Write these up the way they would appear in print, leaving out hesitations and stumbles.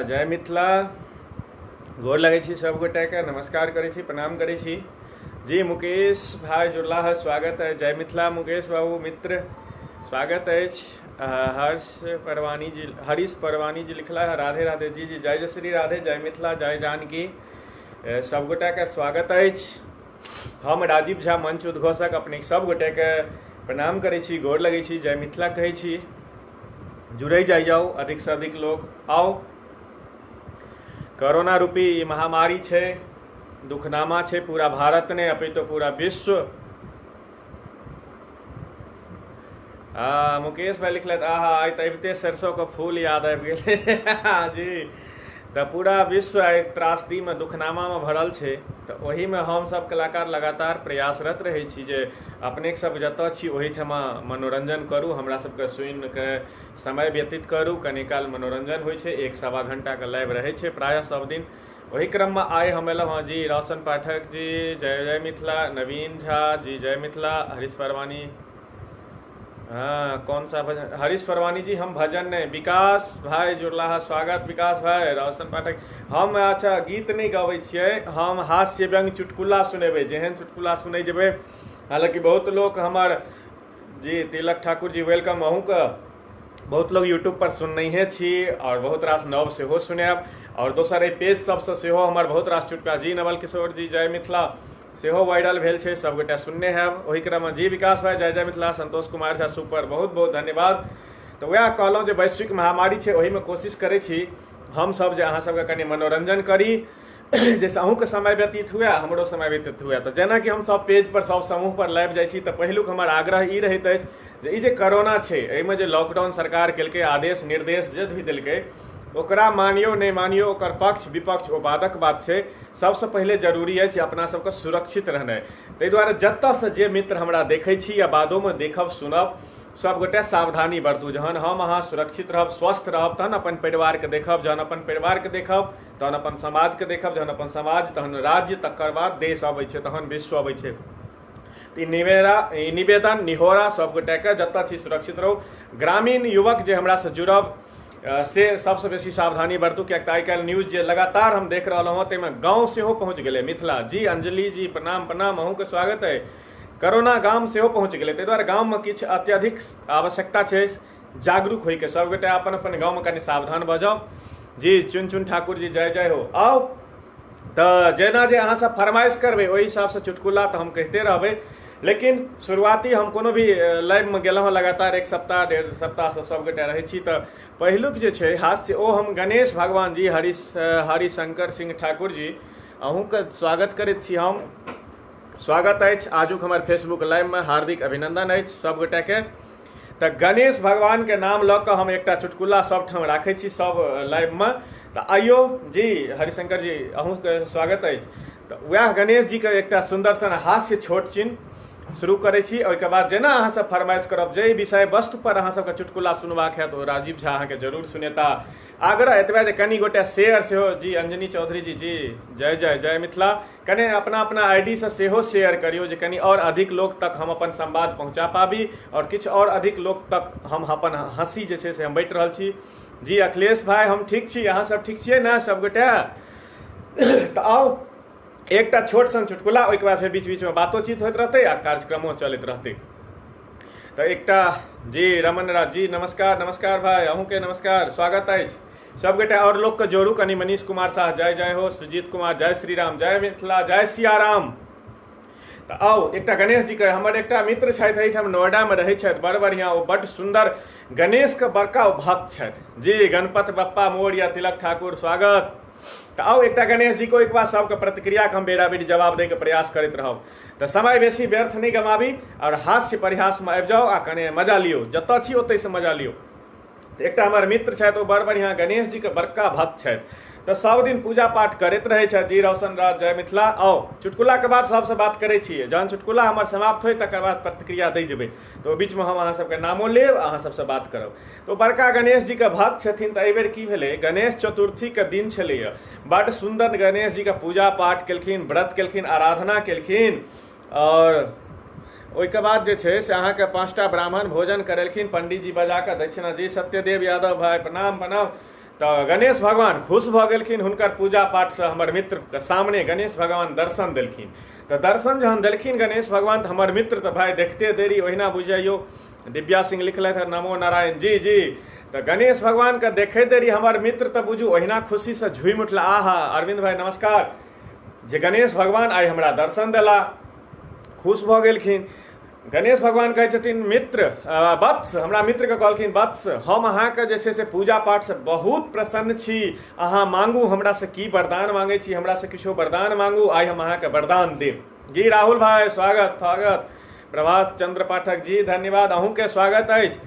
जय मिथिला। गोर लगै छी सब गोटेके, नमस्कार करै छी, प्रणाम करै छी। जी मुकेश भाई जुड़ला है, स्वागत है। जय मिथिला मुकेश बाबू मित्र, स्वागत है। हरीश परवानी जी लिखला है, राधे राधे। जी जी, जय जय श्री राधे, जय मिथिला, जय जानकी। सब गोटेके स्वागत है। हम राजीव झा मंच उद्घोषक अपने सब गोटेके प्रणाम करै छी, गोर लगै छी, जय मिथिला कहै छी। जुड़े जाओ, अधिक से अधिक लोग आओ। कोरोना रूपी महामारी है, दुखनामा है पूरा भारत ने, अभी तो पूरा विश्व। मुकेश भाई लिखल आई तबते सरसों का फूल याद आबि गेल। जी, तो पूरा विश्व त्रासदी में दुखनामा में भरल है। तो वही में हम सब कलाकार लगातार प्रयासरत रहे छी जे अपने सब जतऽ छी ओहिठमा मनोरंजन करूँ, हमरा सबके सुनि के समय व्यतीत करूँ। कनी काल मनोरंजन होइ छै, 1-1.25 घंटा के लाइव रहे छै प्रायः सब दिन। वही क्रम में आए हम एलहुँ हाँ जी। रोशन पाठक जी जय जय मिथिला, नवीन झा जी जय मिथिला, हरीश परवानी, हाँ कौन सा भजन, हरीश परवानी जी हम भजन नहीं। विकास भाई जुड़ला है, स्वागत विकास भाई। रोशन पाठक, हम अच्छा गीत नहीं गबै छियै, हम हास्य व्यंग चुटकुला सुनेबे, जेहन चुटकुला सुनै जेबै। हालांकि बहुत लोग हमार जी तिलक ठाकुर जी वेलकम, अहूँ का बहुत लोग यूट्यूब पर सुनने छी और बहुत रास नव सेहो सुनब। और दोसर पेज सबसे सेहो हमार बहुत रास चुटकुला, जी नवल किशोर जी जय मिथिला सेहो वायरल भेल छै, सब गोटे सुनने हैं। वही क्रम में जी विकास भाई जय जय मिथिला, संतोष कुमार झा सुपर, बहुत बहुत धन्यवाद। तो वह कहलौं जे वैश्विक महामारी है, वही में कोशिश करै छी हम सब जे अहाँ सबके कनि मनोरंजन करी, जैसे अहूँ के समय व्यतीत हुए हमरो समय व्यतीत हुए। तो जेना कि हम सब पेज पर सब समूह पर लाइव जाइ छी, तो पहिलुक हमर आग्रह ई रहैत अछि जे ई जे कोरोना छै, एहिमे जे लॉकडाउन सरकार केलकै, आदेश निर्देश जे भी देलकै, ओकरा मानियो नहीं मानियो, ओकर पक्ष विपक्ष ओ बादक बात छै। सबसे पहले जरूरी है अपना सबके सुरक्षित रहनाइ। ताहि दुआरे जतऽ से जे मित्र हमरा देखै छी या बादो में देखब सुनब, सब गोटे सावधानी बरतू। जहन हम अहाँ सुरक्षित रहब, स्वस्थ रहब, तहन अपन परिवार के देखब, जहन अपन परिवार के देखब तहन अपन समाज के देखब, जहन अपन समाज तहन राज्य, तकर बाद देश अबै छै, तहन विश्व अबै छै। ई निवेदन निहोरा सब गोटे के जतऽ छी सुरक्षित रहू। ग्रामीण युवक जे हमरा से जुड़ब से सबसे बेसी सावधानी बरतू, कियाक आइ काल्हि न्यूज जे लगातार हम देख रहा हूँ ताहिमे गाँव सेहो पहुँच गेलै। मिथिला जी, अंजलि जी प्रणाम प्रणाम, अहूँके स्वागत है। कोरोना गाम सेहो पहुँच गेलै, ताहि दुआरे गाँव में किछु अत्यधिक आवश्यकता छै जागरूक होइके। सब गोटे अपन अपन गाँव में कनि सावधान भऽ जाउ। जी चुन चुन ठाकुर जी जय जय हो। आओ तो जेना जे अहाँ सब फरमाइश करबै ओहि हिसाब से चुटकुला तो हम कहते रहबै, लेकिन शुरुआती हम कोनो भी लाइव में गेलहुँ लगातार 1 सप्ताह 1.5 सप्ताह से सब गोटे रहै छी। तो पहिलुक जे छै हास्य ओ हम गणेश भगवान जी हरिशंकर सिंह ठाकुर जी, अहूँके स्वागत करैत छी हम। स्वागत अछि आजुक हमर फेसबुक लाइव में, हार्दिक अभिनंदन अछि सब गोटे के। तो गणेश भगवान के नाम लऽ कऽ हम एकटा चुटकुला सब ठाम राखै छी सब लाइव में। तो आइयो जी हरिशंकर जी अहूँके स्वागत अछि। तो वह गणेश जी के एकटा सुंदर सन हास्य छोट चिन्ह शुरू करै छी। ओहिके बाद जेना अहाँ सब फरमाइश करब, जे विषय वस्तु पर अहाँ सबके चुटकुला सुनबाक है, तो राजीव झा अहाँके जरूर सुनेता। आग्रह एतबे जे कनि गोटे शेयर सेहो, जी अंजनी चौधरी जी जी जय जय जय मिथिला, कने अपना अपना आईडी से सेहो शेयर करियो, जे कनि और अधिक लोग तक हम अपन संवाद पहुँचा पाबी और किछु और अधिक लोग तक हम अपन हंसी जे छै से हम बाँटि रहल छी। जी अखिलेश भाई हम ठीक छी, अहाँ सब ठीक छियै ने सब गोटे? तो आओ एकटा छोट सन चुटकुला, ओहिके बाद फिर बीच बीच में बातोचीत होइत रहतै आ कार्यक्रमो चलैत रहतै। तो एकटा जी रमन राज जी नमस्कार नमस्कार भाई, अहूँके नमस्कार, स्वागत अछि सब गोटे। और लोग के जोड़ू कनि, मनीष कुमार शाह जय जय हो, सुजीत कुमार जय श्री राम, जय मिथिला, जय सिया राम। तो आओ एकटा गणेश जी के, हमर एकटा मित्र छथि एहिठाम नोएडा में रहै छथि, बड़ बढ़िया, ओ बड्ड सुंदर गणेश के बड़का भक्त छथि। जी गणपत बप्पा मोरया, तिलक ठाकुर स्वागत। तो आओ एकटा गणेश जी को एक बार सबके प्रतिक्रिया के हम बेरा बेरी जवाब दे के प्रयास करते रहब। तो समय बेसी व्यर्थ नहीं गमाबी और हास्य परिहास में आबि जाओ आ कने मजा लियो, जतऽ छी ओतै से मजा लियो। तो एकटा हमर मित्र छथि, ओ बड़ बढ़िया गणेश जी के बड़का भक्त छथि, तो सब दिन पूजा पाठ करैत रहै छथि। जी रोशन राज जय मिथिला। आओ चुटकुला के बाद सबसे बात करै छियै, जहन चुटकुला हमर समाप्त होय तकर बाद प्रतिक्रिया दै जेबै, तो बीच में हम अहाँ सबके नामो लेब, अहाँ सबसे बात करब। तो बड़का गणेश जी के भक्त छथिन। तो एहि बेर की भेलै, गणेश चतुर्थी के दिन छलैया, बड्ड सुंदर गणेश जी के पूजा पाठ केलखिन, व्रत केलखिन, आराधना केलखिन। और ओहिके बाद जे छै से अहाँके 5टा ब्राह्मण भोजन करेलखिन, पंडित जी बजा कऽ दक्षिणा जी सत्यदेव यादव भाई प्रणाम प्रणाम। तऽ गणेश भगवान खुश भऽ गेलखिन, हुनकर पूजा पाठसँ हमर मित्रके सामने गणेश भगवान दर्शन देलखिन। तऽ दर्शन जहन देलखिन गणेश भगवान तऽ हमर मित्र तऽ भाई देखते देरी ओहिना बुझाइयो, दिव्या सिंह लिखलथि है नमो नारायण जी जी। तऽ गणेश भगवानके देखैत देरी हमर मित्र तऽ बुझू ओहिना खुशीसँ झूमि उठला, आहा अरविंद भाई नमस्कार, जे गणेश भगवान आइ हमरा दर्शन देला, खुश भऽ गेलखिन। गणेश भगवान कहै छथिन मित्र वत्स, हमरा मित्रके कहलखिन वत्स हम अहाँके जे छै से पूजा पाठसँ बहुत प्रसन्न छी, अहाँ मांगू हमरासँ की वरदान मांगै छी, हमरासँ किछो वरदान मांगू, आइ हम अहाँके वरदान देब। जी राहुल भाई स्वागत स्वागत, प्रभात चंद्र पाठक जी धन्यवाद, अहूँके स्वागत अछि।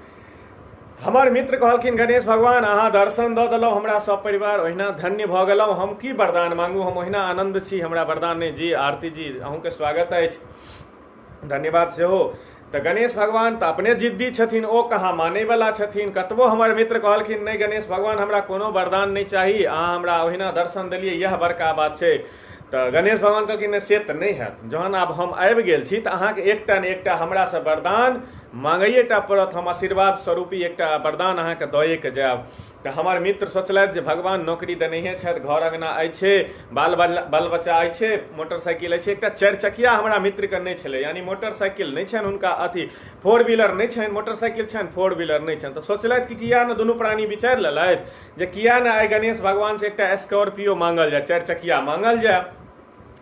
हमर मित्र कहलखिन गणेश भगवान अहाँ दर्शन दऽ देलहुँ हमरा सब परिवार, ओहिना धन्य भऽ गेलहुँ, हम की वरदान मांगू, हम ओहिना आनन्द छी, हमरा वरदान नहि। जी आरती जी अहूँके स्वागत अछि, धन्यवाद सेहो। तऽ गणेश भगवान तऽ अपने जिद्दी छथिन, ओ कहाँ मानैवला छथिन। कतबो हमर मित्र कहलखिन नहि गणेश भगवान हमरा कोनो वरदान नहीं चाही, अहाँ हमरा ओहिना दर्शन देलियै यह बड़का बात छै। तऽ गणेश भगवान कहलखिन से तऽ नहि हैत, जहन आब हम आबि गेल छी तऽ अहाँके एकटा ने एकटा हमरासँ वरदान मांगैए टा पड़त, हम आशीर्वाद स्वरूपी एकटा वरदान अहाँके दए के जायब। तऽ हमर मित्र सोचलथि जे भगवान नौकरी देनहिए छथि, घर अङ्गना अछि, बाल बच्चा अछि, मोटरसाइकिल अछि, एकटा 4 चकिया हमरा मित्रके नहि छलै, यानी मोटरसाइकिल नहि छनि हुनका, अथी 4 व्हीलर नहि छनि, मोटरसाइकिल छनि 4 व्हीलर नहि छनि। तऽ सोचलथि कि किया ने दुनू प्राणी विचारि लेलथि जे किया ने आइ गणेश भगवानसँ एकटा स्कॉर्पियो मांगल जाय, 4 चकिया मांगल जाय।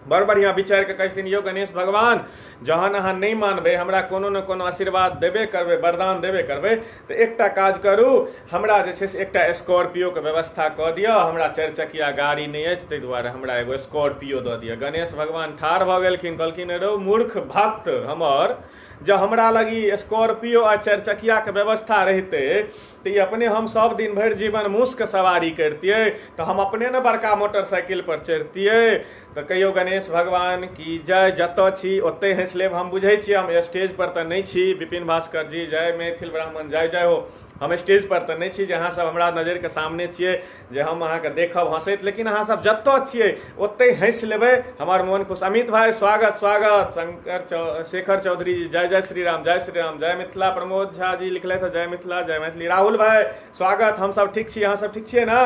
बड़ बढ़िया विचार के कहै छथिन यौ गणेश भगवान जहन अहाँ नहीं मानबै, हमरा कोनो न कोनो आशीर्वाद देबे करबै, वरदान देबे करबै, तऽ एकटा काज करू, हमरा जे छै से एकटा स्कॉर्पियोके व्यवस्था कऽ दिअ, हमरा 4 चकिया गाड़ी नहीं अछि, ताहि दुआरे हमरा एगो स्कॉर्पियो दऽ दिअ। गणेश भगवान ठाढ़ भऽ गेलखिन, कहलखिन रौ मूर्ख भक्त हमर, जब हमरा लगी स्कॉर्पियो आ 4 चकियाके व्यवस्था रहते तो ये अपने हम सब दिन भरि जीवन मूसके सवारी करतियै, तो हम अपने ने बड़का मोटरसाइकिल पर चढ़तियै। तो कहियो गणेश भगवान की जय, जतऽ छी ओतै हँसि लेब, हम बुझै छियै हम स्टेज पर तऽ नहीं छी, विपिन भास्कर जी जय, मैथिल ब्राह्मण जय जय हो, हम स्टेज पर तऽ नहीं छी जे अहाँ सब हमरा नजरिके सामने छियै जे हम अहाँके देखब हँसैत, लेकिन अहाँ सब जतऽ छियै ओतै हँसि लेबै, हमर मोन खुश। अमित भाई स्वागत स्वागत, शेखर चौधरी जय जय श्री राम, जय श्री राम, जय मिथिला, प्रमोद झा जी लिखले थे जय मिथिला जय मैथिली, राहुल भाई स्वागत, हम सब ठीक छी, अहाँ सब ठीक छियै ना,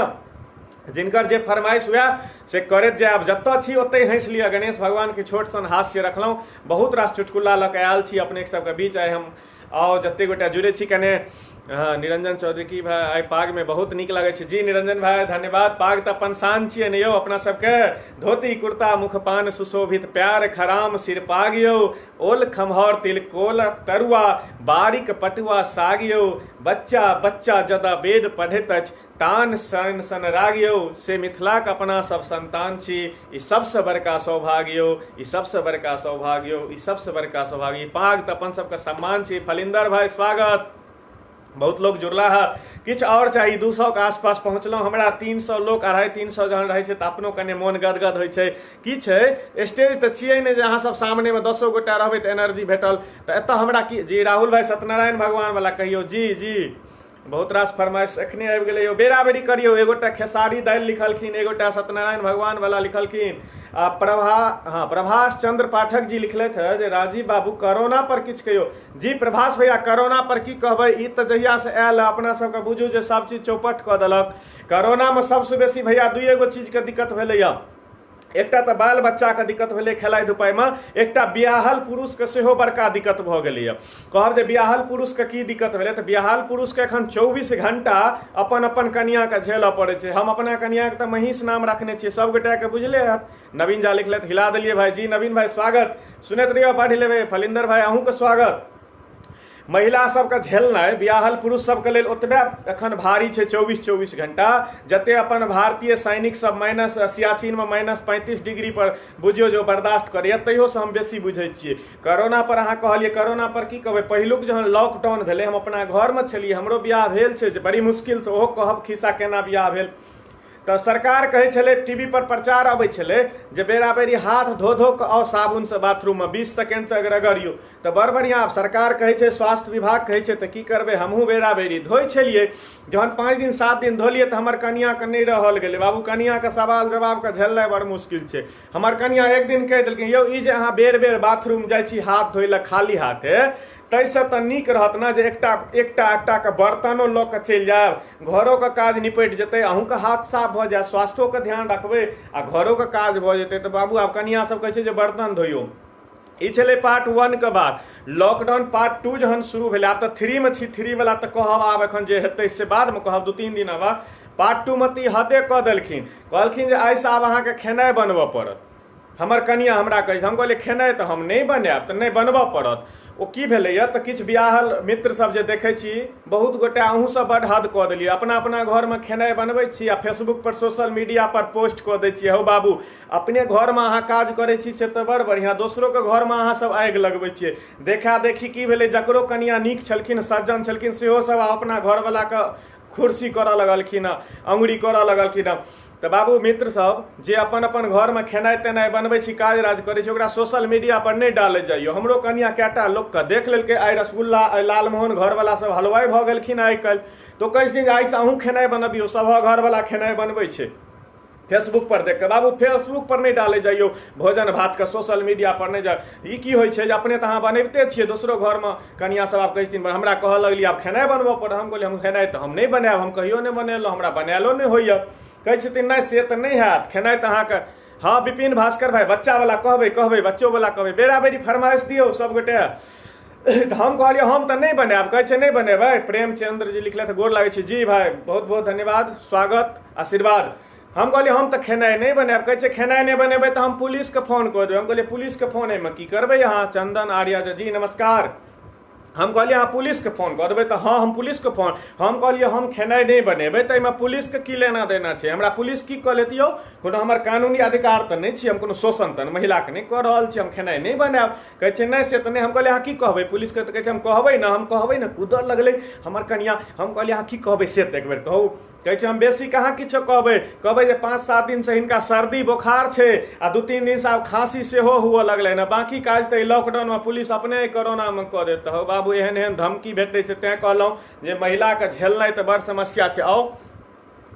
जिनकर जे फरमाइश हुआ से करैत जायब, जतऽ छी ओतै हँसि लिअ। गणेश भगवान के छोट सन हास्य रखलहुँ, बहुत रास चुटकुला लऽ कऽ आयल छी अपने सबके बीच, आइ हम आओ जते गोटा जुड़े छी कने। हाँ निरंजन चौधरी की भाई आइ पाग में बहुत नीक लगे छै, जी निरंजन भाई धन्यवाद। पाग तऽ अपन शान छियै ने यौ अपना सबके, धोती कुर्ता मुखपान सुशोभित, प्यार खराम सिर पाग यौ, ओल खमहर तिलकोल तरुआ, बारीक पटुआ साग यौ, बच्चा बच्चा जदा वेद पढ़ैत अछि, तान सन सन राग यौ, से मिथिलाक अपना सब संतान छी, ई सबसे बड़का सौभाग्य यौ, ई सबसे बड़का सौभाग्य यौ, ई सबसे बड़का सौभाग्य। पाग तऽ अपन सबके सम्मान छी। फलिंदर भाई स्वागत, बहुत लोग जुड़ला है, किछु और चाहिए, 200 के आसपास पहुँचलहुँ, हमरा 300 लोग 250-300 जहन रहै छै तऽ अपनो कने मोन गदगद होइ छै। की छै स्टेज तऽ छियै नहि जे अहाँ सब सामने में 10 गोटा रहबै तऽ एनर्जी भेटल, तऽ एतऽ हमरा की। जी राहुल भाई सत्यनारायण भगवान वाला कहियो, जी जी बहुत रास फरमाइश एखने आबि गेलै यौ, बेरा बेरी करियौ, एगोटा खेसारी दालि लिखलखिन, एगोटा सत्यनारायण भगवान वाला लिखलखिन, आ प्रभास चंद्र पाठक जी लिखलथि है जे राजीव बाबू कोरोना पर किछु कहियो। जी प्रभास भैया कोरोना पर की कहबै, ई तऽ जहिया से आयल अपना सबके बुझू जे सब चीज चौपट कऽ देलक। कोरोना में सबसे बेसी भैया 2 चीज के दिक्कत भेलैया, एकटा तऽ बाल बच्चा के दिक्कत भेलै खेलाइ धुपाइ में, एकटा बियाहल पुरुष के सेहो बड़का दिक्कत भऽ गेलैया। कहब जे बियाहल पुरुष के की दिक्कत भेलै, तऽ बियाहल पुरुष के एखन 24 घंटा अपन अपन कनिया के झेलऽ पड़ै छै। हम अपना कनिया के तऽ महीष नाम रखने छियै, सब गोटा के बुझले हैत। नवीन झा लिखलथि हिला देलिए भाई, जी नवीन भाई स्वागत, सुनैत रहियो पढ़ि लेबै। फलिंदर भाई अहूँ के स्वागत। महिला सबके झेलनाइ बियाहल पुरुष सबके लेल ओतबे एखन भारी छै 24 घंटा, जते अपन भारतीय सैनिक सब माइनस सियाचिन में -35 डिग्री पर बुझियो जो बर्दाश्त करैया, तैयो से हम बेसी बुझै छियै। कोरोना पर अहाँ कहलिए, कोरोना पर की कहबै, पहिलुक जहन लॉकडाउन भेलै हम अपना घर में छलिए, हमरो बियाह भेल छै, बड़ी मुश्किल से ओहो कहब खिस्सा केना बियाह भेल। तो सरकार कहे छले टीवी पर प्रचार अबै छले जे बेरा बेरी हाथ धो धो के आओ साबुन से बाथरूम में 20 सेकंड तक रगड़ियो। तो बड़ बढ़िया सरकार कहे छे, स्वास्थ्य विभाग कहे छे, तो की करबे हमहू बेरा बेरी धोई छलिए। जहन 5 दिन 7 दिन धोलिए तो हमर कनिया के नहीं रहल गेले। बाबू कनिया के सवाल जवाब के झेलनाइ बड़ मुश्किल छे। हमर कनिया एक दिन कह देलखिन यौ ई जे अहाँ बेर बेर बाथरूम जाइ छी हाथ धोइ ले खाली हाथे, तैसे तऽ नीक रहत ना जे एकटा के बर्तनो लऽ के चलि जायब, घरों के काज निपटि जेतै, अहूँ के हाथ साफ भऽ जायत, स्वास्थ्यो के ध्यान रखबै आ घरों के काज भऽ जेतै। तऽ बाबू आब कनिया सब कहै छै जे बर्तन धोइयो। ई छलै पार्ट 1 के बात। लॉकडाउन पार्ट 2 जहन शुरू भेलै, आब तऽ 3 में छी, 3 वाला तऽ कहब आब एखन जे हेतै से बाद में कहब, 2-3 दिन बाद। पार्ट 2 में तऽ ई हदे कऽ देलखिन, कहलखिन जे आइसँ आब अहाँके खेनाइ बनबऽ पड़त। हमर कनिया हमरा कहै छै, हम कहलिए खेनाइ तऽ हम नहीं बनायब, तऽ नहीं बनबऽ पड़त। ओ की भेलैया तऽ किछु बियाहल मित्र सब जे देखै छी, बहुत गोटा अहूँ सब बड हद कऽ देलिए, अपना अपना घर में खेनाइ बनबै छी आ फेसबुक पर सोशल मीडिया पर पोस्ट कऽ दै छियै। हौ बाबू अपने घर में अहाँ काज करै छी से तऽ बड़ बढ़िया, दोसरो के घर में अहाँ सब आगि लगबै छियै। देखा देखी की भेलै, जकरो कनिया नीक छलखिन, सज्जन छलखिन, सेहो सब अपना घरवला के खुरसी करऽ लगलखिन, अंगुरी करऽ लगलखिन। तो बाबू मित्र सब जे अपन अपन घर में खेनाइ तेनाइ बनबै छी, काज राज करै छी, ओकरा सोशल मीडिया पर नहीं डालैत जाइयो। हमरो कनिया कएटा लोक के देख लेलकै, आइ रसगुल्ला, आइ लालमोहन घरवाला सब हलवाई भऽ गेलखिन आइ काल्हि, तो कहै छै जे आइसँ अहूँ खेनाइ बनबियौ, सब घरवाला खेनाइ बनबै छै फेसबुक पर देख के। बाबू फेसबुक पर नहीं डाले जाइयो भोजन भात के, सोशल मीडिया पर नहीं जा। ई की होइ छै जे अपने तऽ अहाँ बनबिते छियै, दोसरो घर में कनिया सब आब कहै छथिन, हमरा कहऽ लगलिए आब खेनाइ बनबऽ पड़त। हम कहलिए हम खेनाइ तऽ हम नहीं बनायब, हम कहियो नहीं बनेलहुँ, हमरा बनायलो नहीं होइए। कहै छथिन नहीं से तऽ नहीं हैत, खेनाइ तऽ अहाँके हाँ विपिन भास्कर भाई बच्चा वाला कहबै बच्चो वाला कहबै, बेरा बेरी फरमाइश दियौ सब गोटे। तो हम कहलिए हम तऽ नहीं बनायब, कहै छै नहीं बनेबै। प्रेमचंद्र जी लिखले थे, गोर लागै छै जी भाई, बहुत बहुत धन्यवाद, स्वागत आशीर्वाद। हम कहलिए हम तऽ खेनाइ नहीं बनायब, कहै छै खेनाइ नहीं बनेबै तऽ हम पुलिस के फोन कऽ देबै। हम कहलिए पुलिस के फोन एहिमे की करबै अहाँ? चंदन आर्या जी नमस्कार। हम कहलिए अहाँ पुलिस के फोन कऽ देबै, तऽ हाँ हम पुलिस के फोन। हम कहलिए हम खेनाइ नहीं बनेबै तऽ एहिमे पुलिस के की लेना देना छै? हमरा पुलिस की कऽ लेतियौ? कोनो हमर कानूनी अधिकार तऽ नहीं छी, हम कोनो शोषण तऽ महिला के नहीं कऽ रहल छी, हम खेनाइ नहीं बनायब। कहै छै नहीं से तऽ नहीं। हम कहलिए अहाँ की कहबै पुलिस के? तऽ कहै छै हम कहबै ना, कूदऽ लगलै हमर कनिया। हम कहलिए अहाँ की कहबै से तऽ एक बेर कहू। कहै छै हम बेसी कहाँ किछो कहबै जे 5-7 दिन से हिनका सर्दी बोखार छै आ 2-3 दिन से आब खांसी सेहो हुअ लगलै ना, बाकी काज तऽ लॉकडाउन में पुलिस अपने कोरोना में कऽ देत। हो बाबू एहन एहन धमकी भेटै छै, तेँ कहलहुँ जे महिला के झेलनाइ तऽ बड़ समस्या छै। आओ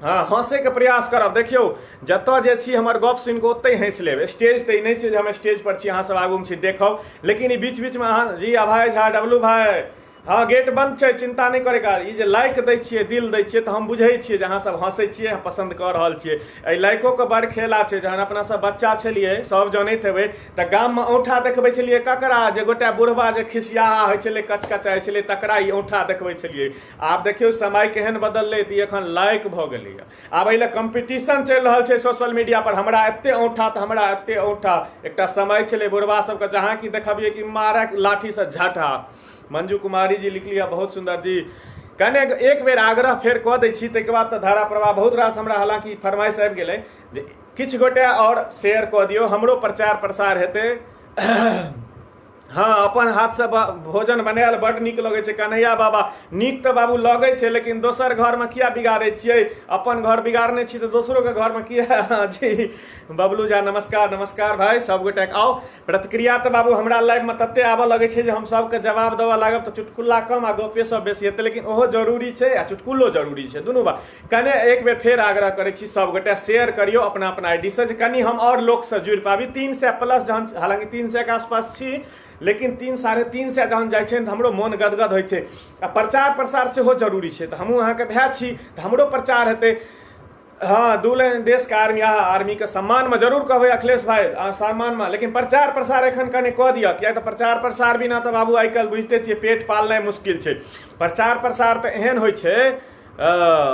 हाँ हंसे के प्रयास करब। देखियौ जतऽ जे छी हमर गप सुनि कऽ ओतहि हंसि लेब। स्टेज तऽ ई नहीं छै जे हम स्टेज पर छी, अहाँ सब आगू में छी देखब, लेकिन ई बीच बीच में अहाँ जी अभाय झा डब्लू भाई हाँ गेट बंद छै, चिंता नहीं करे का। ई जे लाइक दै छियै, दिल दै छियै, तऽ हम बुझै छियै जे अहाँ सब हंसै छियै, पसंद कऽ रहल छियै। एहि लाइको के बड़ खेला छै। जहन अपना सब बच्चा छलियै, सब जानैत हेबै, तऽ गाम में औंठा देखबै छलियै ककरा? जे गोटा बुढ़बा जे खिसियाहा होइ छलै, कचकचाइ छलै, तकरा ई औंठा देखबै छलियै। आब देखियौ समय केहन बदललै, तऽ एखन लाइक भऽ गेलैए। आब एहि कॉम्पिटिशन चलि रहल छै सोशल मीडिया पर, हमरा एते औंठा तऽ हमरा एते औंठा। एकटा समय छलै बुढ़बा सबके, जहाँ की देखबियै कि मारक लाठी से झटा। मंजू कुमारी जी लिख लिया, बहुत सुंदर जी। कने एक बेर आग्रह फेर कऽ दै छी, ताहिके बाद तऽ धारा प्रवाह बहुत रास हमरा हालांकि फरमाइश आबि गेलै जे किछु गोटे आओर शेयर कऽ दियौ, हमरो प्रचार प्रसार हेतै। हाँ अपन हाथ से भोजन बनायल बड़ नीक लगै छै कन्हैया बाबा। नीक तऽ बाबू लगै छै, लेकिन दोसर घर में किया बिगाड़ै छियै? अपन घर बिगाड़ने छी तऽ दोसरो के घर में किया? जी बबलू झा नमस्कार नमस्कार भाई, सब गोटे आओ। प्रतिक्रिया तऽ बाबू हमरा लाइव में तते आबऽ लगै छै जे हम सबके जवाब देवऽ लागब तऽ चुटकुल्ला कम आ गपे सब बेसी हेतै, लेकिन ओहो जरूरी छै आ चुटकुल्लो जरूरी छै, दुनू बात। कने एक बेर फेर आग्रह करै छी सब गोटे शेयर करियौ अपना अपना आईडी से, कनि हम और लोक से जुड़ि पाबी। 300+ जहन हालांकि 300 के आसपास छी, लेकिन 300-350 जहन जाइ छै तऽ हमरो मोन गदगद होइ छै। आ प्रचार प्रसार सेहो जरूरी छै, तऽ हमहूँ अहाँके भाइ छी तऽ हमरो प्रचार हेतै। हाँ दूल्हे देश के आर्मी के सम्मान में जरूर कहबै अखिलेश भाई, सम्मान में, लेकिन प्रचार प्रसार एखन कने कऽ दिअ, किया तऽ प्रचार प्रसार बिना तऽ बाबू आइ काल्हि बुझिते छियै पेट पालनाइ मुश्किल छै। प्रचार प्रसार तऽ एहन होइ छै,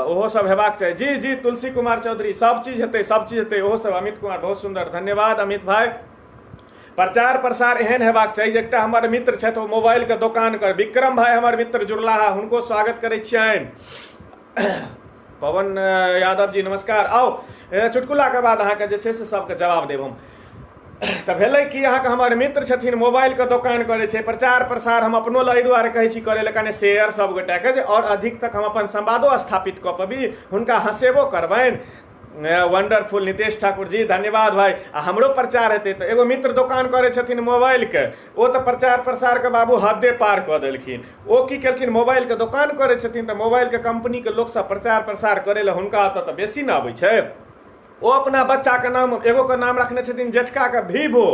ओहो सब हेबाक चाही। जी जी तुलसी कुमार चौधरी, सब चीज हेतै ओहो सब। अमित कुमार बहुत सुंदर, धन्यवाद अमित भाई। प्रचार प्रसार एहन हेबाक चाही। एकटा हमर मित्र छथि, ओ मोबाइल के दोकान कर, विक्रम भाई हमर मित्र जुड़लाहा, हुनको स्वागत करै छियनि। पवन यादव जी नमस्कार। आओ चुटकुला के बाद अहाँके जे छै से सबके जवाब देब हम। तऽ भेलै कि अहाँके हमर मित्र छथिन, मोबाइल के दोकान करै छै, प्रचार प्रसार हम अपनो एहि दुआरे कहै छी करै लए, कने शेयर सब गोटाके जे और अधिक तक हम अपन संवादो स्थापित कऽ पबी, हुनका हँसेबो करबनि। वंडरफुल नितेश ठाकुर जी धन्यवाद भाई। आ हमरो प्रचार हेतै तऽ एगो मित्र दोकान करै छथिन मोबाइलके, ओ तऽ प्रचार प्रसारके बाबू हदे पार कऽ देलखिन। ओ की केलखिन, मोबाइलके दोकान करै छथिन तऽ मोबाइलके कंपनीके लोकसभ प्रचार प्रसार करै लए हुनका ओतऽ तऽ बेसी ने अबै छै। ओ अपना बच्चाके नाम, एगोके नाम रखने छथिन जेठकाके वीवो,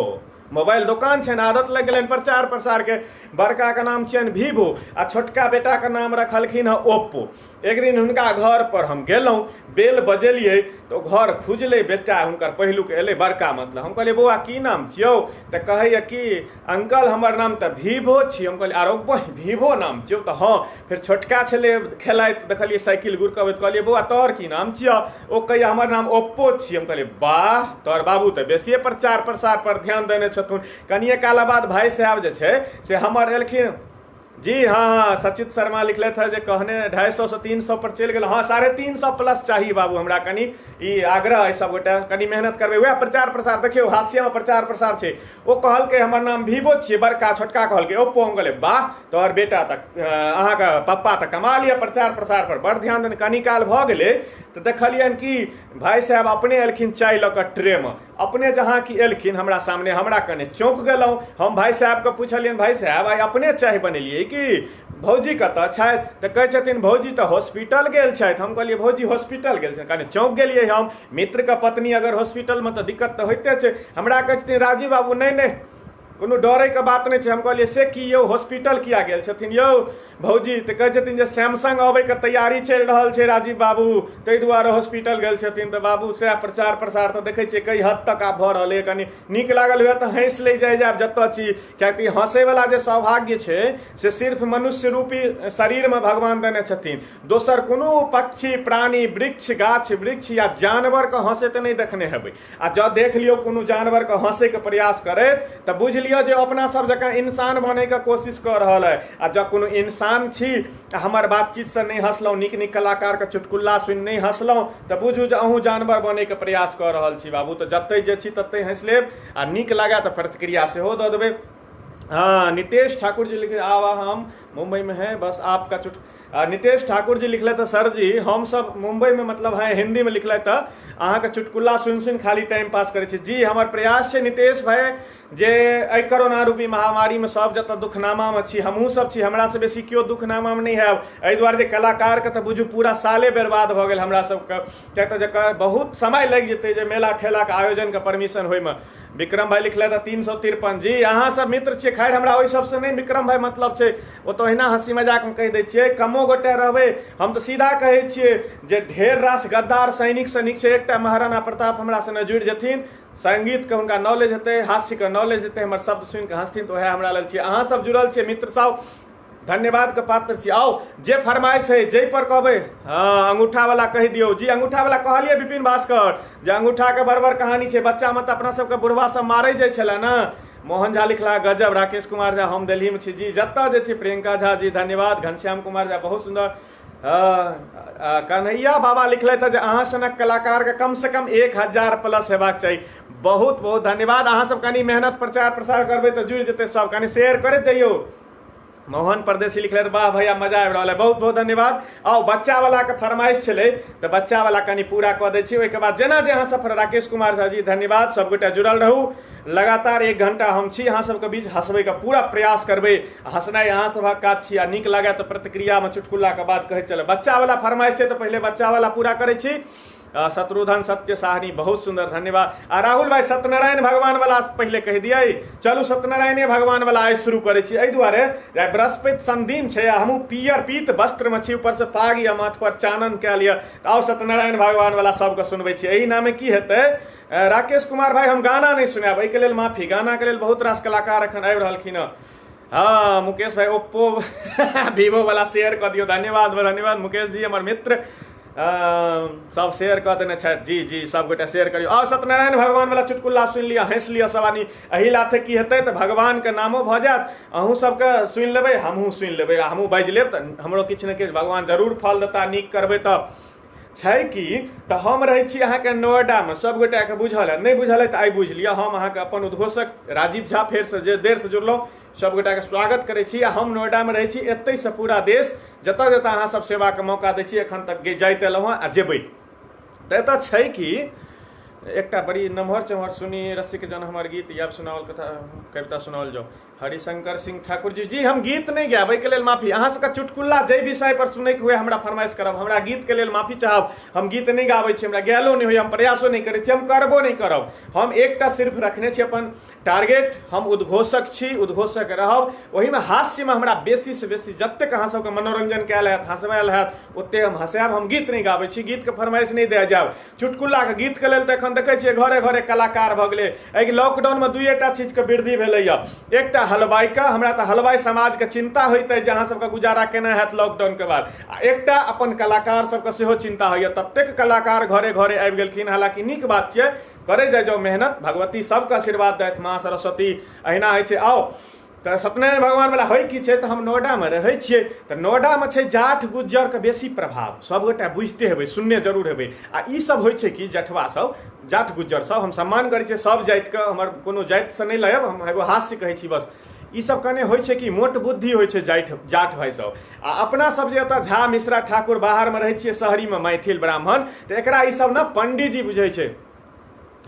मोबाइल दोकान छनि, आदत लग गेलनि प्रचार प्रसार के। बड़का के नाम छियनि वीवो आ छोटका बेटा के नाम रखलखिन है ओप्पो। एक दिन हुनका घर पर हम गेलहुँ, बेल बजेलिए तो घर खुजले, बेटा हुनकर पहिलुक एलै, बड़का मतलब। हम कहलिए बौआ की नाम छियौ, तऽ कहैया कि अंकल हमर नाम तऽ वीवो छी। हम कहलिए आरो वीवो नाम छियौ, तऽ हाँ। फिर छोटका छलै खेलाइत, देखलिए साइकिल गुड़कबैत, कहलिए बौआ तोहर की नाम छियौ, ओ कहैया हमर नाम ओप्पो छी। हम कहलिए वाह, तोहर बाबू तऽ बेसिए प्रचार प्रसार पर ध्यान देने छथुन। कनिए काल बाद भाई साहब जे छै से हमर एलखिन। जी हाँ, सचित शर्मा लिखले थे जे कहने 250 से 300 पर चलि गेल। हाँ 350 प्लस चाहिए बाबू हमरा, कनी ई आग्रह सब गोटा कनी मेहनत करबे। वह प्रचार प्रसार देखियो, हास्य में प्रचार प्रसार छै। ओ कहलकै हमर नाम वीवो छियै, बड़का, छोटका कहलकै ओप्पो। हम कहलिए वाह, तोहर बेटा तक अहाँके पप्पा तऽ कमा लिया, प्रचार प्रसार पर बड़ ध्यान देने। कनी काल भऽ गेलै तऽ देखलियनि कि भाई साहब अपने एलखिन चाय लऽ कऽ ट्रे में, अपने जहाँ कि एलखिन हमरा सामने, हमरा कने चौंक गेलहुँ। हम भाई साहब के पूछलियनि भाई साहब आइ अपने चाय बनेलियै कि भौजी कतऽ छथि, तऽ कहै छथिन भौजी तऽ हॉस्पिटल गेल छथि। हम कहलिए भौजी हॉस्पिटल गेल छथि, कनि चौंक गेलियै हम। मित्रके पत्नी अगर हॉस्पिटलमे तऽ दिक्कत तऽ होइते छै। हमरा कहै छथिन राजीव बाबू नहीं नहीं कोनो डरैके बात नहीं छै। हम कहलिए से कि यौ हॉस्पिटल किया गेल छथिन यौ भौजी, तऽ कहै छथिन जे सैमसंग अबैके तैयारी चलि रहल छै राजीव बाबू, ताहि दुआरे हॉस्पिटल गेल छथिन। तऽ बाबू सएह प्रचार प्रसार तऽ देखै छियै कई हद तक आब भऽ रहल है। कनि नीक लागल हुए तऽ हँसि लै जाइ आब जतऽ छी, कियाकि हँसैवला जे सौभाग्य छै से सिर्फ मनुष्य रूपी शरीरमे भगवान देने छथिन। दोसर कोनो पक्षी प्राणी वृक्ष गाछ वृक्ष या जानवरके हँसैत नहीं देखने हेबै। आ जँ देख लियौ कोनो जानवरके हँसैके प्रयास करैत तऽ बुझ लियौ जे अपना सब जकाँ इंसान बनैके कोशिश कऽ रहल है। आ जँ कोनो इंसान छी हमर बातचीत से नहीं हंसलहुँ, नीक नीक कलाकार के चुटकुल्ला सुनि नहीं हंसलहुँ, तऽ बुझू जे अहूँ जानवर बनैके प्रयास कऽ रहल छी बाबू। तऽ जतै जे छी ततै हंसि लेब, आ नीक लागे तऽ प्रतिक्रिया सेहो दऽ देबै। हाँ नितेश ठाकुर जी लिखे आवा हम मुंबई में हैं बस आपका नितेश ठाकुर जी लिखले तो सर जी हम सब मुंबई में मतलब है हिंदी में लिखले तो अहाँ के चुटकुल्ला सुन सुन खाली टाइम पास करे छी। जी हमर प्रयास है नितेश भाई जे एहि कोरोना रूपी महामारी में सब जत दुखनामा में छी, हमहूँ सब छी, हमरा से बेसी केओ दुखनामा में नहीं है। एहि दुआरे जे कलाकार के तो बुझू पूरा साले बर्बाद भ गेल हमरा सबके, कियाक तऽ बहुत समय लग जेतै जे मेला ठेला के आयोजन के परमिशन होय में। विक्रम भाई लिखले था 353। जी अहाँ सब मित्र छियै, खैर हमरा ओहि सबसे नहीं विक्रम भाई मतलब छै, ओ तो अहिना हंसी मजाक में कहि दै छियै। कमो गोटे रहबै हम तो सीधा कहै छियै जे ढेर रास गद्दार सैनिक से नीक छै एकटा महाराणा प्रताप हमरा से जुड़ि जेथिन, संगीत के हुनका नॉलेज हेतै, हास्य के नॉलेज हेतै, हमर शब्द सुनि के हंसथिन तऽ वएह हमरा लेल छियै। अहाँ सब जुड़ल छियै मित्र सब, धन्यवाद के पात्र छी। आओ जे फरमाइश है जै पर कहबै, हाँ अंगूठा वाला कहि दियौ। जी अंगूठा वाला कहलिए विपिन भास्कर जे अंगूठा के बड़ बड़ कहानी छै, बच्चा में तऽ अपना सबके बुढ़वा सब मारै जाइ छलै ने। मोहन झा लिखला गजब, राकेश कुमार झा हम दिल्ली में छी। जी जतऽ जे छी प्रियंका झा जी धन्यवाद, घनश्याम कुमार झा बहुत सुंदर। कन्हैया बाबा लिखले थे जे अहाँ सनक कलाकार के कम से कम 1000 प्लस हेबाक चाहिए। बहुत बहुत धन्यवाद। अहाँ सब कनी मेहनत प्रचार प्रसार करबै तऽ जुड़ि जेतै सब, कनी शेयर करैत जइयौ। मोहन परदेसी लिखले वाह भैया मजा आबि रहा है, बहुत बहुत धन्यवाद। आओ बच्चा वाला के फरमाइश छलै तऽ बच्चा वाला कनी पूरा कऽ दै छी। ओहिके बाद जेना जे अहाँ सब राकेश कुमार झा जी धन्यवाद, सब गोटे जुड़ल रहू। लगातार 1 घंटा हम छी अहाँ सबके बीच, हंसबै के पूरा प्रयास करबै। हंसनाइ अहाँ सबक काज छी, आ नीक लागे तऽ प्रतिक्रिया में चुटकुल्ला के बाद कहै चले। बच्चा वाला फरमाइश छै तऽ पहले बच्चा वाला पूरा करै छी। शत्रुधन सत्य साहनी बहुत सुंदर धन्यवाद। आ राहुल भाई सत्यनारायण भगवान वाला पहले कह दिए, चलू सत्यनारायण भगवान वाला आइ शुरू करे छी। एहि दुआरे बृहस्पति संदिन छै, हमहूँ पियर पीत वस्त्र में छी, ऊपर से पाग या माथ पर चानन कए लिया। आओ सत्यनारायण भगवान वाला सबके सुनबै छी। एहि नामे की हेतै राकेश कुमार भाई हम गाना नहीं सुनाब, एहिके लेल माफी। गाना के लेल बहुत रास कलाकार एखन आबि रहलखिन हँ। हाँ मुकेश भाई ओप्पो वीवो वाला शेयर कऽ दियौ, धन्यवाद धन्यवाद मुकेश जी हमर मित्र। सब शेयर कऽ देने छथि। जी जी सब गोटे शेयर करियौ। और सत्यनारायण भगवान वाला चुटकुल्ला सुनि लिअ, हंसि लिअ सब आदमी। एहि लाथे की हेतै तऽ भगवान के नामो भऽ जायत, अहूँ सबके सुनि लेबै, हमहूँ सुनि लेबै, हमहूँ बाजि लेब तऽ हमरो किछु ने किछु भगवान जरूर फल देता। नीक करबै तऽ छै कि तऽ हम रहै छी अहाँके नोएडा में, सब गोटे के बुझल है, नहीं बुझल है तऽ आइ बुझ लिअ। हम अहाँके अपन उद्घोषक राजीव झा फेर से जे देर से जुड़लहुँ, सब गोटा के स्वागत करै छी। आ हम नोएडा में रहै छी, एतै से पूरा देश जतऽ जतऽ अहाँ सब सेवा के मौका दै छी, एखन तक जाइत एलहुँ हँ आ जेबै। तऽ एतऽ छै कि एकटा बड़ी नमहर चमहर सुनी रसिक जन हमर गीत याब सुनाओल कथा कविता सुनाओल जाओ हरिशंकर सिंह ठाकुर जी हम गीत नहीं गायब एहिके लेल माफी। अहाँ सबके चुटकुल्ला जाहि विषय पर सुनैके हुए हमरा फरमाइश करब, हमरा गीतके लेल माफी चाहब। हम गीत नहीं गाबै छी, हमरा गायलो नहीं होइए, हम प्रयासो नहीं करै छी, हम करबो नहीं करब। हम एकटा सिर्फ रखने छी अपन टारगेट, हम उद्घोषक छी, उद्घोषक रहब। ओहिमे हास्यमे हमरा बेसी से बेसी जतेक अहाँ सबके मनोरंजन कयल हैत, हँसवायल हैत ओतेक हम हँसायब। हम गीत नहीं गाबै छी, गीतके फरमाइश नहीं दे जायब। चुटकुल्लाके गीतके लेल तऽ एखन देखै छियै घरे घरे कलाकार भऽ गेलै। एहि लॉकडाउनमे दुइएटा चीजके वृद्धि भेलैए, एकटा हलवाई का, हमरा तऽ हलवाई समाज के चिंता होइत है जे अहाँ सबके गुजारा केना हैत लॉकडाउन के बाद, आ एकटा अपन कलाकार सबके सेहो चिंता होइए। ततेक कलाकार घरे घरे आबि गेलखिन, हालांकि नीक बात छै, करे जाओ मेहनत, भगवती सबके आशीर्वाद दैथ, माँ सरस्वती अहिना होइ छै। आओ तऽ सत्यनारायण भगवान वाला होइ की छै, तऽ हम नोएडामे रहै छियै, तऽ नोएडामे छै जाट गुज्जरके बेसी प्रभाव, सबगोटा बुझिते हेबै, सुनने जरूर हेबै। आ ई सब होइ छै कि जठवा सब, जाट गुज्जर सब, हम सम्मान करै छियै सब जातिके, हमर कोनो जातिसँ नहीं लेब, हम एगो हास्य कहै छी बस। ई सब कने होइ छै कि मोट बुद्धि होइ छै जाट भाई सब। आ अपना सब जे एतऽ झा मिश्रा ठाकुर बाहरमे रहै छियै, शहरीमे मैथिल ब्राह्मण, तऽ एकरा ई सब ने पंडितजी बुझै छै।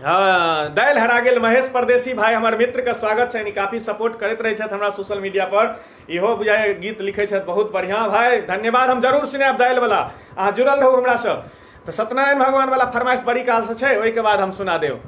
हाँ, दालि हरा गेल महेश परदेसी भाई हमर मित्रके स्वागत छै, काफी सपोर्ट करैत रहै छथि हमरा सोशल मीडिया पर। इहो बुझाइ गीत लिखै छथि, बहुत बढ़िआँ भाई, धन्यवाद। हम जरूर सुनायब दालि वाला, अहाँ जुड़ल रहू हमरासँ। तऽ सत्यनारायण भगवान वाला फरमाइश बड़ी कालसँ छै, ओहिके बाद हम सुना देब।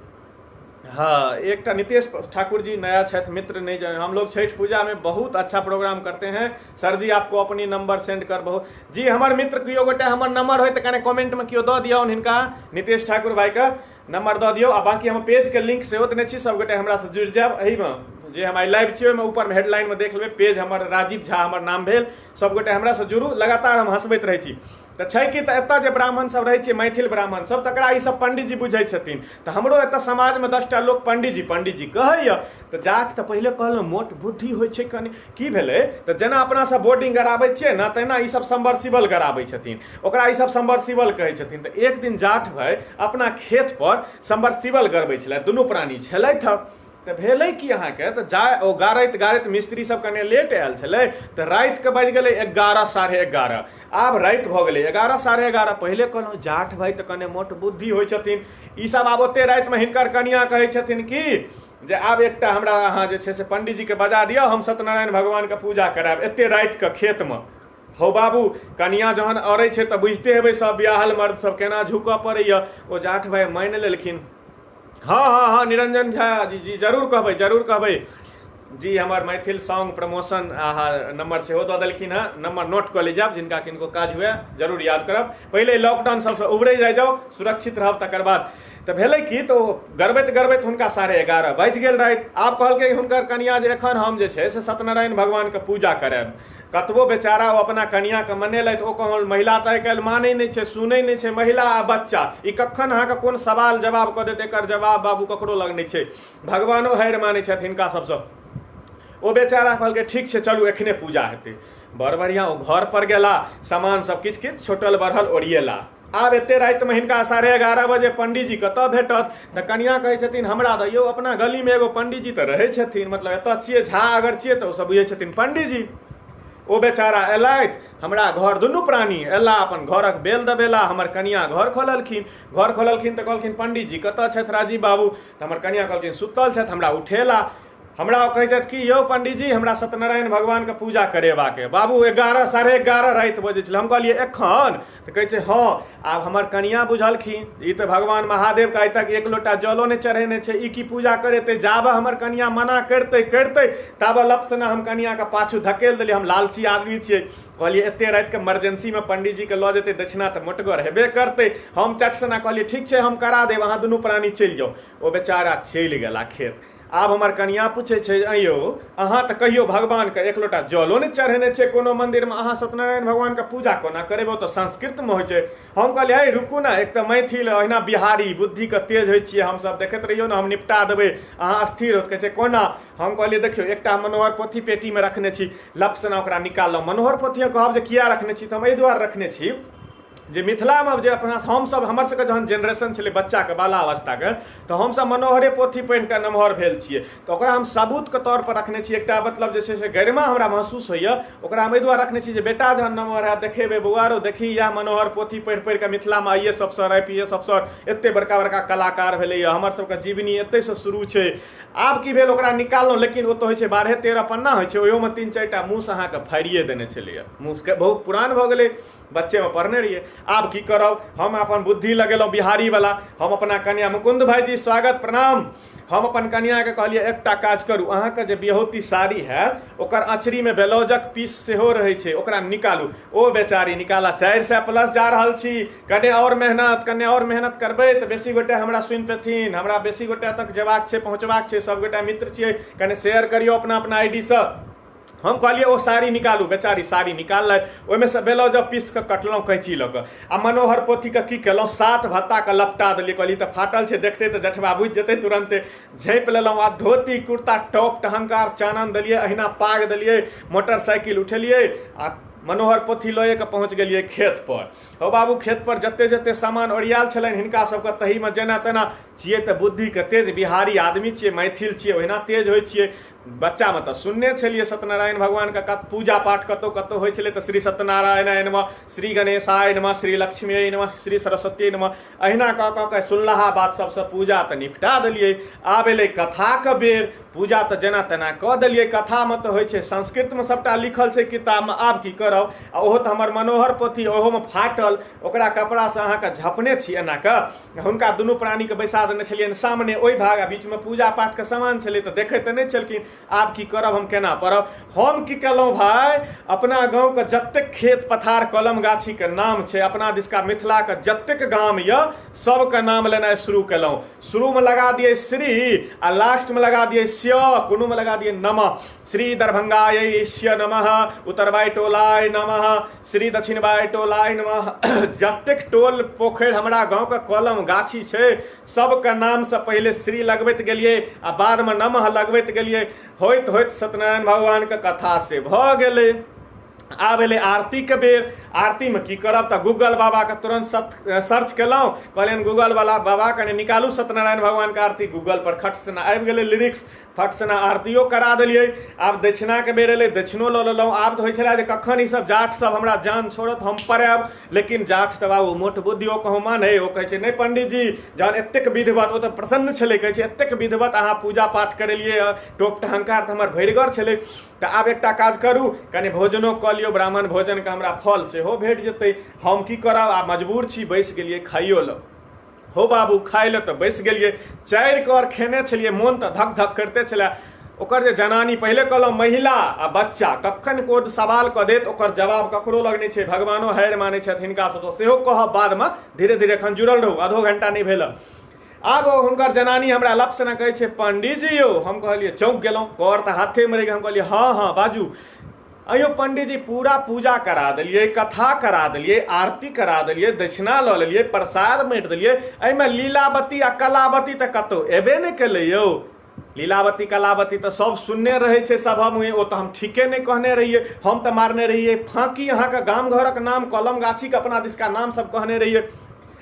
हाँ, एक नितेश ठाकुर जी नया छठ मित्र नहीं जाने, हम लोग छठ पूजा में बहुत अच्छा प्रोग्राम करते हैं सर जी, आपको अपनी नंबर सेंड कर बहुत जी। हमार मित्र कियो गोटे हमर नंबर हो तो कने कमेंट में कियो दऽ दियौ हिनका नितेश ठाकुर भाई का नंबर दऽ दियौ। आ बाकी हम पेज के लिंक सेहो देने छी, सब गोटे हमरा से जुड़ि जायब। एहिमे जे हमारे लाइव छियै ओहिमे ऊपर हेडलाइन में देख लेबै, पेज हमर राजीव झा हमर नाम भेल, सब गोटे हमरा से जुड़ू, लगातार हम हंसबैत रहै छी। तऽ छै कि तऽ एतऽ जे ब्राह्मण सब रहै छै, मैथिल ब्राह्मण सब, तकरा ई सब पंडितजी बुझै छथिन। तऽ हमरो एतऽ समाजमे 10टा लोक पंडितजी कहैया। तऽ जाट तऽ पहिले कहलहुँ मोट बुद्धि होइ छै कनि, की भेलै तऽ जेना अपना सब बोर्डिंग गराबै छियै ने, तेना ई सब सबमर्सिबल गराबै छथिन, ओकरा ई सब सबमर्सिबल कहै छथिन। तऽ एक दिन जाट भाई अपना खेत पर सबमर्सिबल गरबै छलै, दुनू प्राणी छलथि हँ। तऽ भेलै कि अहाँके तऽ ओ गारैत गारैत मिस्त्री सब कने लेट आयल छलै, तऽ रातिके बाजि गेलै 11 साढ़े 11। आब राति भऽ गेलै 11 साढ़े 11। पहिले कहलहुँ जाट भाई तऽ कने मोट बुद्धि होइ छथिन, ई सब आब ओते रातिमे हिनकर कनिया कहै छथिन कि जे आब एकटा हमरा अहाँ जे छै से पंडितजीके बजा दिअ, हम सत्यनारायण भगवानके पूजा करायब एते रातिके खेतमे। हौ बाबू, कनिया जहन अड़ै छै तऽ बुझिते हेबै सब बियाहल मर्द सब केना झुकऽ पड़ैया। ओ जाट भाई मानि लेलखिन, हाँ निरंजन झा जी जरूर कहबै जी। हमार मैथिल सॉन्ग प्रमोशन नंबर सेहो दऽ देलखिन हँ, नंबर नोट कऽ लीजिए, जिनका किनको काज हुए जरूर याद करब। पहिले लॉकडाउन सबसँ उबरै जाओ, सुरक्षित रहब, तकर बाद। तऽ भेलै कि तऽ गरबैत हुनका 11:30 बाजि गेल राति। आब कहलकै हुनकर कनिया जे एखन हम जे छै से सत्यनारायण भगवानके पूजा करायब। कतबो बेचारा ओ अपना कनियाके मनेलथि, ओ कहल महिला तऽ आइ काल्हि मानै नहि छै, सुनै नहि छै, महिला आ बच्चा ई कखन अहाँके कोन सवाल जवाब कऽ देत, एकर जवाब बाबू ककरो लग नहि छै। भगवानो हारि मानै छथि हिनका सबसँ। ओ बेचारा कहलकै ठीक छै चलू एखने पूजा हेतै। बड़ बढ़िआँ ओ घर पर गेला, सामान सब किछु छोटल बढ़ल ओरिएला। आब एते रातिमे हिनका 11:30 बजे पंडितजी कतऽ भेटत। तऽ कनिया कहै छथिन हमरा तऽ यौ अपना गलीमे एगो पंडितजी तऽ रहै छथिन, मतलब एतऽ छियै झा अगर छियै तऽ ओसभ बुझै छथिन पंडितजी। ओ बेचारा एलथि हमरा घर, दुनू प्राणी एला, अपन घरक बेल दबेला। हमर कनिया घर खोललखिन तऽ कहलखिन पंडितजी कतऽ छथि राजीव बाबू। तऽ हमर कनिया कहलखिन सुतल छथि, हमरा उठेला। हमरा कहै छथि कि यौ पंडितजी हमरा सत्यनारायण भगवानके पूजा करेबाक है। बाबू 11 साढ़े 11 राति बजै छलै। हम कहलिए एखन? तऽ कहै छै हाँ। आब हमर कनिया बुझलखिन ई तऽ भगवान महादेवके आइ तक एक लोटा जलो नहि चढ़ेने छै, ई की पूजा करेतै। जाबे हमर कनिया मना करतै ताबे लपसना हम कनियाके पाछू धकेल देलियै। हम लालची आदमी छियै, कहलिए एते रातिके इमरजेंसीमे पंडितजीके लऽ जेतै दक्षिणा तऽ मोटगर हेबे करतै। हम चटसना कहलिए ठीक छै हम करा देब, अहाँ दुनू प्राणी चलि जाउ। ओ बेचारा चलि गेला खेत। आब हमर कनिया पूछै छै यौ अहाँ तऽ कहियो भगवानके एक लोटा जलो नहि चढ़ेने छै कोनो मंदिरमे, अहाँ सत्यनारायण भगवानके पूजा कोना करेबै, तऽ संस्कृतमे होइ छै। हम कहलिए हे रुकू ने, एक तऽ मैथिल अहिना बिहारी बुद्धिके तेज होइ छियै हमसब, देखैत रहियौ ने हम निपटा देबै, अहाँ स्थिर हो। कहै छै कोना? हम कहलिए देखियौ एकटा मनोहर पोथी पेटीमे रखने छी, लपसना ओकरा निकाललहुँ। मनोहर पोथी कहब जे किया रखने छी, तऽ हम एहि दुआरे रखने छी जे मिथिलामे जे अपना हमसभ हमर सबके जहन जेनरेशन छलै बच्चाके बालावस्थाके तऽ हमसभ मनोहरे पोथी पढ़ि कऽ नमहर भेल छियै, तऽ ओकरा हम सबूतके तौर पर रखने छी। एकटा मतलब जे छै से गरिमा हमरा महसूस होइए, ओकरा हम एहि दुआरे रखने छी जे बेटा जहन नमहर हैत देखेबै बौआ रौ देखी इएह मनोहर पोथी पढ़ि पढ़ि कऽ मिथिलामे IAS अफसर IPS अफसर एतेक बड़का बड़का कलाकार भेलैए, हमर सबके जीवनी एतयसँ शुरू छै। आब की भेल ओकरा निकाललहुँ, लेकिन ओ तऽ होइ छै 12-13 पन्ना होइ छै, ओहियोमे 3-4टा मूस अहाँके फाड़िए देने छलैए। मूसके बहुत पुरान भऽ गेलै, बच्चेमे पढ़ने रहिए। आब की करब, हम अपन बुद्धि लगेलहुँ बिहारीवला। हम अपना कन्या मुकुंद भाईजी स्वागत प्रणाम। हम अपन कन्याके कहलिए एकटा काज करू, अहाँके जे बिहौती साड़ी हैत ओकर अँचरीमे ब्लाउजक पीस सेहो रहै छै, ओकरा निकालू। ओ बेचारी निकाला 400 प्लस जा रहल छी, कने और मेहनत करबै तऽ बेसी गोटे हमरा सुनि पेथिन, हमरा बेसी गोटे तक जेबाक छै, पहुँचबाक छै, सब गोटे मित्र छियै, कने शेयर करियौ अपना अपना ID सँ। हम कहलिए ओ साड़ी निकालू, बेचारी साड़ी निकाललै, ओहिमे से ब्लाउज पीस कऽ कटलहुँ कैंची लऽ कऽ, आ मनोहर पोथीके की केलहुँ 7 भत्ताके लपटा देलिए। कहलिए तऽ फाटल छै, देखतै तऽ जठबा बुझि जेतै, तुरन्ते झाँपि लेलहुँ। आ धोती कुर्ता टॉप टहंकार चानन देलिए, अहिना पाग देलिए, मोटरसाइकिल उठेलिए आ मनोहर पोथी लऽ कऽ पहुँच गेलिए खेत पर। हो बाबू खेत पर जते जते सामान ओरियाल छलनि हिनका सबके तहीमे जेना तेना छियै तऽ बुद्धिके तेज, बिहारी आदमी छियै, मैथिल छियै, ओहिना तेज होइ छियै। बच्चामे तऽ सुनने छलिए सत्यनारायण भगवानके पूजा पाठ कतहु कतहु होइ छलै तऽ श्री सत्यनारायण नमः, श्री गणेशाय नमः, श्री लक्ष्मी नमः, श्री सरस्वती नमः, अहिना कऽ कऽ सुनलाहा बात सबसँ पूजा तऽ निपटा देलिए। आब एलै कथाके बेर, पूजा तऽ जेना तेना कऽ देलिए। कथामे तऽ होइ छै, संस्कृतमे सबटा लिखल छै किताबमे, आब की करब। आ ओहो तऽ हमर मनोहर पोथी ओहोमे फाटल, ओकरा कपड़ासँ अहाँके झपने छी एना कऽ, हुनका दुनू प्राणीके बैसा देने छलियनि सामने, ओहि भाग आ बीचमे पूजा पाठके सामान छलै तऽ देखै तऽ नहि छलखिन। आब की करब, हम केना पढ़ब। हम की केलहुँ भाय, अपना गाँवके जतेक खेत पथार कलम गाछीके नाम छै, अपना दिसका मिथिलाके जतेक गाम यऽ सबके नाम लेनाइ शुरू केलहुँ। शुरूमे लगा दिए श्री आ लास्टमे लगा दिए स्य, कोनोमे लगा दिए नमः। श्री दरभंगाय स्य नमः, उत्तरबाई टोलाय नमः, श्री दक्षिणबाई टोलाय नमः। जतेक टोल पोखरि हमरा गाँवके कलम गाछी छै सबके नामसँ पहिले श्री लगबैत गेलिए आ बादमे नमः लगबैत गेलिए। होइत होइत सत्यनारायण भगवानके कथा से भऽ गेलै। आब एलै आरतीके बेर। आरतीमे की करब तऽ गूगल बाबाके तुरंत सर्च केलहुँ, कहलियनि गूगल वाला बाबा कनि निकालू सत्यनारायण भगवानके आरती। गूगल पर खट से आबि गेलै लिरिक्स, फट से आरतियो करा देलिए। आब दक्षिणाके बेर एलै, दक्षिणो लऽ लेलहुँ। आब तऽ होइ छलै जे कखन ईसब जाट सब हमरा जान छोड़त हम पड़ायब, लेकिन जाट तऽ बाबू मोट बुद्धि ओ कहूँ माने, ओ कहै छै नहि पंडितजी जहन एतेक विधिवत, ओ तऽ प्रसन्न छलै, कहै छै एतेक विधिवत अहाँ पूजा पाठ करेलिए, टोप टहंकार तऽ हमर भरिगर छलै। तऽ आब एकटा काज करू, कनि भोजनो कऽ लियौ, ब्राह्मण भोजनके हमरा फल सेहो भेट जेतै। हम की करब, आब मजबूर छी, बैसि गेलिए खाइयो लऽ। हो बाबू खाइ लए तऽ बैसि गेलिए। 4 कौर खेने छलिए, मोन तऽ धक धक करिते छलै। ओकर जे जनानी, पहिले कहलहुँ महिला आ बच्चा, कखन कोइ सवाल कऽ देत ओकर जवाब ककरो लग नहि छै, भगवानो हारि मानै छथि हिनका सबसँ, सेहो कहब बादमे, धीरे धीरे एखन जुड़ल रहू, आधो घंटा नहि भेल। आब हुनकर जनानी हमरा लप से न कहै छै पंडितजी यौ। हम कहलिए चौंक गेलहुँ, कर तऽ हाथेमे रहि गेल। हम कहलिए हाँ हाँ बाजू। अयो पंडितजी पूरा पूजा करा देलिए, कथा करा देलिए, आरती करा देलिए, दक्षिणा लऽ लेलिए, प्रसाद बाँटि देलिए, एहिमे लीलावती आ कलावती तऽ कतहु एबे नहि केलै यौ। लीलावती कलावती तऽ सब सुनने रहै छै सभा मुँहे, ओ तऽ हम ठीके नहि कहने रहिए। हम तऽ मारने रहिए फाँकी अहाँके गाम घरक नाम, कलम गाछीके अपना दिसका नाम सब कहने रहिए।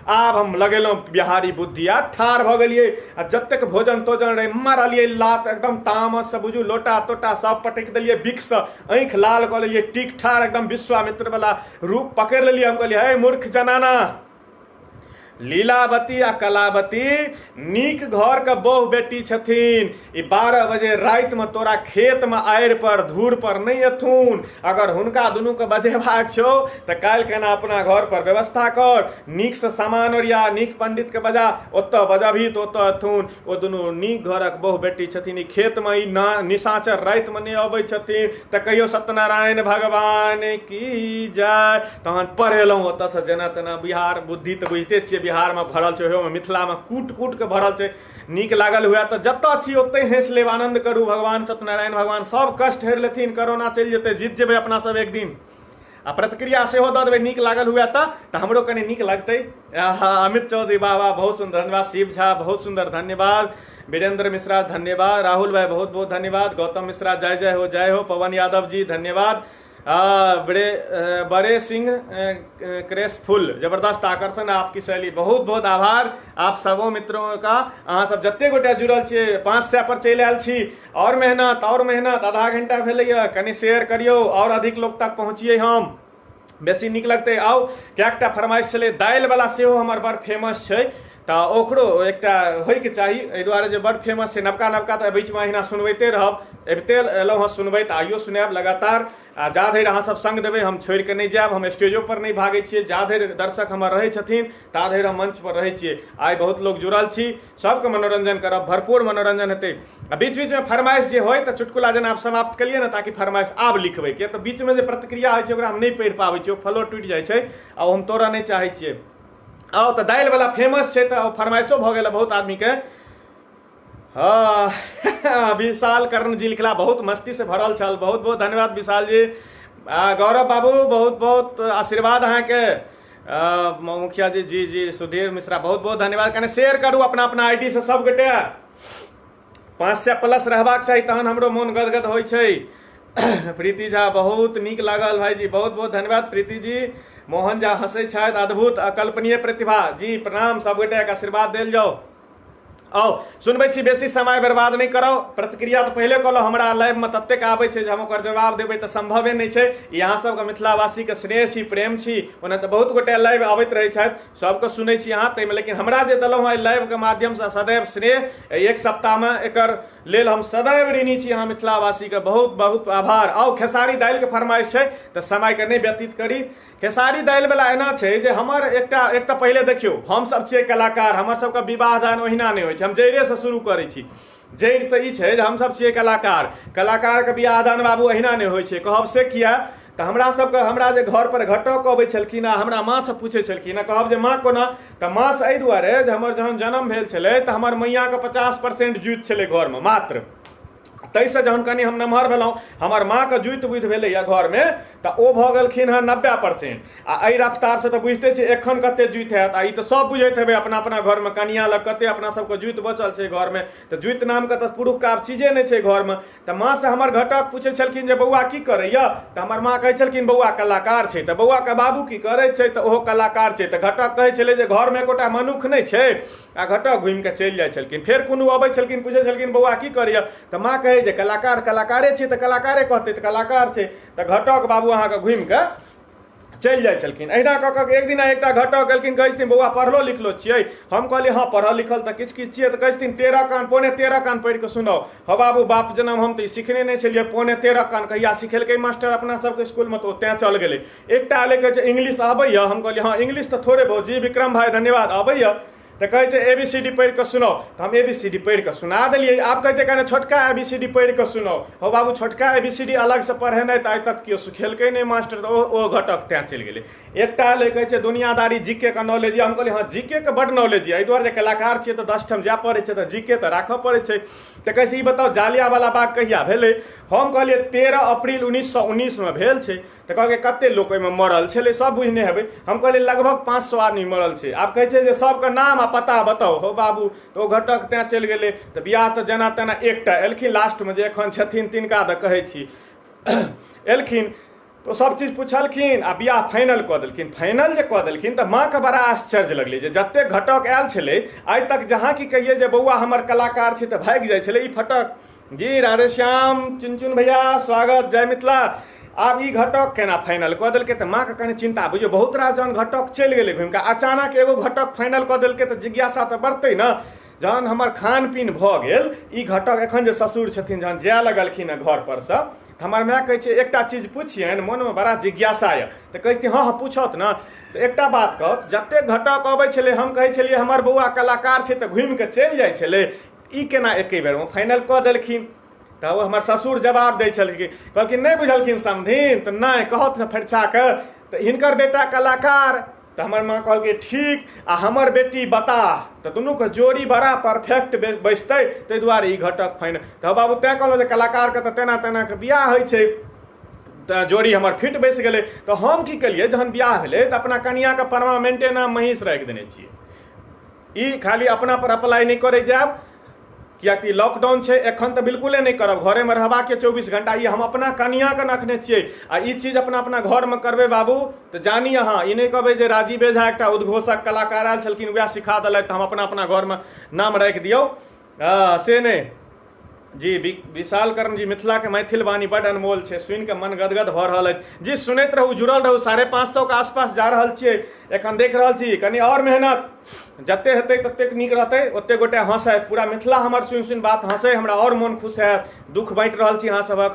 आब हम लगेलहुँ बिहारी बुद्धि, आ ठाढ़ भऽ गेलिए आ जतेक भोजन तोजन रहे मारलिए लात, एकदम तामस से बुझू, लोटा तोटा सब पटकि देलिए, बिक्स आँखि लाल कऽ लेलिए, टीक ठाढ़ एकदम विश्वामित्र वाला रूप पकड़ि लेलिए। हम कहलिए हे मूर्ख जनाना, लीलावती आ कलावती नीक घरके बहु बेटी छथिन। 12 बजे रातिमे तोरा खेतमे आड़ि पर धूर पर नहि एथुन। अगर हुनका दुनूके बजेबाक छौ तऽ काल्हि केना अपना घर पर व्यवस्था कर, नीकसँ सामान ओरिया, नीक पंडितके बजा, ओतऽ बजबही तऽ ओतऽ एथुन। ओ दुनू नीक घरक बहु बेटी छथिन, ई खेतमे ई निशाचर रातिमे नहि अबै छथिन, तऽ कहियो सत्यनारायण भगवान की जय। तहन पढ़ेलहुँ ओतऽसँ जेना तेना। बिहार बुद्धि तऽ बुझिते छियै बिहारमे भरल छै, ओहोमे मिथिलामे कूट कूट के भरल छै। नीक लागल हुए तऽ जतऽ छी ओतहि हँसि लेब, आनंद करू। भगवान सत्यनारायण भगवान सब कष्ट हरि लेथिन, कोरोना चलि जेतै, जीत जेबै अपना सब एक दिन। आ प्रतिक्रिया सेहो दऽ देबै, नीक लागल हुए तऽ हमरो कनि नीक लगतै। अमित चौधरी बाबा बहुत सुन्दर धन्यवाद, शिव झा बहुत सुन्दर धन्यवाद, वीरेंद्र मिश्रा धन्यवाद, राहुल भाई बहुत बहुत धन्यवाद, गौतम मिश्रा जय जय हो जय हो, पवन यादव जी धन्यवाद, बड़े सिंह क्रेसफुल जबरदस्त आकर्षण आपकी शैली, बहुत बहुत आभार आप सबों मित्रों का। अहाँ सब जते गोटे जुड़ल छियै 500 पर चलि आयल छी। और मेहनत आधा घंटा भेलैया, कनि शेयर करियौ और अधिक लोग तक पहुँचिए, हम बेसी नीक लगतै। आउ कएकटा फरमाइश छलै, दालि वाला सेहो हमर बड़ फेमस छै, तऽ ओकरो एकटा होइके चाही, एहि दुआरे जे बड़ फेमस छै। नवका तऽ बीचमे अहिना सुनबैते रहब, अबिते एलहुँ हँ सुनबै तऽ आइयो सुनायब लगातार। आ जा धरि अहाँ सब संग देबै हम छोड़ि कऽ नहि जायब, हम स्टेजो पर नहि भागै छियै। जा धरि दर्शक हमर रहै छथिन ता धरि हम मंच पर रहै छियै। आइ बहुत लोग जुड़ल छी, सबके मनोरंजन करब, भरपूर मनोरंजन हेतै। आ बीच बीचमे फरमाइश जे होय तऽ चुटकुला जेना आब समाप्त केलियै ने, ताकि फरमाइश आब लिखबै, किया तऽ बीचमे जे प्रतिक्रिया होइ छै ओकरा हम नहि पढ़ि पाबै छियै, ओ फ्लो टूटि जाइ छै आ हम तोड़ा नहि चाहै छियै। आओ तऽ दालि वाला फेमस छै तऽ फरमाइशो भऽ गेल बहुत आदमीके। हाँ विशाल कर्ण जी लिखला, बहुत मस्ती से भरल छल, बहुत बहुत धन्यवाद विशाल जी। गौरव बाबू बहुत बहुत आशीर्वाद अहाँके। मुखिया जी जी सुधीर मिश्रा बहुत बहुत धन्यवाद। कने शेयर करू अपना अपना आईडी से सब गोटे, 500 प्लस रहबाक चाही तहन हमरो मोन गदगद होइ छै। प्रीति झा बहुत नीक लागल भाईजी, बहुत बहुत धन्यवाद प्रीति जी। मोहन झा हंसै छथि, अद्भुत अकल्पनीय प्रतिभा जी, प्रणाम। सब गोटे के आशीर्वाद देल जाओ। आओ सुनबै छी, बेसी समय बर्बाद नहीं करो। प्रतिक्रिया तो पहले कहलो, हमरा लाइव में ततेक आबै छै जे हम ओकर जवाब देबै तऽ संभवे नहीं छै। यहाँ सबके मिथिलावासी के स्नेह छी, प्रेम छी। ओना तऽ बहुत गोटे लाइव आबैत रहै छथि, सबके सुनै छी अहाँ ताहिमे, लेकिन हमरा जे देलहुँ हँ लाइव के माध्यम से सदैव स्नेह, एक सप्ताह में एकर लेल हम सदैव ऋणी छी अहाँ मिथिलावासी के, बहुत बहुत आभार। आओ खेसारी दालि के फरमाइश छै तऽ समय के नहीं व्यतीत करी। खेसारी दालि वाला एना छै जे हमर एक तऽ पहले देखियौ, हम सब छियै कलाकार, हमर सबके विवाह दान ओहिना नहीं होइ छै, हम जड़े से शुरू करै छी। जड़ से ई छै जे हम सब छियै कलाकार, कलाकार के बियाह दान बाबू अहिना नहीं होइ छै। कहब से किया तऽ हमरा जे घर पर घटक अबै छलखिन आ हमरा माँ से पूछै छलखिन आ कहब जे माँ कोना, तऽ माँ से एहि दुआरे जे हमर जहन जन्म भेल छलै तऽ हमर मैया के 50% जुति छलै घर में मात्र। ताहिसँ जहन कनि हम नमहर भेलहुँ, हमर माँ के जुति बुद्धि भेलैया घर में, तऽ ओ भऽ गेलखिन हँ 90%। आ एहि रफ्तार से तऽ बुझिते छियै एखन कते जुति हैत। आ ई तऽ सब बुझैत हेबै अपना अपना घर में, कनिया लग कते अपना सबके जुति बचल छै घर में। तऽ जुति नाम के तऽ पुरुष के आब चीजे नहीं छै घर में। तऽ माँ से हमर घटक पूछै छलखिन जे बौआ की करैया, तऽ हमर माँ कहै छलखिन बौआ कलाकार छै। तऽ बौआ के बाबू की करै छै, तऽ ओहो कलाकार छै। तऽ घटक कहै छलै जे घर में एकोटा मनुख नहीं छै, आ घटक घुमि के चलि जाइ छलखिन। फेर कोनो अबै छलखिन पूछै छलखिन बौआ की करैया, तऽ माँ कहै जे कलाकारे छै, तऽ कलाकारे कहतै तऽ कलाकार छै। तऽ घटक बाबू अहाँके घुमि के चलि जाइ छलखिन। अहिना कऽ कऽ एक दिन एकटा घटक गेलखिन, कहै छथिन बौआ पढ़लो लिखलो छियै। हम कहलियै हाँ पढ़ल लिखल तऽ किछु किछु छियै। तऽ कहै छथिन 13 कान पौने 13 कान पढ़ि कऽ सुनाओ। हो बाबू बाप जनम हम तऽ ई सिखने नहीं छलियै, पौने 13 कान कहिया सिखेलकै मास्टर अपना सबके स्कूल में, तऽ ओ तेँ चल गेलै। एकटा एलै कहै छै इंग्लिश आबैया, हम कहलियै हाँ इंग्लिश तऽ थोड़े बहुत जी विक्रम भाई धन्यवाद आबैया। तऽ कहै छै ABCD पढ़ि कऽ सुनाओ, तऽ हम ABCD पढ़ि कऽ सुना देलियै। आब कहै छै कने छोटका ABCD पढ़ि कऽ सुनाओ। हो बाबू छोटका ABCD अलग से पढ़ेनाइ तऽ आइ तक केओ सिखेलकै नहीं मास्टर, तऽ ओ घटक तेँ चलि गेलै। एकटा एलै कहै छै दुनियादारी जीके के नॉलेज यऽ, हम कहलियै हाँ जीके के बड नॉलेज यऽ, एहि दुआरे जे कलाकार छियै तऽ 10 ठाम जाय पड़ै छै, तऽ जीके तऽ राखऽ पड़ै छै। तऽ कहै छै ई बताओ जालियावाला बाग कहिया भेलै। हम कहलियै 13 अप्रैल 1919 में भेल छै। तऽ कहलकै कते लोक ओहिमे मरल छलै, सब बुझने हेबै। हम कहलियै लगभग 500 आदमी मरल छै। आब कहै छै जे सबके नाम आ पता बताओ। हो बाबू तऽ ओ घटक तेँ चलि गेलै। तऽ बियाह तऽ जेना तेना एकटा एलखिन लास्टमे जे एखन छथिन तिनका तऽ कहै छी एलखिन, तो सब चीज पुछलखिन आ बियाह फाइनल कऽ देलखिन। फाइनल जे कऽ देलखिन तऽ माँ के बड़ा आश्चर्य लगलै जे जते घटक आयल छलै आइ तक, जहाँ की कहिए जे बौआ हमर कलाकार छै तऽ भागि जाइ छलै। ई फटक जी राधे श्याम चुनचुन भैया स्वागत, जय मिथिला। आब ई घटक केना फाइनल कऽ देलकै, तऽ माँ के कनि चिंता, बुझियौ बहुत रास जहन घटक चलि गेलै घुमि कऽ, अचानक एगो घटक फाइनल कऽ देलकै तऽ जिज्ञासा तऽ बढ़तै ने। जहन हमर खान पीन भऽ गेल, ई घटक एखन जे ससुर छथिन जहन जाय लगलखिन घर पर से, तऽ हमर माँ कहै छै एकटा चीज पुछियनि, मोनमे बड़ा जिज्ञासा यऽ। तऽ कहै छथिन हाँ हाँ पूछत ने। तऽ एकटा बात कहत, जते घटक अबै छलै हम कहै छलियै हमर बौआ कलाकार छै तऽ घुमि कऽ चलि जाइ छलै, ई केना एके बेरमे फाइनल कऽ देलखिन। तऽ ओ हमर ससुर जवाब दै छलखिन, कहलखिन नहीं बुझलखिन समधिन, तऽ नहीं कहत ने फरिछा कऽ, तऽ हिनकर बेटा कलाकार। तऽ हमर माँ कहलकै ठीक, आ हमर बेटी बता, तऽ दुनूके जोड़ी बड़ा परफेक्ट बैसतै, ताहि दुआरे ई घटक फाइनल। तऽ बाबू तैँ कहलहुँ जे कलाकारके तऽ तेना तेना के बियाह होइ छै, तऽ जोड़ी हमर फिट बैस गेलै। तऽ हम की केलियै, जहन बियाह भेलै तऽ अपना कनियाके परमानेंटे नाम महीष राखि देने छियै। ई खाली अपना पर अप्लाई नहीं करे जायब, कियाकि लॉकडाउन छै एखन तऽ बिल्कुले नहीं करब, घरे में रहबा के 24 घंटा। ई हम अपना कनिया के रखने छियै आ ई चीज अपना अपना घर में करबै बाबू तऽ जानी अहाँ ई नहीं कहबै जे राजीव झा एकटा उद्घोषक कलाकार आयल छलखिन वएह सिखा देलथि तऽ हम अपना अपना घर में नाम राखि दियौ, से नहीं जी। विशाल कर्ण जी मिथिला के मैथिल वाणी बड़ अनमोल छै, सुनि के मन गदगद भऽ रहल अछि जी। सुनैत रहू, जुड़ल रहू। 550 के आसपास जा रहल छियै, एखन देख रहल छी कनि और मेहनत जते हेतै ततेक नीक रहतै, ओते गोटे हंसैत, पूरा मिथिला हमर सुनि सुनि बात हंसै, हमरा और मोन खुश हैत। दुख बाँटि रहल छी अहाँ सभक,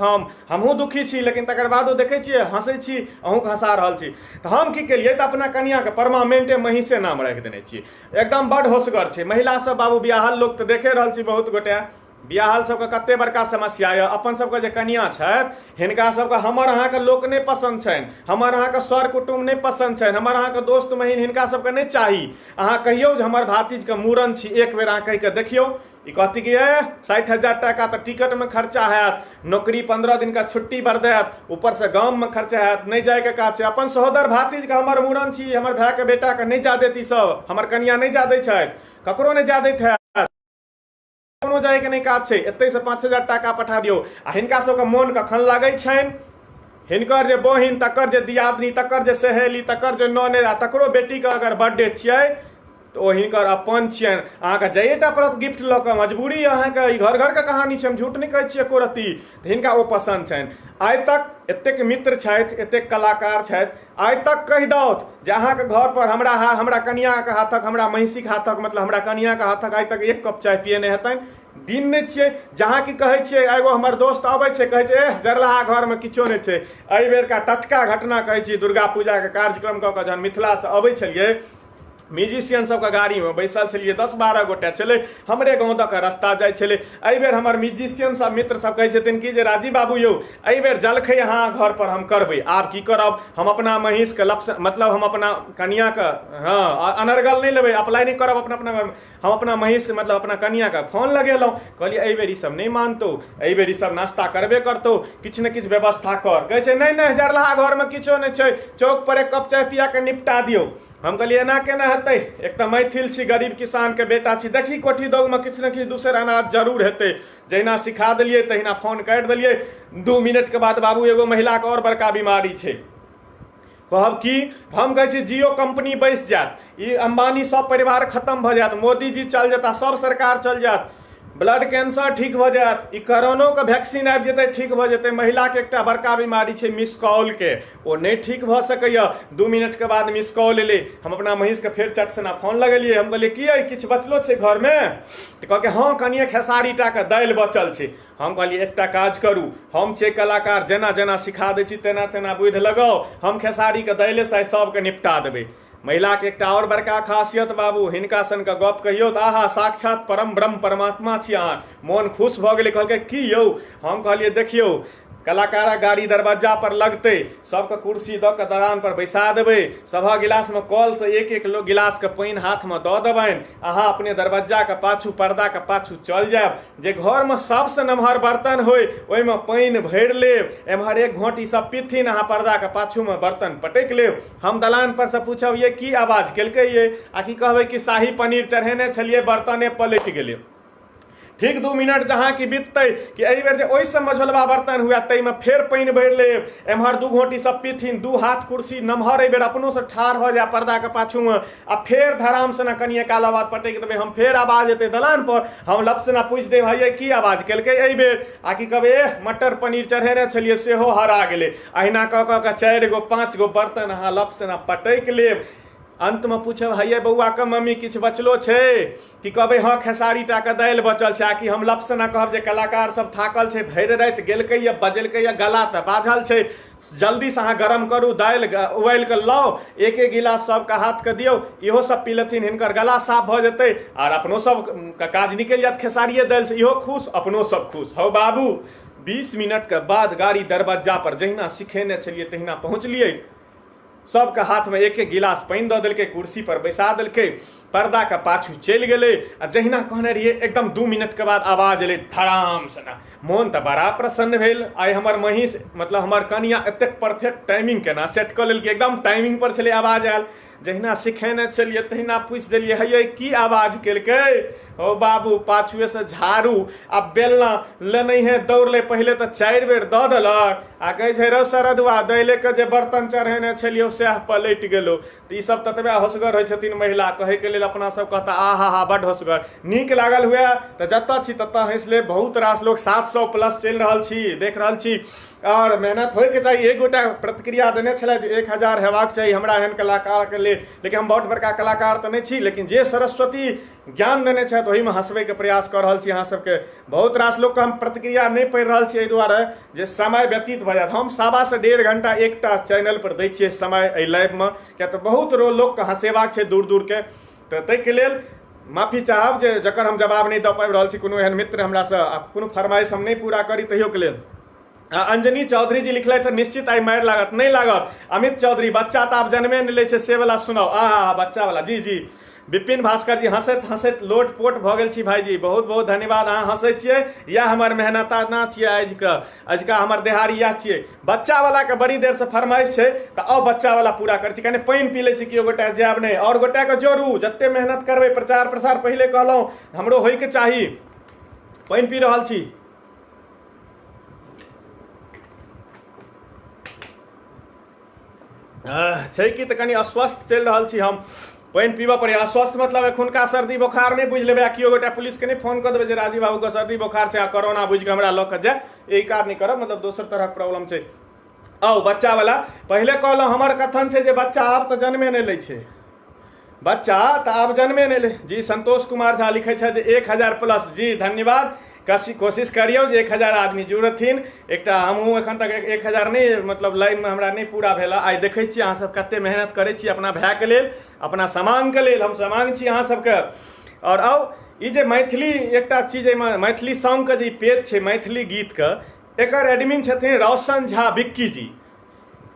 हमहूँ दुखी छी, लेकिन तकर बादो देखै छियै हंसै छी, अहूँके हंसा रहल छी। तऽ हम की केलियै तऽ अपना कनियाके परमानेंटे महिषे नाम राखि देने छियै, एकदम बड़ होशगर छै। महिला सब बाबू बियाहल लोक तऽ देखे रहल छी बहुत गोटे, बियाहल सबके कते बड़का समस्या यऽ। अपन सबके जे कनिया छथि हिनका सबके हमर अहाँके लोक नहि पसन्द छनि, हमर अहाँके सर कुटुम्ब नहि पसन्द छनि, हमर अहाँके दोस्त महीन हिनका सबके नहीं चाही। अहाँ कहियौ जे हमर भातिजके मूड़न छी, एक बेर अहाँ कहि कऽ देखियौ, ई कहती कि 60,000 टाका तऽ टिकट में खर्चा हैत, नौकरी 15 दिन का छुट्टी बढ़ जायत, ऊपर से गाँव में खर्चा हैत, नहीं जाएके काज छै। अपन सहोदर भातिज के हमर मूड़न छी, हमर भाई के बेटा के नहीं जा देती सब, हमर कनिया नहीं जा दै छथि, ककरो नहीं जा दैत हैत, कोनो जायके नहीं काज छै, एतै से 5,000 टाका पठा दियौ। आ हिनका सबके मोन कखन लागै छनि, हिनकर जे बहिन, तकर जे दियादनी, तकर जे सहेली, तकर जे ननैद, तकरो बेटीके अगर बर्थडे छियै तऽ ओ हिनकर अपन छियनि। अहाँके जाइएटा पड़त गिफ्ट लऽ कऽ, मजबूरी अहाँके, ई घर घरके कहानी छै, हम झूठ नहीं कहै छियै एको रत्ती। तऽ हिनका ओ पसन्द छनि। आइ तक एतेक मित्र छथि, एतेक कलाकार छथि, आइ तक कहि दौथ जे अहाँके घर पर हमरा कनियाके हाथक, हमरा महिषीके हाथक, मतलब हमरा कनियाके हाथक आइ तक एक कप चाय पिए नहीं हेतनि। दिन नहीं छियै जहाँ कि कहै छियै, एगो हमर दोस्त अबै छै कहै छै जरलाहा घर में किछो नहीं छै। एहि बेरका टटका घटना कहै छी, दुर्गा पूजा के कार्यक्रम कऽ कऽ जहन मिथिला से अबै छलियै, म्यूजिशियन सबके गाड़ी में बैसल छलियै, 10-12 गोटे छलै, हमरे गाँव दऽ कऽ रास्ता जाइ छलै। एहि बेर हमर म्यूजिशियन सब मित्र सब कहै छथिन कि जे राजीव बाबू यौ एहि बेर जलखै अहाँ घर पर हम करबै, आब की करब, हम अपना महिषके मतलब हम अपना कनियाके अनर्गल नहीं लेबै, अप्लाई नहीं करब अपना अपना घरमे, हम अपना महिष मतलब अपना कनियाके फोन लगेलहुँ, कहलिए एहि बेर ई सब नहीं मानतौ, एहि बेर ई सब नाश्ता करबे करतौ, किछु ने किछु व्यवस्था कर। कहै छै नहीं जरलाहा घरमे किछो नहीं छै, चौक पर एक कप चाय पिया के निपटा दियौ। हम कहलिए एना केना हेतै, एक तऽ मैथिल छी, गरीब किसान के बेटा छी, देखी कोठी दौग में किछु ने किछु दूसर अनाज जरूर हेतै। जहिना सिखा देलियै तहिना फोन काटि देलियै। 2 मिनट के बाद बाबू एगो महिला के और बड़का बीमारी छै, कहब की, हम कहै छी जियो कंपनी बैस जायत, ई अंबानी सब परिवार खत्म भऽ जायत, मोदी जी चल जेता, सब सरकार चल जायत, ब्लड कैंसर ठीक भऽ जायत, ई कोरोनो के वैक्सीन आबि जेतै, ठीक भऽ जेतै। महिला के एकटा बड़का बीमारी छै मिस कॉल के, ओ नहीं ठीक भऽ सकैया। 2 मिनट के बाद मिस कॉल एलै, हम अपना महिष के फेर चट सना फोन लगेलियै, हम कहलियै की किछु बचलो छै घर में, तऽ कहलकै हाँ कनिए खेसारी टा के दालि बचल छै। हम कहलिए एकटा काज करू, हम छियै कलाकार, जेना जेना सिखा दै छी तेना तेना बुद्धि लगाओ, हम खेसारी के दालिए से सबके निपटा देबै। महिला के एकटा और बड़का खासियत बाबू, हिनका सन के गप कहियो तऽ आहा साक्षात परम ब्रह्म परमात्मा छी अहाँ, मोन खुश भऽ गेलै। कहलकै की यौ, हम कहलिए देखियौ कलाकारक गाड़ी दरवाजा पर लगतै, सबके कुर्सी दऽ कऽ दलान पर बैसा देबै, सभा गिलास में कल से एक गिलास के पानि हाथ में दऽ देबनि, अहाँ अपने दरवाजा के पाछू पर्दा के पाछू चल जायब, जे घर में सबसे नमहर बर्तन होय ओहिमे पानि भरि लेब, एम्हर एक घोंटी सब पीथिन, अहाँ पर्दा के पाछू में बर्तन पटकि लेब। हम दलान पर से पूछब ये की आवाज केलकै ये, आ की कहबै कि शाही पनीर चढ़ेने छलियै बर्तने पलटि गेलै। ठीक 2 मिनट जहाँ की बीततै कि एहि बेर जे ओहिसँ मझोलवा बर्तन हुए ताहिमे फेर पानि भरि लेब, एम्हर 2 घोंटी सब पीथिन, 2 हाथ कुर्सी नमहर एहि बेर अपनो से ठाढ़ भऽ जाय पर्दा के पाछू में, आ फेर धराम से कनिए काल बाद पटकि देबै, हम फेर आवाज एतै दलान पर, हम लब से पूछि देब भैया की आवाज केलकै एहि बेर, आ की कहबै मटर पनीर चढ़ेने छलियै सेहो हरा गेलै। अहिना कऽ कऽ 4 गो 5 गो बर्तन अहाँ लब से पटकि लेब। अंत में पूछब हैये बउआ के मम्मी किछु बचलो छै, कि कहबै हाँ खेसारी टा के दालि बचल छै, आकि हम लपसना कहब जे कलाकार सब थाकल छै, भरि राति गेलकै या बजेलकै या, गला तऽ बाझल छै, जल्दी से अहाँ गरम करू, दालि उबालि के लाउ, एक गिलास सबके हाथ के दियौ, इहो सब पी लेथिन, हिनकर गला साफ भऽ जेतै, और अपनो सब का काज निकलि जायत खेसारिये दालि से, इहो खुश अपनो सब खुश। हौ बाबू 20 मिनट के बाद गाड़ी दरवाजा पर जहिना सिखेने छलियै तहिना पहुँचलियै, सबके हाथ में एक गिलास पानि दऽ देलकै, कुर्सी पर बैसा देलकै, पर्दा के पाछू चलि गेलै, आ जहिना कहने रहियै एकदम 2 मिनट के बाद आवाज एलै धड़ाम सना, मोन तऽ बड़ा प्रसन्न भेल। आइ हमर महिष मतलब हमर कनिया एतेक परफेक्ट टाइमिंग केना सेट कऽ लेलकै, एकदम टाइमिंग पर छलै आवाज आयल, जहिना सिखेने छलियै तहिना पूछि देलियै हैये की आवाज केलकै, ओ बाबू पाछुए से झाड़ू आ बेलना लेने है दौड़ ले, पहले तो 4 बेर दऽ देलक आ कहै छै रो सरदुआ दैले के जे बर्तन चढ़ेने छलियौ सएह पलटि गेलो। तऽ ई सब ततबे होसगर होइ छथिन महिला, कहै के लेल अपना सब कहता आहा हा बड्ड होसगर। नीक लागल हुए तऽ जतऽ छी ततऽ हँसि ले। बहुत रास लोग 700 प्लस चलि रहल छी, देख रहल छी, और मेहनत होइके चाही। एक गोटा प्रतिक्रिया देने छलै जे 1000 हेबाक चाही हमरा एहन कलाकारके लेल, लेकिन हम बहुत बड़का कलाकार तऽ नहि छी, लेकिन जे सरस्वती ज्ञान देने छथि ओहिमे हँसबैके प्रयास कऽ रहल छी अहाँ सबके। बहुत रास लोकके हम प्रतिक्रिया नहि पढ़ि रहल छी एहि दुआरे जे समय व्यतीत भऽ जायत। हम 1.25 से 1.5 घंटा एकटा चैनल पर दै छियै समय एहि लाइवमे, किया तऽ बहुत लोकके हँसेबाक छै दूर दूरके। तऽ ताहिके लेल माफी चाहब जे जकर हम जवाब नहि दऽ पाबि रहल छी। कोनो एहन मित्र हमरासँ कोनो फरमाइश हम नहि पूरा करी तहियोके लेल। अंजनी चौधरी जी लिखले तऽ निश्चित आई मारि लागत, नहीं लागत। अमित चौधरी बच्चा तऽ आब जन्मे नहीं ले छै से वाला सुनाओ। बच्चा वाला जी जी। विपिन भास्कर जी हंसैत हंसैत लोट पोट भऽ गेल छी भाईजी, बहुत बहुत धन्यवाद। अहाँ हंसै छियै, यह हमर मेहनताना छियै अजुका हमर देहाड़ी इएह छियै। बच्चा वाला के बड़ी देर से फरमाइश छै तऽ आउ बच्चा वाला पूरा कर छी। कनि पानि पी लै छी केओ गोटा जायब नहि, और गोटा के जोड़ू, जते मेहनत करबै प्रचार प्रसार पहिले कहलहुँ हमरो होइके चाही। पानि पी रहल छी। छै कि तऽ कनि अस्वस्थ चलि रहल छी हम, पानि पीबऽ पड़ैए। अस्वस्थ मतलब एखुनका सर्दी बोखार नहि बुझि लेबै आ केओ गोटा पुलिसके नहीं फोन कऽ देबै जे राजीव बाबूके सर्दी बोखार छै आ कोरोना बुझि कऽ हमरा लऽ कऽ जाए, यही काज नहीं करब, मतलब दोसर तरहक प्रॉब्लम छै। आउ बच्चा वाला पहिले कहलहुँ हमर कथन छै जे बच्चा आब तऽ जन्मे नहीं लै छै, बच्चा तऽ आब जन्मे नहीं ले। जी संतोष कुमार झा लिखै छै जे 1000 प्लस, जी धन्यवाद। कोशिश करियौ जे 1000 आदमी जुड़थिन। एकटा हमहूँ एखन तक 1000 नहीं, मतलब लाइनमे हमरा नहीं पूरा भेल। आइ देखै छी अहाँ सब कते मेहनत करै छी अपना भाइके लेल, अपना समांगके लेल। हम समांग छी अहाँ सबके। और आउ ई जे मैथिली एकटा चीज, एहिमे मैथिली सॉन्गके जे पेज छै मैथिली गीतके, एकर एडमिन छथिन रौशन झा बिक्की जी।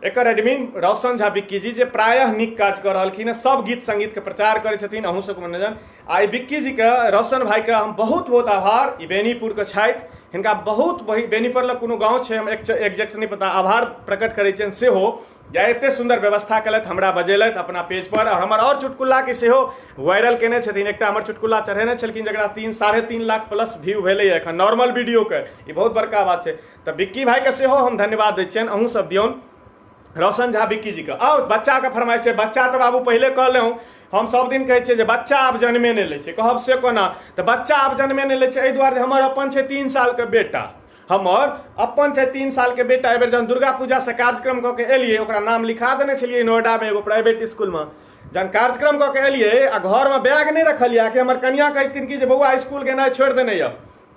एकर एडमिन रौशन झा बिक्की जी जे प्रायः नीक काज कऽ रहलखिन हैं, सब गीत संगीतके प्रचार करै छथिन, अहूँ सबके मनोरंजन। आई बिक्की जी के, रौशन भाईके हम बहुत बहुत आभार। ई बेनीपुरके छथि, हिनका बहुत बेनीपुर लग कोनो गाँव छै, हम एग्जैक्ट नहीं पता, आभार प्रकट करै छियनि सेहो जे एतेक सुन्दर व्यवस्था केलथि, हमरा बजेलथि अपना पेज पर। और हमर और चुटकुल्लाके सेहो वायरल केने छथिन। एकटा हमर चुटकुल्ला चढ़ेने छलखिन जकरा 3-3.5 लाख प्लस व्यू भेलैए एखन नॉर्मल वीडियोके, ई बहुत बड़का बात छै। तऽ बिक्की भाईके सेहो हम धन्यवाद दै छियनि, अहूँ सब दियौन रौशन झा बिक्की जी के। आउ बच्चा के फरमाइश छै। बच्चा तऽ बाबू पहिले कहलहुँ, हम सब दिन कहै छियै जे बच्चा आब जन्मे नहीं लै छै, कहब से कोना। तऽ बच्चा आब जन्मे नहीं लै छै एहि दुआरे हमर अपन छै 3 सालके बेटा, हमर अपन छै 3 सालके बेटा। एहि बेर जहन दुर्गा पूजा से कार्यक्रम कऽ के एलियै, ओकरा नाम लिखा देने छलियै नोएडामे एगो प्राइवेट स्कूलमे। जहन कार्यक्रम कऽ के एलियै आ घरमे बैग नहीं रखलियै, कि हमर कनिया कहै छथिन कि जे बौआ स्कूल गेनाइ छोड़ि देने यऽ।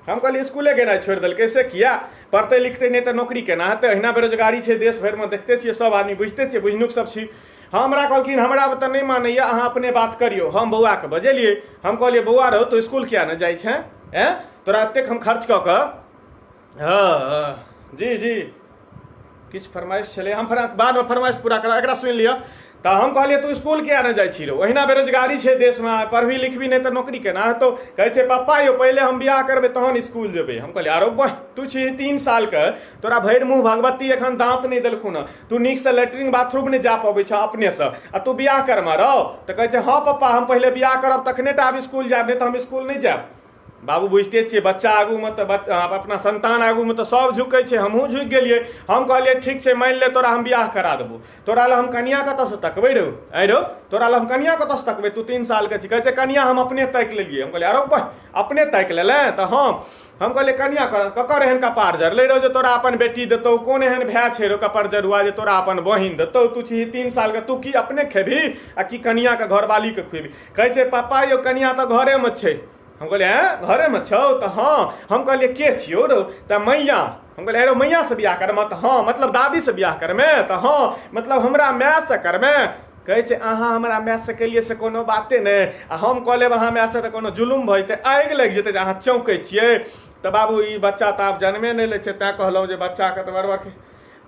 हम कहलियै स्कूले गेनाइ छोड़ि देलकै, से किया? पढ़तै लिखतै नहीं तऽ नौकरी केना हेतै? अहिना बेरोजगारी छै देश भरिमे, देखते छियै सब आदमी, बुझते छियै, बुझनुक सब छी। हमरा कहलखिन हमरा तऽ नहीं मानैए, अहाँ अपने बात करियौ। हम बौआके बजेलियै, हम कहलियै बौआ रहो तो स्कूल किया नहीं जाइ छै? तोरा एतेक हम खर्च कऽ कऽ जी जी किछु फरमाइश छलै, हम बादमे फरमाइश पूरा करब, एकरा सुनि लिअ। तऽ हम कहलियै तू स्कूल किया नहीं जाइ छी रो? ओहिना बेरोजगारी छै देशमे, पढ़बी लिखबी नहीं तऽ नौकरी केना हेतौ? कहै छै पप्पा यौ पहिले हम बियाह करबै तहन स्कूल जेबै। हम कहलियै आरो बह, तू छी 3 सालके, तोरा भरि मुँह भगवती एखन दाँत नहीं देलखुन हँ, तू नीकसँ लैट्रिन बाथरूम नहीं जा पबै छ अपनेसँ, आ तू बियाह करमे रहो? तऽ कहै छै हाँ पप्पा हम पहिले बियाह करब तखने टा आब स्कूल जायब, नहीं तऽ हम स्कूल नहीं जायब। बाबू बुझते छियै बच्चा आगूमे तऽ अपना संतान आगूमे तऽ सब झुकै छै, हमहूँ झुकि गेलियै। हम कहलियै ठीक छै मानि ले तोरा हम बियाह करा देबौ, तोरा लए हम कनिया कतऽसँ तकबै रौ? आइ रौ तोरा लए हम कनिया कतऽसँ तकबै? तू 3 सालके छी। कहै छै कनिया हम अपने ताकि लेलियै। हम कहलियै आरो बह, अपने ताकि लेलै? तऽ हम कहलियै कनिया ककर एहन कपार जरलै रौ जे तोरा अपन बेटी देतौ? कोन एहन भाय छै रौ कपार जरुआ जे तोरा अपन बहिन देतौ? तू छी 3 सालके, तू की अपने खेबही आ कि कनियाके घरवालीके खुएबही? कहै छै पप्पा यौ कनिया तऽ घरेमे छै। हम कहलियै हैं घरेमे छौ? तऽ हाँ। हम कहलियै के छियौ रौ? तऽ मैया। हम कहलियै अरे मैयासँ बियाह करमे? तऽ हाँ। मतलब दादीसँ बियाह करमे? तऽ हाँ। मतलब हमरा मायसँ करमे? कहै छै अहाँ हमरा मायसँ केलियै से कोनो बाते नहि, आ हम कऽ लेब अहाँ मायसँ तऽ कोनो जुलुम भऽ जेतै, आगि लागि जेतै जे अहाँ चौंकै छियै। तऽ बाबू ई बच्चा तऽ आब जन्मे नहीं लै छै, तेँ कहलहुँ जे बच्चाके तऽ बड़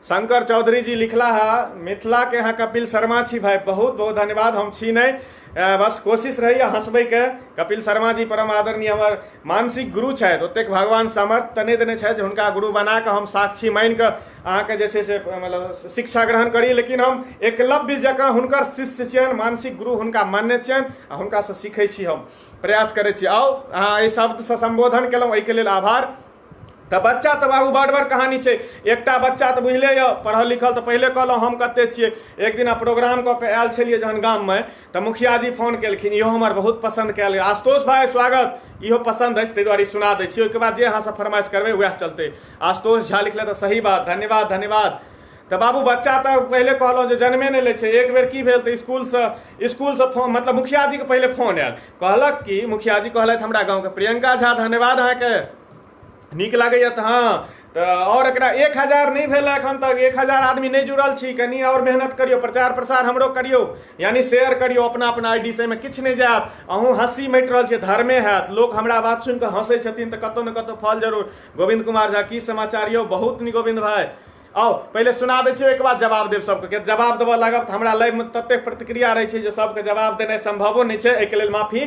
शंकर चौधरी जी लिखला है मिथिला के यहाँ कपिल शर्मा छी भाई, बहुत बहुत धन्यवाद। हम छी नहीं बस कोशिश रही हंसबै के। कपिल शर्मा जी परम आदरणीय हमर मानसिक गुरु छथि, ओतेक भगवान सामर्थ्य तने देने छथि जे हुनका गुरु बना कऽ हम साक्षी मानि कऽ अहाँके जे छै से मतलब शिक्षा ग्रहण करी। लेकिन हम एकलव्य जकाँ हुनकर शिष्य छियनि, मानसिक गुरु हुनका मानने छियनि आ हुनकासँ सीखै छी, हम प्रयास करै छी। आउ अहाँ एहि शब्दसँ सम्बोधन केलहुँ, एहिके लेल आभार। तऽ बच्चा तऽ बाबू बड़ बड़ कहानी छै। एकटा बच्चा तऽ बुझले यऽ पढ़ल लिखल, तऽ पहिले कहलहुँ हम कते छियै। एक दिन प्रोग्राम कऽ के आयल छलियै जहन गाममे, तऽ मुखिया जी फोन केलखिन, इहो हमर बहुत पसन्द कयल गेल, आशुतोष भाई स्वागत, इहो पसन्द अछि ताहि दुआरे सुना दै छी, ओहिके बाद जे अहाँसँ फरमाइश करबै वएह चलतै। आशुतोष झा लिखले तऽ सही बात, धन्यवाद धन्यवाद। तऽ बाबू बच्चा तऽ पहिले कहलहुँ जे जन्मे नहि लै छै। एक बेर की भेल तऽ स्कूलसँ फोन, मतलब मुखिया जीके पहिले फोन आयल, कहलक कि मुखिया जी कहलथि हमरा गाँवके प्रियंका झा धन्यवाद अहाँके, नीक लागैए। तऽ हाँ, तऽ और एकरा 1000 नहीं भेल एखन तक, 1000 आदमी नहीं जुड़ल छी, कनी और मेहनत करियो, प्रचार प्रसार हमरो करियो, यानी शेयर करियो अपना अपना आईडी से, में किछु नहीं जायब। अहूँ हंसी मटि रहल छै, धर्मे हैत, लोक हमरा बात सुनि कऽ हंसै छथिन तऽ कतौ ने कतौ फल जरूर। गोविंद कुमार झा की समाचार यौ, बहुत नीक गोविंद भाई। आओ पहिले सुना दै छियै, ओहिके बाद जवाब देब सबके, जवाब देबऽ लागब तऽ हमरा लाइवमे ततेक प्रतिक्रिया रहै छै जे सबके जवाब देनाइ सम्भवो नहि छै, एहिके लेल माफी।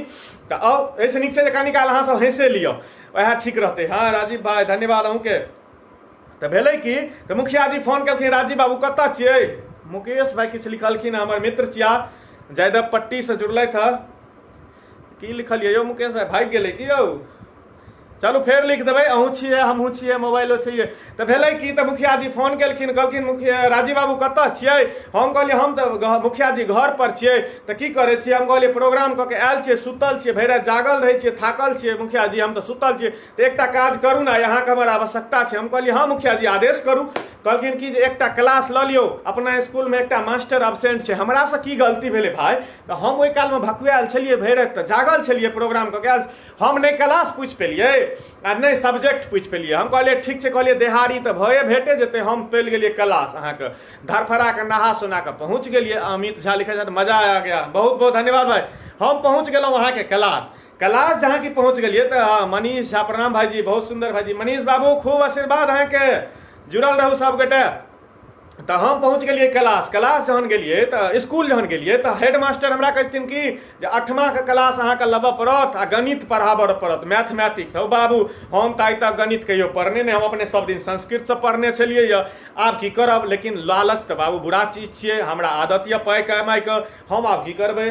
तऽ आउ, एहिसँ नीक छै जे कनी काल अहाँ सब हँसे लिअ, वएह ठीक रहतै। हाँ राजीव भाई धन्यवाद अहूँके। तऽ भेलै कि तऽ मुखिया जी फोन केलखिन, राजीव बाबू कतऽ छियै? मुकेश भाई किछु लिखलखिन, हमर मित्र छिया, जयदेव पट्टीसँ जुड़लथि हँ। की लिखलियै यौ मुकेश भाई, भागि गेलै कि यौ? चलू फेर लिख देबै, अहूँ छियै हमहूँ छियै, मोबाइलो छियै। तऽ भेलै कि तऽ मुखिया जी फोन केलखिन, कहलखिन मुखिया राजीव बाबू कतऽ छियै? हम कहलियै हम तऽ मुखिया जी घर पर छियै। तऽ की करै छियै? हम कहलियै प्रोग्राम कऽ के आयल छियै, सुतल छियै, भरि राति जागल रहै छियै, थाकल छियै। मुखिया जी हम तऽ सुतल छियै, तऽ एकटा काज करू ने, अहाँके हमर आवश्यकता छै। हम कहलियै हाँ मुखिया जी आदेश करू। कहलखिन कि जे एकटा क्लास लऽ लियौ, अपना स्कूलमे एकटा मास्टर एब्सेंट छै। हमरासँ की गलती भेलै भाय? तऽ हम ओहि कालमे भकुआयल छलियै, भरि राति तऽ जागल छलियै, प्रोग्राम कऽ के आयल, हम नहि क्लास पूछि पेलियै आ नहि सब्जेक्ट पूछि पेलियै। हम कहलियै ठीक छै, कहलियै देहाड़ी तऽ भये भेटे जेतै। हम चलि गेलियै क्लास, अहाँके धरफड़ा के नहा सुना कऽ पहुँच गेलियै। अमित झा लिखे छथि मजा आ गया, बहुत बहुत धन्यवाद भाई। हम पहुँच गेलहुँ अहाँके क्लास जहाँ की पहुँच गेलियै तऽ मनीष झा, प्रणाम भाईजी, बहुत सुंदर भाईजी, मनीष बाबू खूब आशीर्वाद अहाँके, जुड़ल रहू सब गोटे। तऽ हम पहुँच गेलियै क्लास जहन गेलियै तऽ स्कूल जहन गेलियै तऽ हेडमास्टर हमरा कहथिन कि जे 8मा के क्लास अहाँके लेबऽ पड़त आ गणित पढ़ाबऽ पड़त, मैथमेटिक्स। हो बाबू हम तऽ आइ तक गणित कहियो पढ़ने नहि, हम अपने सब दिन संस्कृतसँ पढ़ने छलियै यऽ, आब की करब। लेकिन लालच तऽ बाबू बुरा चीज छियै, हमरा आदत यऽ पाइ कमाइके, हम आब की करबै।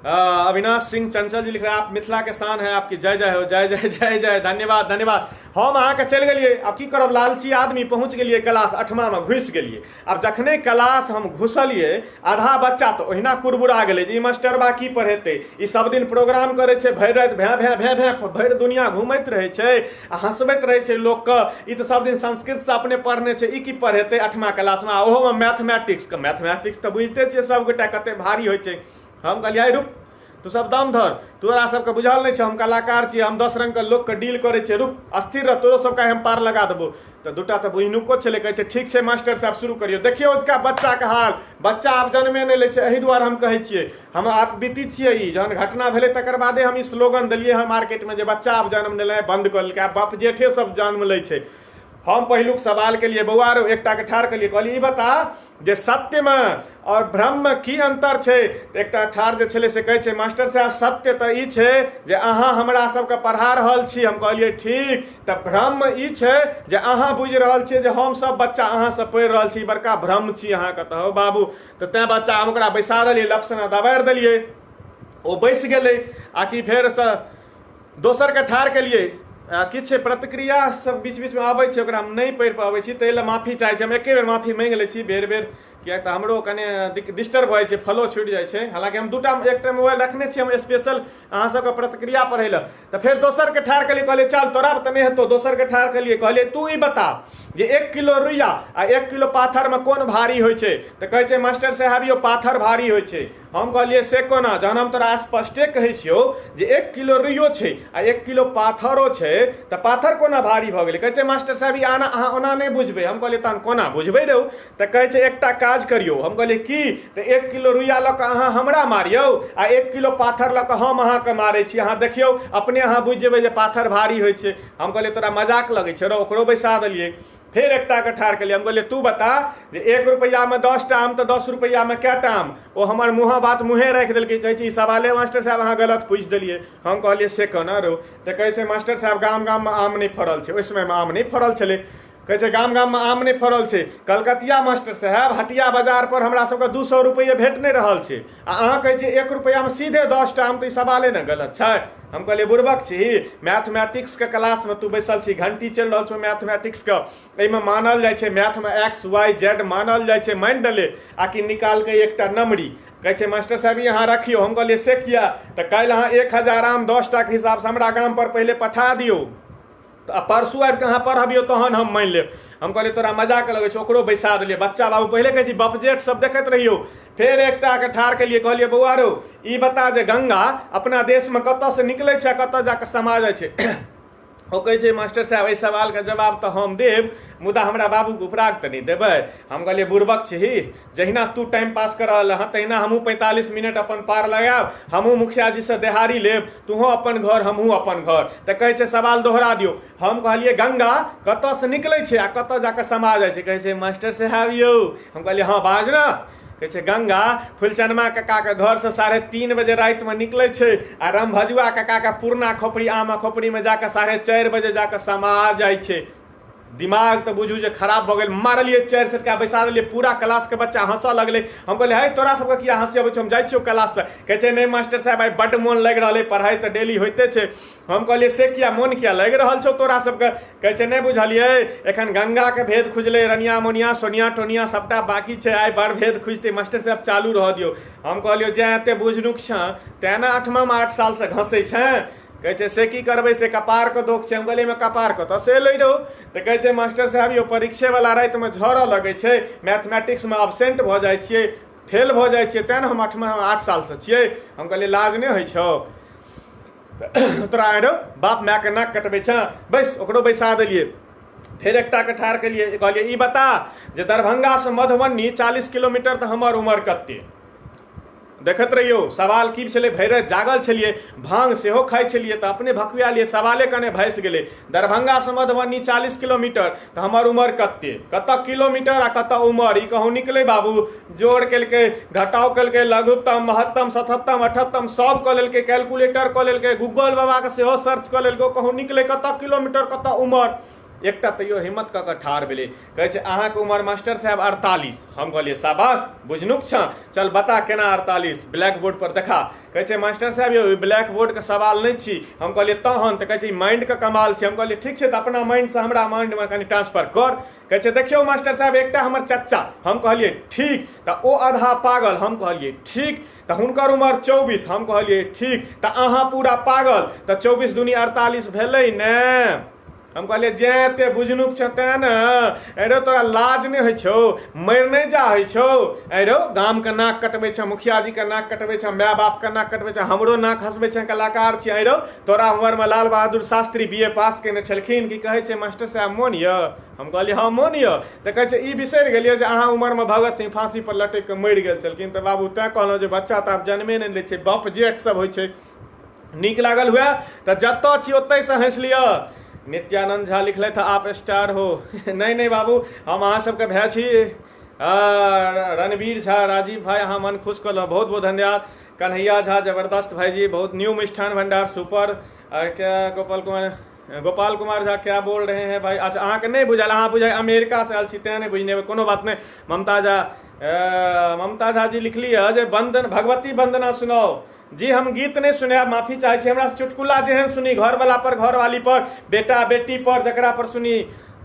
अविनाश सिंह चंचल जी लिख रहे हैं आप मिथिला के शान है, आपकी जय जय हो, जय जय जय जय, धन्यवाद धन्यवाद। हम अहाँके चलि गेलियै, आब की करब, लालची आदमी, पहुँच गेलियै क्लास 8मा घुसि गेलियै। आब जखने क्लास हम घुसलियै, आधा बच्चा तऽ ओहिना कुरबुरा गेलै जे ई मास्टरबा की पढ़ेतै, ई सब दिन प्रोग्राम करै छै, भरि राति भैं भैं भैं भैं भरि दुनिया घुमैत रहै छै आ हंसबैत रहै छै लोकके, ई तऽ सब दिन संस्कृतसँ अपने पढ़ने छै, ई की पढ़ेतै 8मा क्लासमे, ओहोमे मैथमेटिक्स तऽ बुझिते छियै सबगोटा कते भारी होइ छै। हम कहलियै रुक, तू सब दम धर, तोरा सबके बुझल नहीं छौ, हम कलाकार छियै, हम 10 रंग के लोक के डील करे छियै, रुक अस्थिर रह, तोरो सबका हम पार लगा देबो। तो दूटा तो बुझनुको छलै, कहै छै ठीक छै मास्टर साहब शुरू करियौ। देखियौ उसका बच्चा के हाल, बच्चा आब जन्मे नहीं लै छै, एहि दुआरे हम कहै छियै, हम आप बीती छियै। ई जहन घटना भेलै तकर बादे हम ई स्लोगन देलियै हँ मार्केटमे जे बच्चा आब जन्म लेनाइ बंद कऽ लेलकै, आब बाप जेठे सब जन्म लै छै। हम पहिलुक सवाल के लिए बौआ रो एकटा के ठाड़ के लिए कहलिए, ई बता जे सत्य में और भ्रम में की अंतर छै? तो एकटा ठाड़ जे छले से कहै छै मास्टर साहब सत्य तो ई छै जे अहाँ हमरा सबके पढ़ा रहल छी। हम कहलिए ठीक, तो भ्रम ई छै जे अहाँ बुझि रहल छियै जे हम सब बच्चा अहाँ सब पढ़ि रहल छी, बड़का भ्रम छी अहाँ के। तो बाबू तो तैं बच्चा हम ओकरा बैसा देलिए, लपसना दबाड़ि देलिए, ओ बैस गेलै। आकि फेर से दोसर के ठाड़ केलिए, किछु प्रतिक्रिया सब बीच बीचमे आबै छै, ओकरा हम नहि पढ़ि पाबै छी, ताहि लेल माफी चाहै छी। हम एके बेर माफी मांगि लै छी, बेर बेर, किएक तऽ हमरो कने डिस्टर्ब भऽ जाइ छै, फ्लो छुटि जाइ छै। हालांकि हम एकटा मोबाइल रखने छी हम स्पेशल अहाँ सबके प्रतिक्रिया पढ़ै लए। तऽ फेर दोसर के ठाड़ केलिए, कहलिए चल तोरा तऽ नहि हेतौ, दोसर के ठाड़ केलिए, कहलिए तू ई बता जे 1 किलो रुइया आ 1 किलो पाथर में कोन भारी होइ छै? तऽ कहै छै मास्टर साहब यौ पाथर भारी होइ छै। हम कहलिए से कोना? जहन हम तोरा स्पष्टे कहै छियौ जे 1 किलो रुइयो छै आ 1 किलो पाथरो छै, तऽ पाथर कोना भारी भऽ गेलै? कहै छै मास्टर साहब ई अहाँ ओना नहि बुझबै। हम कहलिए तहन कोना बुझबै रौ? तऽ कहै छै एकटा काज काज करियो। हम कहलिए की तऽ 1 किलो रुइया लऽ कऽ अहाँ हमरा मारियौ आ 1 किलो पाथर लऽ कऽ हम अहाँके मारै छी, अहाँ देखियौ अपने अहाँ बुझि जेबै जे पाथर भारी होइ छै। हम कहलिए तोरा मजाक लगै छै रो, ओकरो बैसा देलिए। फिर एकटा के ठाढ़ केलिए, हम कहलिए तू बता जे 1 रुपैया में 10 टा आम तऽ 10 रुपैया में कैटा आम? ओ हमर मुँह बात मुँहे राखि देलकै, कहै छै ई सवाले मास्टर साहब अहाँ गलत पूछि देलिए। हम कहलिए से केना रो? तऽ कहै छै मास्टर साहब गाम गाम में आम नहीं फड़ल छै। ओहि समय में आम नहीं फड़ल छलै। कहै छै गाम गाम में आम नहीं फड़ल छै, कलकतिया मास्टर साहब हटिया बाजार पर हमरा सबके 200 रुपये भेट नहीं रहल छै आ अहाँ कहै छै 1 रुपैया में सीधे 10 टा आम, तऽ ई सवाले ने गलत छै। हम कहलिए बुड़बक छी, मैथमेटिक्स के क्लास में तू बैसल छी, घंटी चलि रहल छौ मैथमेटिक्स के, एहिमे मानल जाइ छै मैथ में एक्स वाई जेड मानल जाइ छै, मान डले आकि निकाल के एकटा नंबरी। कहै छै मास्टर साहब ई अहाँ रखियो। हम कहलिए से किया? तऽ काल्हि अहाँ 1000 आम 10 टा के हिसाब से हमरा गाम पर पहले पठा दियौ, तऽ परसू आबि कऽ अहाँ पढ़बियौ तहन हम मानि लेब। हम कहलिए तोरा मजाक लगै छै, ओकरो बैसा देलिए। बच्चा बाबू पहले कहै छी बपजेट सब देखैत रहियौ। फेर एकटा के ठाढ़ केलिए, कहलिए बौआ रो ई बता जे गंगा अपना देश में कतऽ से निकलै छै, कतऽ जाके समा जाइ छै? ओ कहै छै मास्टर साहब एहि सवाल के जवाब तऽ हम देब, मुदा हमरा बाबू के उपराग तऽ नहीं देबै। हम कहलिए बुड़बक छी, जहिना तू टाइम पास कर रहल हँ तहिना हमहूँ 45 मिनट अपन पार लगायब, हमहूँ मुखिया जी से देहारी लेब, तूहों अपन घर हमहूँ अपन घर। तऽ कहै छै सवाल दोहरा दियौ। हम कहलिए गंगा कतऽ से निकलै छै आ कतऽ जाके समा जाइ छै? कहै छै मास्टर साहब यौ। हम कहलिए हाँ बाज ना। कहै छै गंगा फुलचनमा कक्का के घर से 3:30 बजे राति में निकलै छै आ रामभजुआ कक्का के पुरना खोपड़ी आमा खोपड़ी में जाके 4:30 बजे जाके समा जाइ छै। दिमाग तो बुझू जे खराब भऽ गेल। मारलिए 4 सटका बैसा देलिए, पूरा क्लास के बच्चा हंसऽ लगलै। हम कहलिए है तोरा सबके किया हंसी अबै छौ, हम जाइ छियौ क्लास से। कहै छै नहीं मास्टर साहब आइ बड्ड मोन लागि रहलै, पढ़ाई तऽ डेली होइते छै। हम कहलिए से किया मोन किया लागि रहल छौ तोरा सबके? कहै छै नहीं बुझलिए एखन गंगा के भेद खुजलै, रनिया मोनिया सोनिया टोनिया सबटा बाकी छै, आइ बड़ भेद खुजतै, मास्टर साहब चालू रह दियौ। हम कहलिए जे एते बुझनुक छ तें ना 8वां में 8 साल से घसै छै। कहै छै से की करबै से कपार के दोख छै। हम कहलिए में कपार कतऽ से लै रहौ? तऽ कहै छै मास्टर साहब यौ परीक्षे वाला राति में झड़ऽ लगै छै, मैथमेटिक्स में अब्सेंट भऽ जाइ छियै, फेल भऽ जाइ छियै, तें हम 8वां 8 साल से छियै। हम कहलिए लाज नहि होइ छौ तोरा आरो बाप माय के नाक कटबै छ, बैस। ओकरो बैसा देलिए। फिर एकटा के ठाढ़ केलिए, कहलिए ई बता जे दरभंगा से मधुबनी 40 किलोमीटर तऽ हमर उमर कते? देखैत रहियौ सवाल की छलै, भरि राति जागल छलिए, भांग सेहो खाइ छलिए तऽ अपने भकुआ लिए सवाले कने भैस गेलै। दरभंगा से मधुबनी 40 किलोमीटर तऽ हमर उमर कते? कतऽ किलोमीटर आ कतऽ उमर ई कहूँ निकलै बाबू? जोड़ केलकै, घटाव केलकै, लघुत्तम महत्तम 77 78 सब कऽ लेलकै, कैलकुलेटर कऽ लेलकै, गूगल बाबा के सेहो सर्च कऽ लेलकै, कहूँ निकलै कतऽ किलोमीटर कतऽ उमर। एकटा तैयो हिम्मत कऽ कऽ ठाढ़ भेलै। कहै छै अहाँके उमर मास्टर साहब 48। हम कहलिए शाबाश बुझनुक छ, चल बता केना 48? ब्लैक बोर्ड पर देखा। कहै छै मास्टर साहब यौ ब्लैक बोर्ड के सवाल नहीं छी। हम कहलिए तहन? तऽ कहै छै माइंड के कमाल छै। हम कहलिए ठीक छै तऽ अपना माइंड से हमरा माइंड में कनि ट्रांसफर कर। कहै छै देखियौ मास्टर साहब एकटा हमर चच्चा। हम कहलिए ठीक, तऽ ओ आधा पागल। हम कहलिए ठीक, तऽ हुनकर उमर 24। हम कहलिए ठीक, तऽ अहाँ पूरा पागल, तऽ 24 दूनी 48 भेलै ने। हम कहलिए जे एते बुझनुक छ तें ने। अरे तोरा लाज नहीं होइ छौ, मरि नहीं जा होइ छौ? अरे गाम के नाक कटबै छ, मुखिया जी के नाक कटबै छ, माय बाप के नाक कटबै छ, हमरो नाक हंसबै छ, कलाकार छी। अरे तोरा उमर में लाल बहादुर शास्त्री BA पास केने छलखिन कि कहै छै मास्टर साहब मोन यऽ? हम कहलिए हाँ मोन यऽ। तऽ कहै छै ई बिसरि गेलिए जे अहाँ उमर में भगत सिंह फांसी पर लटकि कऽ मरि गेल छलखिन। तऽ बाबू तैं कहलहुँ जे बच्चा तऽ आब जन्मे नहि लै छै, बप जेठ सब होइ छै। नीक लागल हुए तऽ जतऽ छी ओतहि से हंसि लिअ। नित्यानंद झा लिखले था आप स्टार हो। नहीं नहीं बाबू हम अहाँ सबके भाई छी। रणवीर झा, राजीव भाई अहाँ मन खुश कल, बहुत बहुत धन्यवाद। कन्हैया झा जबरदस्त भाई जी, बहुत न्यू मिष्ठान भंडार सुपर। और क्या गोपाल कुमार झा क्या बोल रहे हैं भाई? अच्छा अहाँ के नहीं बुझल, अहाँ बुझाइ अमेरिका से आयल छी तें नहीं बुझने, कोनो बात नहीं। ममता झा जी लिखली है जे बंदन भगवती वंदना सुनाओ। जी हम गीत नहीं सुने, माफी चाहे छी। हमरा चुटकुला जेहन सुनी, घर वाला पर, घर वाली पर, बेटा बेटी पर, जकरा पर सुनी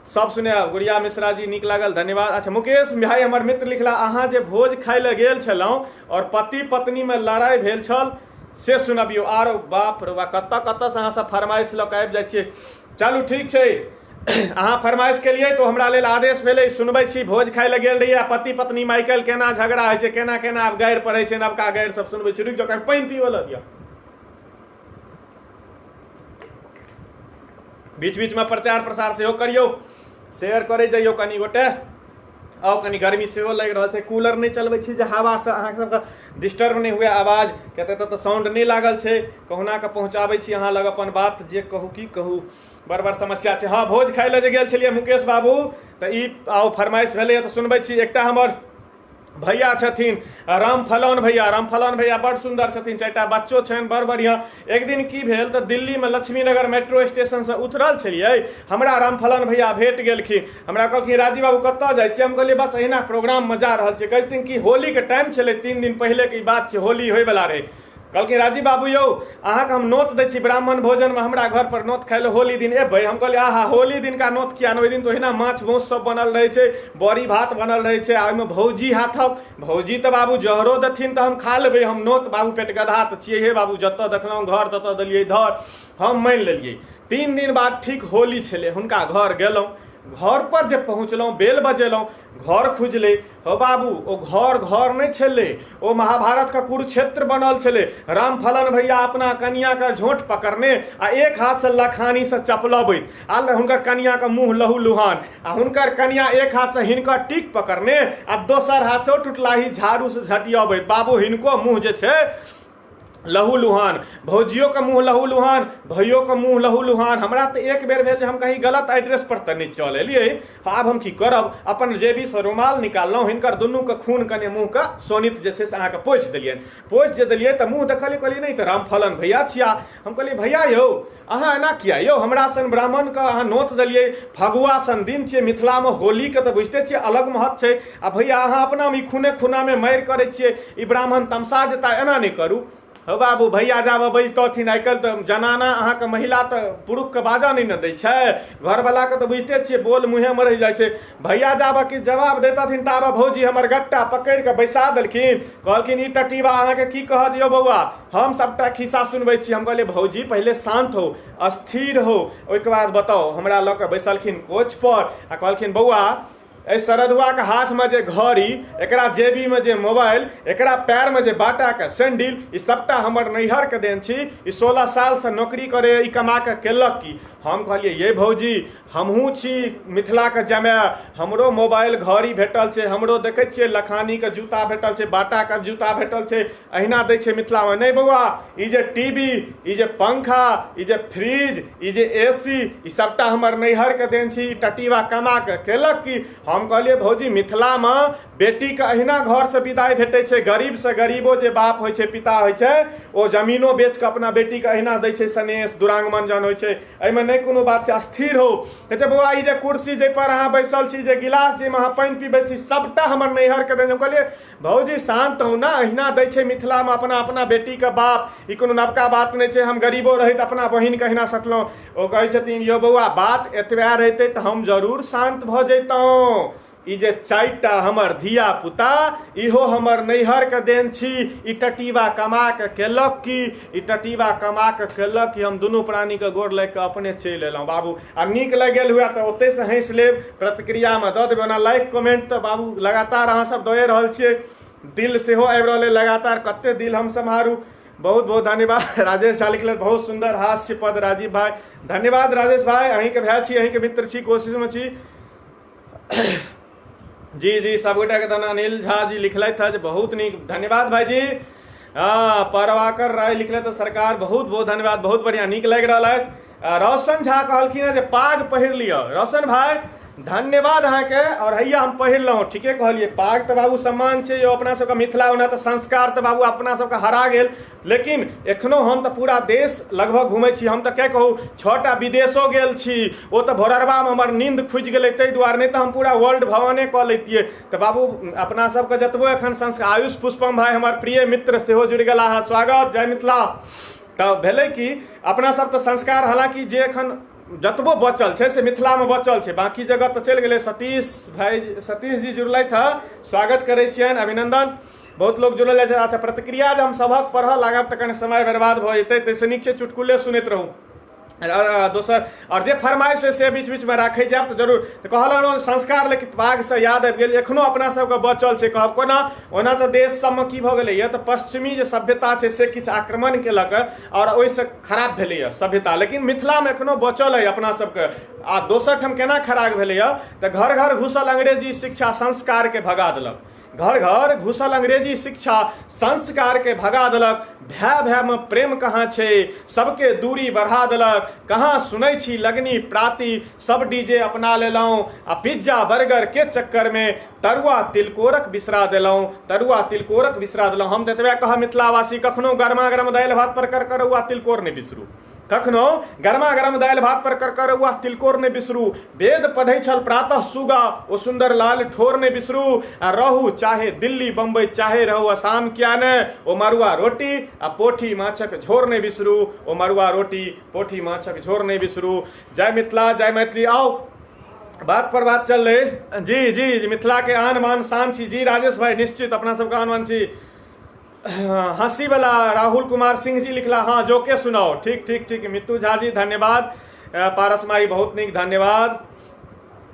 सब सुने। गुड़िया मिश्रा जी नीक लागल, धन्यवाद। अच्छा मुकेश भाई हमर मित्र लिखला अहाँ जे भोज खाय ले गेल छलहुँ और पति पत्नी में लड़ाई भेल छल से सुनबियौ। आरो बाप रे बाप कतऽ कतऽ से अहाँ सब फरमाइश लऽ कऽ आबि जाइ छियै। चलू ठीक छै, अहाँ फरमाइश केलिए तो हमरा लेल आदेश भेलै, सुनबै छी। भोज खाय ले गेल रहिए, पति पत्नी माइकल केना झगड़ा होइ छै, केना केना आब गारि पढ़ै छै, नवका गारि सब सुनबै छी। रुकि जाओ पानि पीबऽ लऽ दिअ। बीच बीच में प्रचार प्रसार सेहो करियौ, शेयर करे जाइयो कनि गोटे। और कनी गर्मी सेहो लग रहा है, कूलर नहीं चलबै छी जे हवा से अहाँ सबके डिस्टर्ब नहीं हुए आवाज, कहते तो साउंड नहीं लागल है, कहुना के पहुँचाबै छी अहाँ लग अपन बात, जे कहू की कहू बड़ बड़ समस्या है। हाँ, भोज खाय ले जे गेल छलियै मुकेश बाबू, तो ई आउ फरमाइश भेलै, तो सुनबै छी। एकटा हमर भैया छथिन रामफलन भैया बड़ सुंदर छथिन, 4टा बच्चो छनि बड़ बढ़िया। एक दिन की भेल तऽ दिल्ली में लक्ष्मीनगर मेट्रो स्टेशन से उतरल छलियै, हमरा रामफलन भैया भेट गेलखिन, हमरा कहलखिन राजीव बाबू कतऽ जाइ छियै, हम कहलियै बस अहिना प्रोग्राम में जा रहल छियै। कहथिन कि होली के टाइम छलै, 3 दिन पहले की बात छै, होली होयवला रहै। कहलखिन राजीव बाबू यौ अहाँके हम नोत दै छी ब्राह्मण भोजन में, हमरा घर पर नोत खाय ले होली दिन एबै। हम कहलियै आहा होली दिन का नोत किया, ओहि दिन तो ओहिना माछ माउस सब बनल रहै छै, बड़ी भात बनल रहै छै, ओहिमे भौजी हाथक भौजी तऽ बाबू जहरो देथिन तऽ हम खा लेबै, हम नोत बाबू पेट गधा तऽ छियै हे बाबू, जतऽ देखलहुँ घर ततऽ देलियै धर, हम मानि लेलियै। 3 दिन बाद ठीक होली छलै, हुनका घर गेलहुँ, घर पर जे पहुँचलहुँ बेल बजेलहुँ, घर खुजलै, हो बाबू ओ घर नहीं छलै, ओ महाभारत का कुरुक्षेत्र बनल छलै। रामफलन भैया अपना कनिया का झोंट पकड़ने आ एक हाथ से लखानी से चपलबैत, आ हुनकर कनिया का मुँह लहू लुहान, आ हुनकर कनिया एक हाथ से हिनकर टीक पकड़ने आ दोसर हाथ से टुटलाही झाड़ू से झटियाबैत। बाबू हिनको मुँह जे छै लहू लुहान, भौजियों का मुँह लहू लुहान, भैयों का मुँह लहू लुहान। हमरा तो एक बेर भेल जे हम कहीं गलत एड्रेस पर तऽ नहीं चल एलियै, आब हम की करब, अपन जेबी से रुमाल निकाललहुँ, हिनकर दुनू के खून कने मुँह के सोनित जे छै से अहाँके पोछि देलियनि। पोछि जे देलियै तऽ मुँह देखलियै, कहलियै नहीं तऽ रामफलन भैया छिया। हम कहलियै भैया यौ अहाँ एना किया यौ, हमरा सन ब्राह्मण के अहाँ नोत देलियै, फगुआ सन दिन छै, मिथिला में होली के तऽ बुझिते छियै अलग महत्व छै, आ भैया अहाँ अपना में खूने खूना में मारि करै छियै, ई ब्राह्मण तमसा जेता, एना नहीं करू। हो बाबू भैया जाब बजतथिन, आइ काल्हि तऽ जनाना अहाँके महिला तऽ पुरुषके बाजा नहीं न दै छै, घरवला के तऽ बुझिते छियै बोल मुँहे में रहि जाइ छै। भैया जाब कि जवाब देतथिन ताब भौजी हमर गट्टा पकड़ि के बैसा देलखिन, कहलखिन ई टटीबा अहाँके की कहत यौ बौआ, हम सबटा खिस्सा सुनबै छी। हम कहलियै भौजी पहिले शांत हो, स्थिर हो, ओहिके बाद बताओ। हमरा लऽ कऽ बैसलखिन कोच पर आ कहलखिन बौआ ए सरधुआ के हाथ में जे घड़ी, एकरा जेबी में जे मोबाइल, एकरा पैर में जे बाटा के सैंडल, ई सबटा हमर नैहर के देन छी, ई 16 साल से नौकरी करे, ई कमा के केलक की। हम कहलिए ये भौजी हमहूँ छी मिथिला के जमाय, हमरो मोबाइल घड़ी भेटल छै, हमरो देखै छियै लखानी के जूता भेटल छै, बाटा के जूता भेटल छै, अहिना दै छै मिथिला में। नहीं बौआ ई जे टीवी, ई जे पंखा, ई जे फ्रिज, ई जे एसी, ई सबटा हमर नैहर के देन छी, टटीवा कमा के केलक की। हम कहलिए भौजी मिथिला में बेटी के अहिना घर से विदाई भेटै छै, गरीब से गरीबो जे बाप होइ छै पिता होइ छै, ओ जमीनो बेच के अपना बेटी के अहिना दै छै सनेश दुरांगमन जन होइ छै, एहिमे नहीं कोनो बात छै, स्थिर हो। कहै बौआ ई जे कुर्सी जे पर अहाँ बैसल छी, जे गिलास जे अहाँ पानि पीबै छी, सबटा हमर नैहर के देन। कहलिए भौजी शांत हो ना, अहिना दै छै मिथिला में अपना अपना बेटी के बाप, ई कोनो नवका बात नहीं छै, हम गरीबो रहित अपना बहिन के अहिना सकलहुँ। ओ कहै छथिन यौ बौआ बात एतबा रहितै तऽ हम जरूर शांत भऽ जैतहुँ, ई जे 4टा हमर धिया पुता इहो हमर नैहर के देन छी, ई टटीवा कमा के केलक की, ई टटीवा कमा के केलक की। हम दुनू प्राणी के गोर लग के अपने चलि एलहुँ बाबू। आ नीक लग गेल हुए तऽ ओतै से हँसि लेब, प्रतिक्रिया में दऽ देबै, ओना लाइक कमेंट तऽ बाबू लगातार अहाँ सब दए रहल छियै, दिल सेहो आबि रहल है लगातार, कते दिल हम सम्हारू। बहुत बहुत धन्यवाद। राजेश झा लिखल बहुत सुंदर हास्य पद राजीव भाई, धन्यवाद राजेश भाई, अहीं के भाई छी, अहीं के मित्र छी, कोशिश में छी। जी जी सब गोटा के धन। अनिल झा जी लिखलथि है बहुत नीक, धन्यवाद भाई जी। हाँ परवाकर राय लिखले तो सरकार बहुत बहुत धन्यवाद, बहुत बढ़िया नीक लग रहा है। रोशन झा कहलखिन है जे पाग पहिर लियो, रोशन भाई धन्यवाद अहाँ के। और हैया हम पहिरलहुँ, ठीके कहलिए, पाग तो बाबू सम्मान छै यो अपना सबके मिथिला, ओना तो संस्कार तो बाबू अपना सबके हरा गेल, लेकिन एखनो हम तो पूरा देश लगभग घूमै छी। हम तो क्या कहूँ 6टा विदेशो गेल छी, ओ तो भोररबा में हमर नींद खुजि गेलै ताहि दुआरे, नहीं तो हम पूरा वर्ल्ड भ्रमणे कऽ लैतियै। तो बाबू अपना सबके जतबो एखन संस्कार, आयुष पुष्पम भाई हमर प्रिय मित्र सेहो जुड़ि गेला है, स्वागत, जय मिथिला। तो भेलै कि अपना सब तो संस्कार, हालांकि जे एखन जतबो बचल छै से मिथिला में बचल छै, बाकी जगह तो चलि गेलै। सतीश भाई, सतीश जी जुड़लथि है, स्वागत करै छियनि, अभिनंदन। बहुत लोग जुड़ल है। अच्छा प्रतिक्रिया जब हम सबक पढ़ लागब तऽ कनि समय बर्बाद भऽ जेतै, ताहिसँ नीक छै चुटकुले सुनैत रहू। दोसर और जे फरमाइश है से बीच बीच में राखे जाब तो जरूर तो कहल संस्कार लेकिन पाग से याद आबि गेल एखनो अपना सबके बचल छै कहब कोना ओना तऽ देश सबमे की भऽ गेलैए तऽ पश्चिमी जे सभ्यता छै से किछु आक्रमण केलक और ओहिसँ खराब भेलैए सभ्यता लेकिन मिथिलामे एखनो बचल अइ अपना सबके आ दोसर ठाम केना खराब भेलैए तऽ घर घर घुसल अंग्रेजी शिक्षा संस्कारके भगा देलक घर घर घुसल अंग्रेजी शिक्षा संस्कार के भगा देलक भाय भाय में प्रेम कहाँ छै सबके दूरी बढ़ा देलक कहाँ सुनै छी लगनी प्राति सब डीजे अपना लेलहुँ आ पिज्जा बर्गर के चक्कर में तरुआ तिलकोरक बिसरा देलहुँ तरुआ तिलकोरक बिसरा देलहुँ हम तऽ एतबे कहब मिथिलावासी कखनो गरमा गरम दालि भात पर कर करुआ तिलकोर नहि बिसरू कखनो गरमा गरम दालि भात पर कर करुआ तिलकोर नहि बिसरू वेद पढ़ै छल प्रातः सुगा ओ सुंदर लाल ठोर नहि बिसरू आ रहू चाहे दिल्ली बम्बई चाहे रहू आसाम किया ने ओ मरुआ रोटी आ पोठी माछक झोर नहि बिसरू ओ मरुआ रोटी पोठी माछक झोर नहि बिसरू जय मिथिला जय मैथिली आओ बात पर बात चल रही जी जी जी मिथिला के आन मान शान छी जी राजेश भाई निश्चित अपना सबके आन मान छी हंसी वाला राहुल कुमार सिंह जी लिखला हाँ जो के सुनाओ ठीक ठीक ठीक मित्तू झा जी धन्यवाद पारस माई बहुत निक धन्यवाद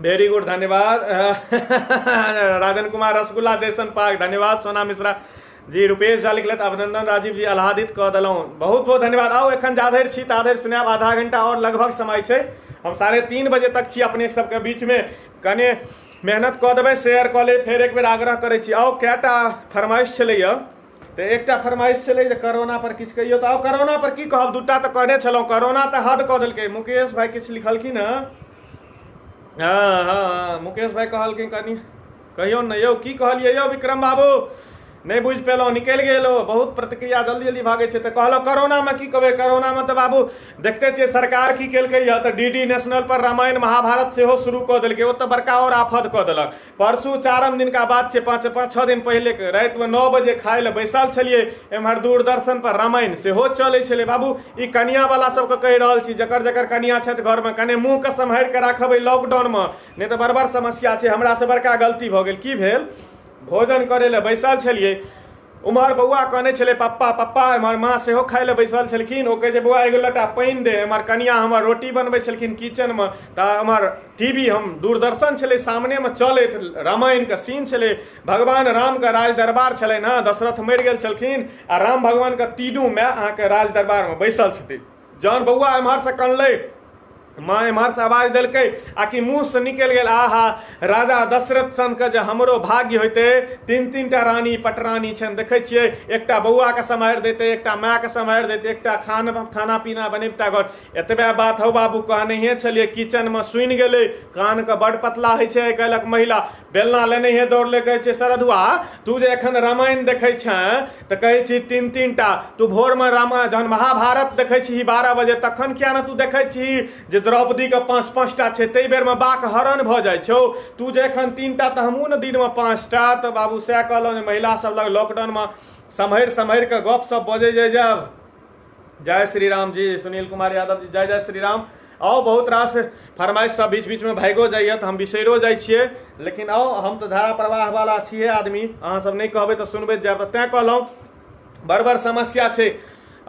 वेरी गुड धन्यवाद राजन कुमार रसगुल्ला जैसन पाक धन्यवाद सोना मिश्रा जी रुपेश झा लिखलत अभिनंदन राजीव जी आह्लादित कऽ देलहुँ बहुत बहुत धन्यवाद आओ एखन जाधरि छी ताधरि सुनाब आधा घंटा और लगभग समय छै हम 3:30 बजे तक छी अपने सबके बीच में कने मेहनत कऽ देबै शेयर कऽ ले फेर एक बेर आग्रह करै छी आओ कएटा फरमाइश छलैए तो एक फरमाइश छलै जे कोरोना पर किछु कहियो तऽ कोरोना पर की कहब दूटा तऽ कहने छलहुँ कोरोना तऽ हद कऽ देलकै मुकेश भाई किछु लिखलखिन हाँ हाँ मुकेश भाई कहलखिन कनि कहियो ने यौ की कहलियै यौ विक्रम बाबू नहीं बुझ पेलहुँ निकलि गेल बहुत प्रतिक्रिया जल्दी जल्दी भागे छै तऽ कहलहुँ कोरोना में की कहबै कोरोना में तऽ बाबू देखते छियै सरकार की केलकै है तऽ डीडी नेशनल पर रामायण महाभारत सेहो शुरू कऽ देलकै ओ तऽ बड़का और आफत कऽ देलक परसू 4म दिन का बात छै 5-6 दिन पहले के राति में 9 बजे खाय लए बैसल छलियै एम्हर दूरदर्शन पर रामायण सेहो चलै छलै बाबू ई कनिया वाला सबके कहि रहल छी जकर जकर कनिया छथि घर में कने मुँह के सम्हारि के राखबै लॉकडाउन में नहीं तऽ बड़ बड़ समस्या छै हमरा से बड़का गलती भऽ गेल की भेल भोजन करे ले बैसल छलिए उम्हर बौआ कहने छले पप्पा पप्पा एम्हर माँ सेहो खाय ले बैसल छलखिन ओ कहे जे बौआ एगो लोटा पानि दे एम्हर कनिया हमर रोटी बनबै छलखिन किचन में तऽ एम्हर टीवी हम दूरदर्शन छलै सामने में चलैत रामायण के सीन छलै भगवान राम के राज दरबार छलै ने दशरथ मरि गेल छलखिन आ राम भगवान के तीनू माय अहाँके राज दरबार में बैसल छथिन जहन बौआ एम्हर से कनलै माँ एम्हर से आवाज देलकै आकि मुँह से निकलि गेल आहा राजा दशरथ सन के जे हमरो भाग्य होइते 3-3 टा रानी पटरानी छनि देखै छियै एकटा बौआ के सम्हारि देतै एकटा माँ के सम्हारि देतै एकटा खाना पीना बनेबता घर एतबे बात हौ बाबू कहनहिए छलियै किचन में सुनि गेलै कान के बड़ पतला होइ छै आइ काल्हिक महिला बेलना लेनहिए दौड़ले कहै छै सरधुआ तू जे एखन रामायण देखै छें तऽ कहै छी 3-3 टा तू भोर में रामायण जहन महाभारत देखै छी 12 बजे तखन किया न तू देखै छी जे द्रौपदी के 5-5 टा छै तै बेर में बाक हरण भऽ जाइ छौ तू जे एखन 3 टा तऽ हमहूँ ने दिन में 5 टा तऽ बाबू सएह कहलहुँ जे महिला सब लग लॉकडाउन में सम्हारि कऽ गप सब बजै जब जय श्री राम जी सुनील कुमार यादव जी जय जय श्री राम आओ बहुत रास फरमाइश सब बीच बीच में भाइगो जाइए तऽ हम बिसैरो जाइ छियै लेकिन आओ हम तऽ धारा प्रवाह वाला छियै आदमी अहाँ सब नहीं कहबै तऽ सुनबैत जायब तऽ तैं कहलहुँ बड़ बड़ समस्या छै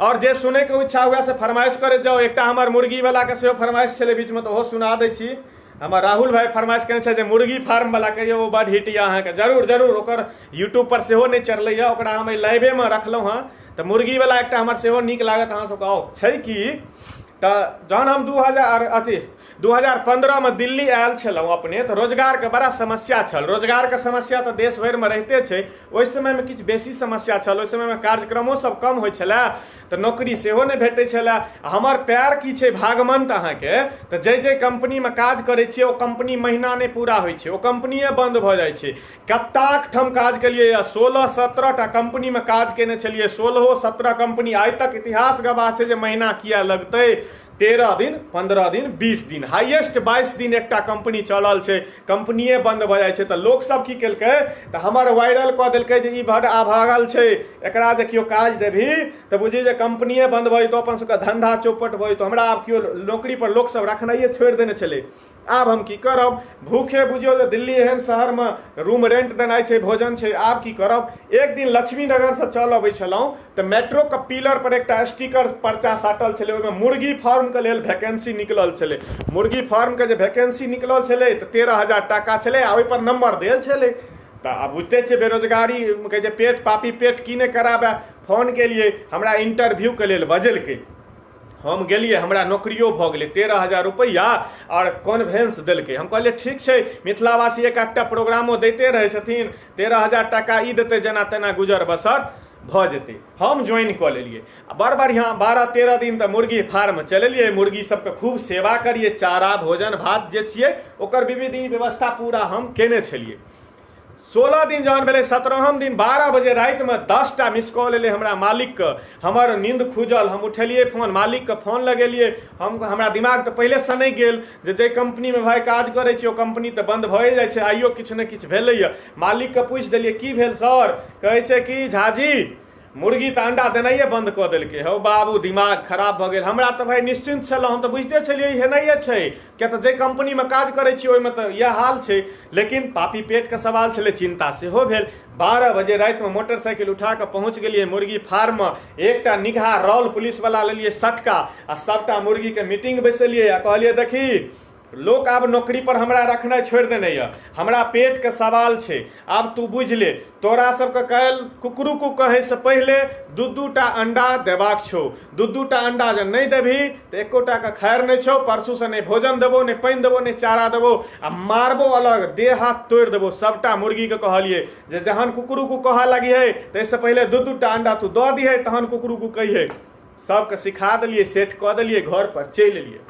और जे सुनै के इच्छा हुए से फरमाइश करैत जाओ एकटा हमर मुर्गी वाला के सेहो फरमाइश छलै बीच में तऽ ओहो सुना दै छी हमर राहुल भाई फरमाइश केने छै जे मुर्गी फार्म वाला कहियो ओ बड हिट यऽ अहाँके जरूर जरूर ओकर यूट्यूब पर सेहो नहीं चढ़लैए ओकरा हम लाइवे में रखलहुँ हँ तऽ मुर्गी वाला एकटा हमर सेहो नीक लागत अहाँ सबके आओ छै कि तऽ जहन हम 2015 में दिल्ली आयल छलहुँ अपने तो रोजगार के बड़ा समस्या छल रोजगार के समस्या तो देश भर में रहते छै ओहि समय में किछु बेसी समस्या छल ओहि समय में कार्यक्रमों सब कम होइ छलै तऽ नौकरी सेहो नहि भेटै छलै हमर पैर की छै भागमंत अहाँके तऽ जै कंपनी में काज करै छियै ओ कंपनी महीना नहि पूरा होइ छै ओ कंपनीये बंद भऽ जाइ छै कत्ताक ठम काज केलियै 16-17 टा कंपनी में काज केने छलियै 16-17 कंपनी आइ तक इतिहास गवाह छै जे महीना किया लगतै 13 दिन 15 दिन 20 दिन हाईएस्ट 22 दिन एकटा कंपनी चलल छै कंपनीये बंद भऽ जाइ छै तऽ लोक सब की केलकै तऽ हमर वायरल कऽ देलकै जे ई बड आभागल छै एकरा देखियो काज देबही तऽ बुझी जे कंपनीये बंद भऽ जेतौ अपन सबके धंधा चौपट भऽ जेतौ हमरा आब केओ नौकरी पर लोक सब रखनाइये छोड़ि देने छलै आब हम की करब भूखे बुझियो जे दिल्ली एहन शहर में रूम रेंट देनाइ छै भोजन छै आब की करब एक दिन लक्ष्मी नगर से चल अबै छलहुँ तऽ मेट्रो के पिलर पर एकटा स्टिकर पर्चा साटल छलै ओहिमे मुर्गी फार्म फार्म के लेल वैकेंसी निकलल छलै, मुर्गी फार्म के जे वैकेंसी निकलल छलै तऽ 13,000 टाका छलै आ ओहिपर नंबर देल छलै। तऽ आब बुझते छियै बेरोजगारी के जे पेट पापी पेट की नहि कराबे। फोन केलिए, हमरा इंटरव्यू के लेल बजेलकै, हम गेलिए, हमरा नौकरियो भऽ गेलै, 13,000 रुपैआ और कॉन्वेंस देलकै। हम कहलिए ठीक छै, मिथिलावासी एक आधटा प्रोग्रामो दैते रहै छथिन, 13,000 टाका ई देतै जेना तेना गुजर बसर भऽ जेतै। हम ज्वाइन कऽ लेलिए, बड़ बढ़िआँ 12-13 दिन तऽ मुर्गी फार्म चलेलिए, मुर्गी सबके खूब सेवा करिए, चारा भोजन भात जे छियै ओकर विधि व्यवस्था पूरा हम केने छलिए। 16 दिन जहन भेलै, 17हम दिन 12 बजे रातिमे 10टा मिस कॉल एलै हमरा मालिकके। हमर नींद खुजल, हम उठेलिए फोन, मालिकके फोन लगेलिए। हमरा दिमाग तऽ पहिलेसँ नहि गेल जे जाहि कंपनीमे भाइ काज करै छी ओ कंपनी तऽ बन्द भए जाइ छै, आइयो किछु ने किछु भेलैए। मालिकके पूछि देलिए की भेल सर, कहै छै कि झाजी मुर्गी तऽ अंडा देनाइए बंद कऽ देलकै। हौ बाबू दिमाग खराब भऽ गेल। हमरा तऽ भाइ निश्चिंत छलहुँ, हम तऽ बुझिते छलियै हेनाइए छै, किया तऽ जाहि कंपनीमे काज करै छी ओहिमे तऽ इएह हाल छै। लेकिन पापी पेटके सवाल छलै, चिंता सेहो भेल। 12 बजे रातिमे मोटरसाइकिल उठा कऽ पहुँच गेलिए मुर्गी फार्ममे। एकटा निगहा रॉल पुलिसवला लेलिए सटका आ सबटा मुर्गीके मीटिंग बैसेलिए आ कहलिए देखी लोक आब नौकरी पर हमरा रखनाइ छोड़ि देने यऽ, हमरा पेट के सवाल छै, आब तू बुझ ले, तोरा सबके काल्हि कुकरू कहैसँ पहिले 2-2टा अंडा देबाक छौ। 2-2टा अंडा जे नहि देबही तऽ एकोटा के खैर नहि छौ। परसू से नहि भोजन देबो, नहि पानि देबो, नहि चारा देबो, आ मारबो अलग, देह हाथ तोड़ि देबो। सबटा मुर्गी के कहलिए जे जहन कुकरू कहऽ लगिहे ताहिसँ पहिले 2-2टा अंडा तू दऽ दिहे, तहन कुकरू कहिहे। सबके सिखा देलिए, सेट कऽ देलिए, घर पर चलि एलिए।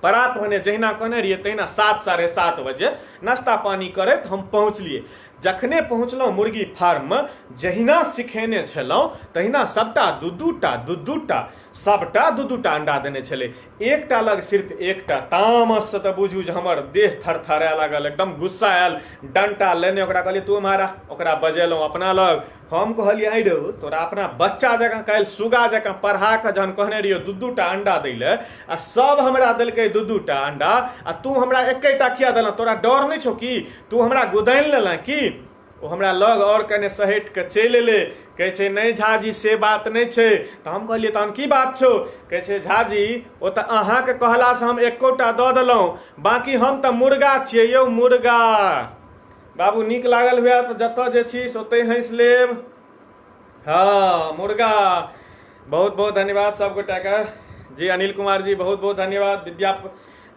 परात भने जहिना कहने रहिए तहिना 7-7:30 बजे नाश्ता पानी करैत हम पहुँचलिए। जखने पहुँचलहुँ मुर्गी फार्ममे, जहिना सिखेने छलहुँ तहिना सबटा 2-2टा सबटा 2-2टा अंडा देने छलै। एकटा लग सिर्फ एकटा। तामससँ तऽ बुझू जे हमर देह थरथराए लागल, एकदम गुस्सा आयल। डंटा लेने ओकरा कहलिए तू मारा, ओकरा बजेलहुँ अपना लग। हम कहलिए आई रो तोरा अपना बच्चा जकाँ काल्हि सुगा जकाँ पढ़ा कऽ जहन कहने रहियो 2-2टा अंडा दै ले, आ सब हमरा देलकै 2-2टा अंडा, आ तू हमरा एकेटा किया देलह? तोरा डर नहि छौ कि? तू हमरा गुदानि लेलह कि? ओ हमरा लग और कने सहेट के चलि एलै, कहै छै नहीं झाजी से बात नहीं छै। तऽ हम कहलिए तहन की बात छौ? कहै छै झाजी ओ तऽ अहाँके कहलासँ हम एकोटा दऽ देलहुँ, बाकी हम तऽ मुर्गा छियै यौ, मुर्गा। बाबू नीक लागल हुए तऽ जतऽ जे छी ओतहि हँसि लेब। हाँ मुर्गा। बहुत बहुत धन्यवाद सब गोटाके। जी अनिल कुमार जी बहुत बहुत धन्यवाद।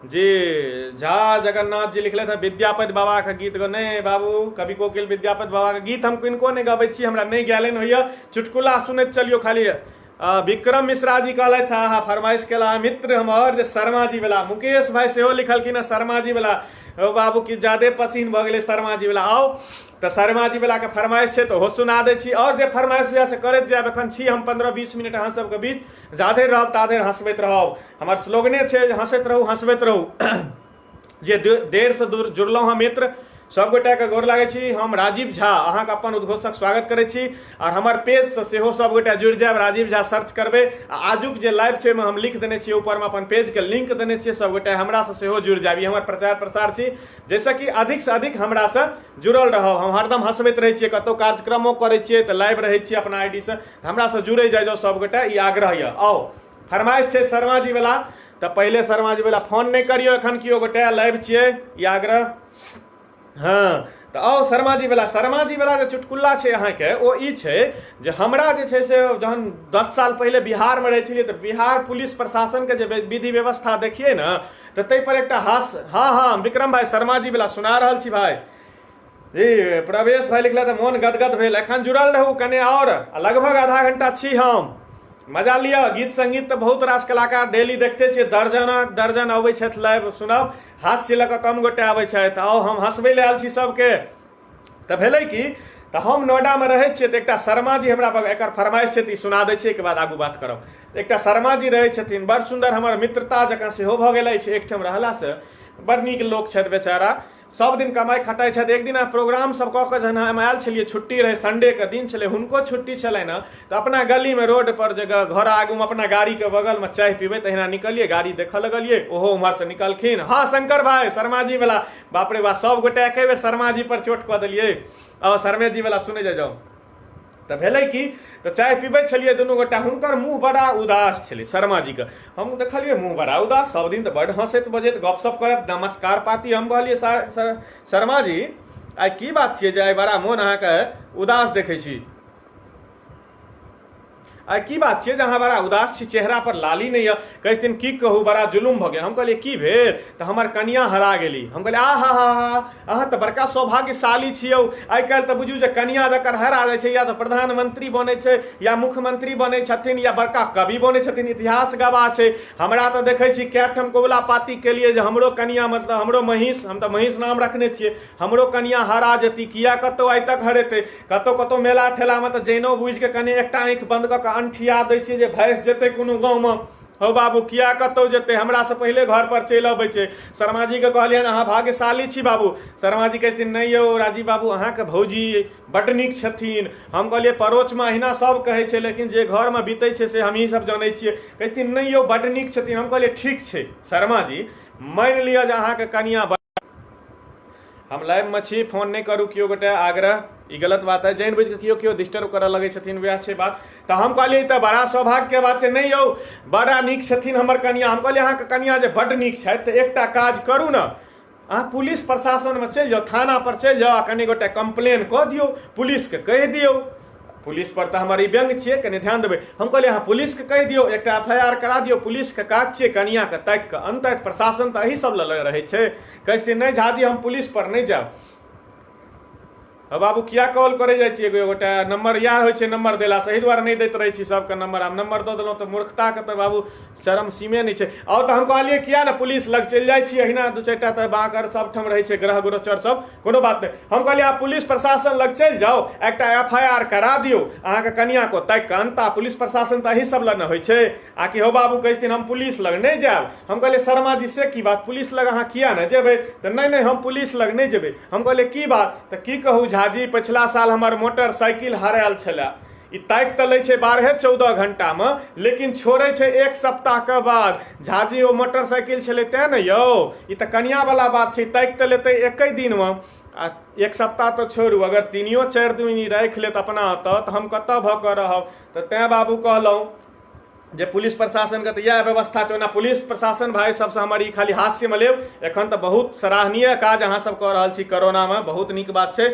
जी झा जगन्नाथ जी लिखले थे विद्यापति बाबा के गीत गो नहीं बाबू, कवि कोकिल विद्यापति बाबा के गीत हम किनको नहीं गबै छी, हमरा नहीं ज्ञान होइए, चुटकुला सुनैत चलियो खाली। विक्रम मिश्रा जी कहलथि अहाँ फरमाइश केला मित्र हमर जे शर्मा जी वाला, मुकेश भाई सेहो लिखलखिन शर्मा जी वाला। ओ बाबू की ज्यादे पसीन भऽ गेलै शर्मा जी वाला। आओ तऽ शर्मा जी वाला के फरमाइश छै तऽ हो सुना दै छी, और जे फरमाइश हुए से करैत जायब। एखन छी हम 15-20 मिनट अहाँ सबके बीच, जाधरि रहब ताधरि हंसबैत रहब। हमर स्लोगने छै जे हंसैत रहू हंसबैत रहू। जे देर से दूर जुड़लहुँ हँ मित्र सब गोटाके गोर लागै छी। हम राजीव झा अहाँके अपन उद्घोषक स्वागत करै छी, और हमर पेज से सेहो सब गोटा जुड़ि जायब। राजीव झा सर्च करबै, आजुक जे लाइव छै हम लिख देने छियै ऊपर में, अपन पेज के लिंक देने छियै, सब गोटा हमरा से सेहो जुड़ि जायब। ई हमर प्रचार प्रसार छी, जैसे कि अधिक से अधिक हमरा से जुड़ल रहब। हम हरदम हंसबैत रहै छियै, कतौ कार्यक्रमो करै छियै तऽ लाइव रहै छियै अपना आईडी से, हमरा से जुड़े जाइजो सब गोटा, ई आग्रह यऽ। आओ फरमाइश छै शर्मा जी वाला, तऽ पहिले शर्मा जी वाला फोन नहीं करियो एखन कियो गोटा, लाइव छियै, ई आग्रह। हाँ तऽ आओ शर्मा जी वाला। शर्मा जी वाला जे चुटकुला छै अहाँके ओ ई छै जे हमरा जे छै से जहन 10 साल पहिले बिहारमे रहै छलियै तऽ बिहार पुलिस प्रशासनके जे विधि व्यवस्था देखिए ने तऽ ताहि पर एकटा हाँ विक्रम भाई शर्मा जी वाला सुना रहल छी भाई। जी प्रवेश भाई लिखला तऽ मोन गदगद भेल। एखन जुड़ल रहू कने और, लगभग आधा घंटा छी हम, मजा लिअ। गीत संगीत तऽ बहुत रास कलाकार डेली देखते छियै, दर्जन अबै छथि लाइव सुनाउ, हास्य लऽ कऽ कम गोटे आबै छथि। आओ हम हंसबै लए आयल छी सबके। तऽ भेलै कि तऽ हम नोएडामे रहै छियै तऽ एकटा शर्मा जी हमरा एकर फरमाइश छै तऽ ई सुना दै छियै, एहिके बाद आगू बात करब। तऽ एकटा शर्मा जी रहै छथिन, बड़ सुन्दर हमर मित्रता जकाँ सेहो भऽ गेल अछि एकठाम रहलासँ। बड़ नीक लोक छथि बेचारा, सब दिन कमाई खटाई छथि। एक दिन प्रोग्राम सब कऽ कऽ जहन हम आयल छलियै, छुट्टी रहे, संडे के दिन छलै, हुनको छुट्टी छलनि ने, तऽ अपना गली में रोड पर जगह घर आगू में अपना गाड़ी के बगल में चाय पीबे तहिना निकलिए, गाड़ी देखऽ लगलिए, ओहो उम्हर से निकलखिन। हाँ शंकर भाई शर्मा जी वाला, बाप रे बाप सब गोटे एके बेर शर्मा जी पर चोट कऽ देलिए। और शर्मा जी वाला सुने जाओ। तऽ भेलै कि तऽ चाय पीबै छलियै दुनू गोटा, हुनकर मुँह बड़ा उदास छलै शर्मा जीके। हम देखलियै मुँह बड़ा उदास, सब दिन तऽ बड्ड हँसैत बजैत गपशप करत, नमस्कार पाती। हम कहलियै शर्मा जी आइ की बात छियै जे आइ बड़ा मोन अहाँके उदास देखै छी, आइ की बात छियै जे अहाँ बड़ा उदास छी, चेहरा पर लाली नहीं है। कहै छथिन की कहू बड़ा जुलुम भऽ गेल। हम कहलियै की भेल तऽ हमर कनिया हरा गेली। हम कहलियै आहा हा हा, अहाँ तऽ बड़का सौभाग्यशाली छियौ, आइ काल्हि तऽ बुझू जे कनिया जकर हरा जाइ छै या तऽ प्रधानमंत्री बनै छै या मुख्यमंत्री बनै छथिन या बड़का कवि बनै छथिन, इतिहास गवाह छै। हमरा तऽ देखै छी कए ठाम कबुला पाती केलियै जे हमरो कनिया मतलब हमरो महीष, हम तऽ महीष नाम रखने छियै, हमरो कनिया हरा जेती, किया कतौ आइ तक हरेतै। कतौ मेला ठेलामे तऽ जैनो बुझि के कनि एकटा आँखि बंद कऽ अंठिया दै छै जे भैंस जेतै कोनो गाँवमे, हौ बाबू किया कतौ जेतै, हमरा से पहिले घर पर चलि अबै छै। शर्मा जी के कहलियनि अहाँ भाग्यशाली छी बाबू। शर्मा जी कहै छथिन नहीं यौ राजीव बाबू अहाँके भौजी बड्ड नीक छथिन। हम कहलियै पड़ोसमे अहिना सब कहै छै, लेकिन जे घरमे बीतै छै से हमही सब जानै छियै। कहै छथिन नहीं यौ बड्ड नीक छथिन। हम कहलियै ठीक छै शर्मा जी, मानि लिअ जे अहाँके कनिया, हम लाइव में छी, फोन नहीं करूँ केओ गोटे आग्रह, ई गलत बात है। जानि बुझि के केओ डिस्टर्ब करऽ लगे छथिन, वएह छै बात। तऽ हम कहलियै तऽ बड़ा सौभाग्यके बात छै। नहीं यौ बड़ा नीक छथिन हमर कनिया। हम कहलियै अहाँके कनिया जे बड्ड नीक छथि तऽ एकटा काज करू ने, अहाँ पुलिस प्रशासनमे चलि जाउ, थाना पर चलि जाउ, कनि गोटे कंप्लेन कऽ दियौ, पुलिसके कहि दियौ। पुलिस पर तऽ हमर ई व्यंग छियै, कनि ध्यान देबै। हम कहलियै अहाँ पुलिसके कहि दियौ, एकटा FIR करा दियौ, पुलिसके काज छियै कनियाके ताकि कऽ अनतै, प्रशासन तऽ एही सब लग रहै छै। कहै छथिन नहीं झाजी हम पुलिस पर नहीं जायब। बाबू किया कॉल करे जाइ छियै, एगो गोटा नंबर इएह होइ छै नंबर देला, सही दुआरे नहीं दैत रहै छी सबके नंबर। आब नंबर दऽ देलहुँ तऽ मूर्खताके तऽ बाबू चरम सीमे नहीं छै। आओर तऽ हम कहलियै किया ने पुलिस लग चलि जाइ छी, अहिना दू चारि टा तऽ बाँकर सब ठाम रहै छै, ग्रह गोचर सब, कोनो बात नहीं। हम कहलियै आप पुलिस प्रशासन लग चलि जाओ, एकटा FIR करा दियौ, अहाँके कनिया को ताकि कऽ अनता। पुलिस प्रशासन तऽ एही सब लग ने होइ छै। आ कि हो बाबू कहै छथिन हम पुलिस लग नहीं जायब। हम कहलियै शर्मा जी से की बात, पुलिस लग अहाँ किया नहीं जेबै। तऽ नहीं हम पुलिस लग नहीं जेबै। हम कहलियै की बात, तऽ की कहू झाजी पिछला साल हमर मोटरसाइकिल हरायल छलै, ई ताकि तऽ लै छै 12-14 घंटामे, लेकिन छोड़ै छै 1 सप्ताहके बाद। झाजी ओ मोटरसाइकिल छलै तेँ ने यौ, ई तऽ कनियावला बात छै, ताकि तऽ लेतै एकै दिनमे। आ 1 सप्ताह तो छोड़ू, अगर 3-4 दिन राखि लेत अपना ओतऽ तऽ हम कतऽ भऽ कऽ रहब। तऽ तेँ बाबू कहलहुँ जे पुलिस प्रशासनके तऽ इएह व्यवस्था छै। ओना पुलिस प्रशासन भाई सबसँ हमर ई खाली हास्यमे लेब, एखन तऽ बहुत सराहनीय काज अहाँ सब कऽ रहल छी कोरोनामे, बहुत नीक बात छै।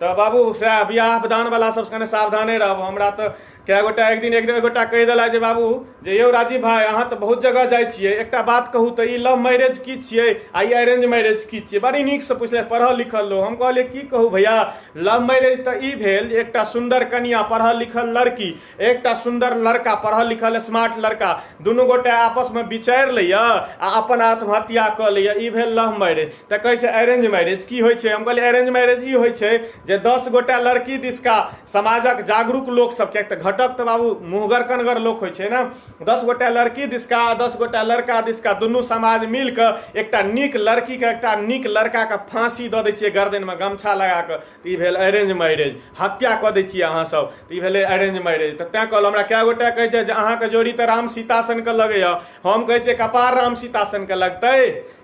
तऽ बाबू सएह बियाह दानवला सब कने सावधाने रहब। हमरा तऽ कए गोटा एक दिन गोटा कहि देला जे बाबू जे यौ राजीव भाई अहाँ तऽ बहुत जगह जाइ छियै, एकटा बात कहू तऽ ई लव मैरिज की छियै आ ई अरेंज मैरिज की छियै। बड़ी नीकसँ पुछले, पढ़ल लिखल लोग। हम कहलियै की कहू भैया, लव मैरिज तऽ ई भेल जे एकटा सुन्दर कनिया पढ़ल लिखल लड़की, एकटा सुन्दर लड़का पढ़ल लिखल स्मार्ट लड़का, दुनू गोटे आपसमे विचारि लैया आ अपन आत्महत्या कऽ लैया, ई भेल लव मैरिज। तऽ कहै छै अरेंज मैरिज की होइ छै। हम कहलियै अरेंज मैरिज ई होइ छै जे 10 गोटा लड़की दिसका समाजक जागरूक लोक सब, किएक तऽ घटक तऽ बाबू मुँहगर कनगर लोक होइ छै ने, 10 गोटा लड़की दिसका 10 गोटा लड़का दिसका, दुनू समाज मिल कऽ एकटा नीक लड़कीके एकटा नीक लड़काके फांसी दऽ दै छियै गर्दनमे गमछा लगा कऽ, तऽ ई भेल अरेंज मैरिज। हत्या कऽ दै छियै अहाँ सब, तऽ ई भेलै अरेंज मैरिज। तऽ तेँ कहलहुँ, हमरा कए गोटा कहै छै जे अहाँके जोड़ी तऽ राम सीता सनके लगैया। हम कहै छियै कपार राम सीता सनके लगतै,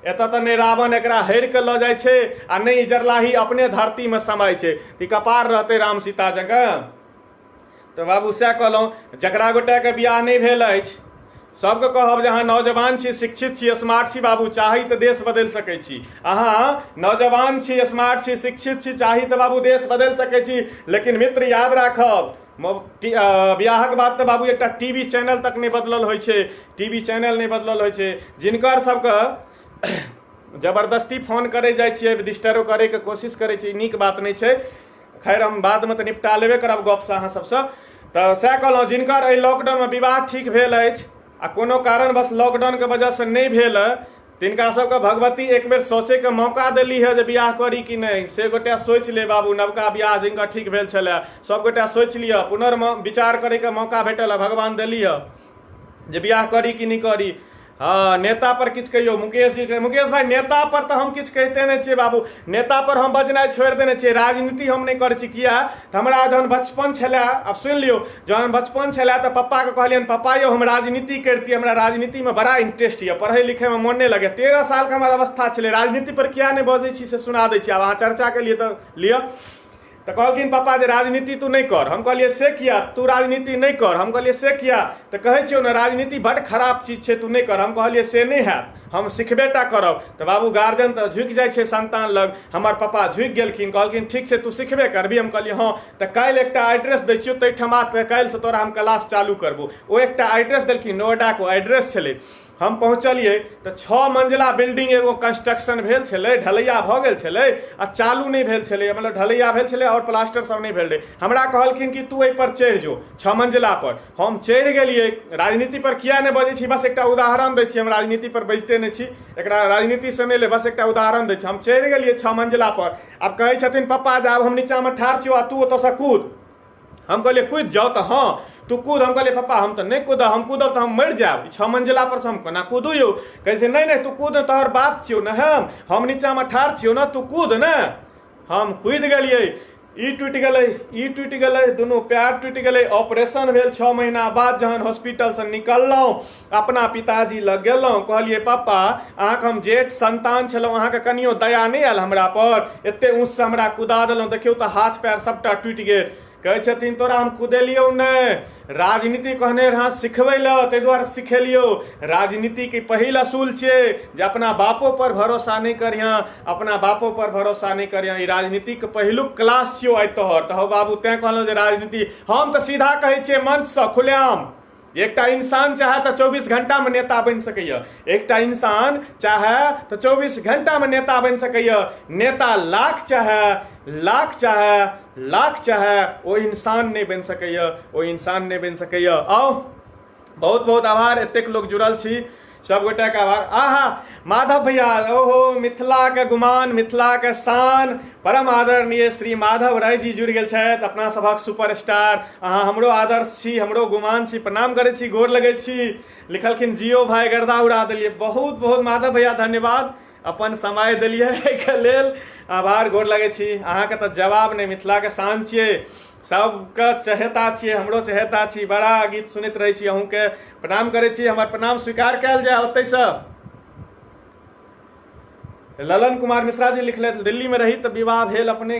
एतऽ तऽ नहि रावण एकरा हरि कऽ लऽ जाइ छै आ नहि जरलाही अपने धरतीमे समाय छै, तऽ कपार रहतै राम सीता जकाँ। तऽ बाबू सएह कहलहुँ, जकरा गोटाके बियाह नहि भेल अछि सबके कहब जे अहाँ नौजवान छी, शिक्षित छी, स्मार्ट छी बाबू, चाही तऽ देश बदलि सकै छी। अहाँ नौजवान छी, स्मार्ट छी, शिक्षित छी, चाही तऽ बाबू देश बदलि सकै छी। लेकिन मित्र याद राखब, बियाहक बाद तऽ बाबू एकटा टीवी चैनल तक नहि बदलल होइ छै, टीवी चैनल नहि बदलल होइ छै। जिनकर सबके जबरदस्ती फोन करे जाइ छियै, डिस्टर्ब करैके कोशिश करै छी, नीक बात नहि छै। खैर हम बादमे तऽ निपटा लेबे करब गपसँ अहाँ सबसँ। तऽ सएह कहलहुँ, जिनकर एहि लॉकडाउनमे विवाह ठीक भेल अछि आ कोनो कारणवश लॉकडाउनके वजहसँ नहीं भेल, तिनका सबके भगवती एक बेर सोचैके मौका देली है जे बियाह करी कि नहीं, से गोटे सोचि ले बाबू। नवका बियाह जिनका ठीक भेल छलै सब गोटे सोचि लिअ, पुनर्विचार करैके मौका भेटल है, भगवान देली है जे बियाह करी कि नहीं करी। हाँ, नेता पर किछु कहियो, मुकेश जी, मुकेश भाई नेता पर तऽ हम किछु कहिते नहीं छियै बाबू, नेता पर हम बजनाइ छोड़ि देने छियै। राजनीति हम नहीं करै छी, किया तऽ हमरा जहन बचपन छलै, आब सुनि लियौ, जहन बचपन छलै तऽ पप्पाके कहलियनि पप्पा यौ हम राजनीति करितियै, हमरा राजनीतिमे बड़ा इंटरेस्ट यऽ, पढ़ै लिखैमे मोन नहीं लगैए। 13 सालके हमर अवस्था छलै, राजनीति पर किया नहीं बजै छी से सुना दै छी, आब अहाँ चर्चाके लिए तऽ लिअ। तो कहलखिन पापा जे राजनीति तू नहीं कर। हम कहलिए से किया तू राजनीति नहीं कर। हम कहलिए से किया तो कहै छियौ ने राजनीति बड़ खराब चीज छै तू नहीं कर। हम कहलिए से नहीं हैत, हम सिखबेटा करब। तो बाबू गार्जियन तो झुकि जाइ छै संतान लग। हमर पापा झुकि गेलखिन, कहलखिन ठीक छै तू सिखबे करबी। हम कहलिए हाँ तो काल्हि एकटा एड्रेस दै छियौ ताहिठमा काल्हिसँ तोरा हम क्लास चालू करबो। ओ एकटा एड्रेस देलखिन, नोएडाके एड्रेस छलै। हम पहुँचलिए तो 6 मंजिला बिल्डिंग एगो कंस्ट्रक्शन भेल छलै, ढलैया भऽ गेल छलै आ चालू नहीं भेल छलै, मतलब ढलैया भेल छलै और प्लास्टर सब नहीं भेल रहै। हमरा कहलखिन कि तू एहि पर चढ़ि जो 6 मंजिला पर। हम चढ़ि गेलिए। राजनीति पर किया नहीं बजै छी, बस एकटा उदाहरण दै छी, हम राजनीति पर बजते नहीं छी, एकरा राजनीति से नहीं ले, बस एकटा उदाहरण दै छी। हम चढ़ि गेलिए 6 मंजिला पर। आब कहै छथिन पप्पा जे आब हम नीचा में ठाढ़ छियौ आ तू ओतऽसँ कूद। हम कहलिए कूद जाओ तो हाँ तू कूद। हम कहलिए पप्पा हम तो नहीं कूदब, हम कूदब तो हम मर जाब, 6 मंजिला पर से हम केना कूदू यौ। कहै नहीं नहीं तू कूद, तोहर बाप छियौ ने, हम नीचा में ठाढ़ छियौ ने, तू कूद ने। हम कूद गेलिए। ई टूटि गेलै, दुनू पैर टूटि गेलै। ऑपरेशन भेल 6 महीना बाद। जहन हॉस्पिटल से निकललहुँ अपना पिताजी लग गेलहुँ, कहलिए पापा अहाँके हम जेठ संतान छलहुँ, अहाँके कनियो दया नहीं आयल हमरा पर, एते ऊँच से हमरा कुदा देलहुँ, देखियौ तऽ हाथ पैर सबटा टूटि गेल। कहै छथिन तोरा हम कुदेलियौ नहि, राजनीति कहने रहा सिखबै लए ताहि दुआरे सिखेलियौ। राजनीति के पहिल असूल छै जे अपना बापो पर भरोसा नहीं करिहाँ, अपना बापो पर भरोसा नहीं करिहाँ। ई राजनीति के पहिलुक क्लास छियौ आइ तोहर। तऽ हौ बाबू तेँ कहलहुँ जे राजनीति हम तऽ सीधा कहै छियै मंच से खुलेआम, एकटा इंसान चाहे तो 24 घंटा में नेता बन सकैया। एकटा इंसान चाहे तो 24 घंटा में नेता बन सकैया। नेता लाख चाहे वो इंसान नहीं बन सकैया, वो इंसान नहीं बन सकैया। आओ बहुत बहुत आभार, एतेक लोग जुड़ल छी, सब गोटे के आभार। आहा माधव भैया, ओहो मिथिला के गुमान, मिथिला के शान, परम आदरणीय श्री माधव राय जी जुड़ गेल छथि, अपना सभक सुपरस्टार। अहाँ हमरो आदर्श छी, हमरो गुमान छी, प्रणाम करै छी, गोर लगै छी। लिखलखिन जियो भाई गर्दा उड़ा देलिए, बहुत बहुत माधव भैया धन्यवाद, अपन समय देलिए एहिके लेल आभार, गोर लगै छी। अहाँके तऽ जवाब नहीं, मिथिला के शान छियै, सबके चहेता छियै, हमरो चहेता छी, बड़ा गीत सुनैत रहै छी, अहूँके प्रणाम करै छी, हमर प्रणाम स्वीकार कयल जाय। ओतैसँ ललन कुमार मिश्रा जी लिखले, दिल्ली में रही तऽ विवाह भेल, अपने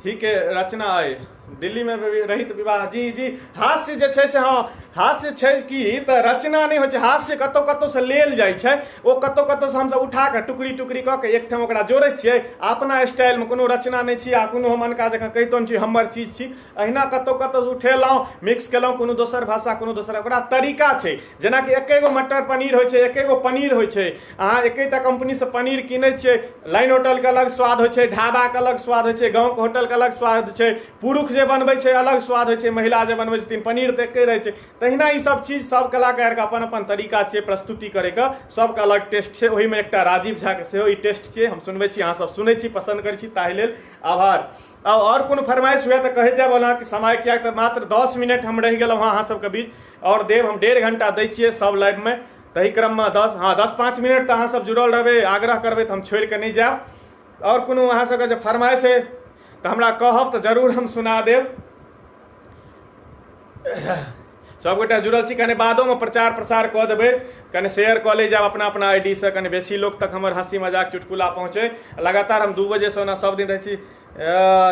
ही के रचना अइ, दिल्ली में रही तऽ विवाह। जी जी, हास्य जे छै से हाँ हास्य छै कि तऽ रचना नहीं होइ छै, हास्य कतौ कतौ से लेल जाइ छै, ओ कतौ कतौ से हमसब उठा के टुकड़ी टुकड़ी कऽ के एकठाम ओकरा जोड़ै छियै, अपना स्टाइल में, कोनो रचना नहीं छी आ कोनो हम अनका जकाँ कहितौन छी हमर चीज छी, अहिना कतौ कतौ उठेलहुँ, मिक्स केलहुँ, कोनो दोसर भाषा कोनो दोसर, ओकरा तरीका छै। जेनाकि एकेगो मटर पनीर होइ छै, एकेगो पनीर होइ छै, अहाँ एकेटा कंपनी से पनीर किनै छियै, लाइन होटल के अलग स्वाद होइ छै, ढाबा के अलग स्वाद होइ छै, गाँव के होटल के अलग स्वाद छै, पुरुष जे बनबै छै अलग स्वाद होइ छै, महिला जे बनबै छथिन पनीर तऽ एके रहै छै। तहिना ई सब चीज सब कलाकार के अपन अपन तरीका छै प्रस्तुति करे के, सबके अलग टेस्ट छै। ओहि में एकटा राजीव झा के सेहो ई टेस्ट छै, हम सुनबै छी, अहाँ सब सुनै छी, पसंद करै छी, ताहि लेल आभार। और कोनो फरमाइश हुए तो कहे जाए बोला कि समय किया तो मात्र 10 मिनट हम रह गए अहाँ सबके बीच, और देव हम 1.5 घंटा दै छियै सब लाइव में, तही क्रम में 10-5 मिनट तो अहाँ सब जुड़ल रहबै, आग्रह करबै तो हम छोड़ के नहीं जाएब। और कोनो अहाँ सबके जो फरमाइश है तो हमरा कहब तो जरूर हम सुना देब। सब गोटे जुड़ल छी, कने बादो में प्रचार प्रसार कऽ देबै, कने शेयर कऽ ले जाब अपना अपना आईडी से, कने बेसी लोग तक हमर हंसी मजाक चुटकुला पहुँचे। लगातार हम 2 बजे से ओना सब दिन रहै छी।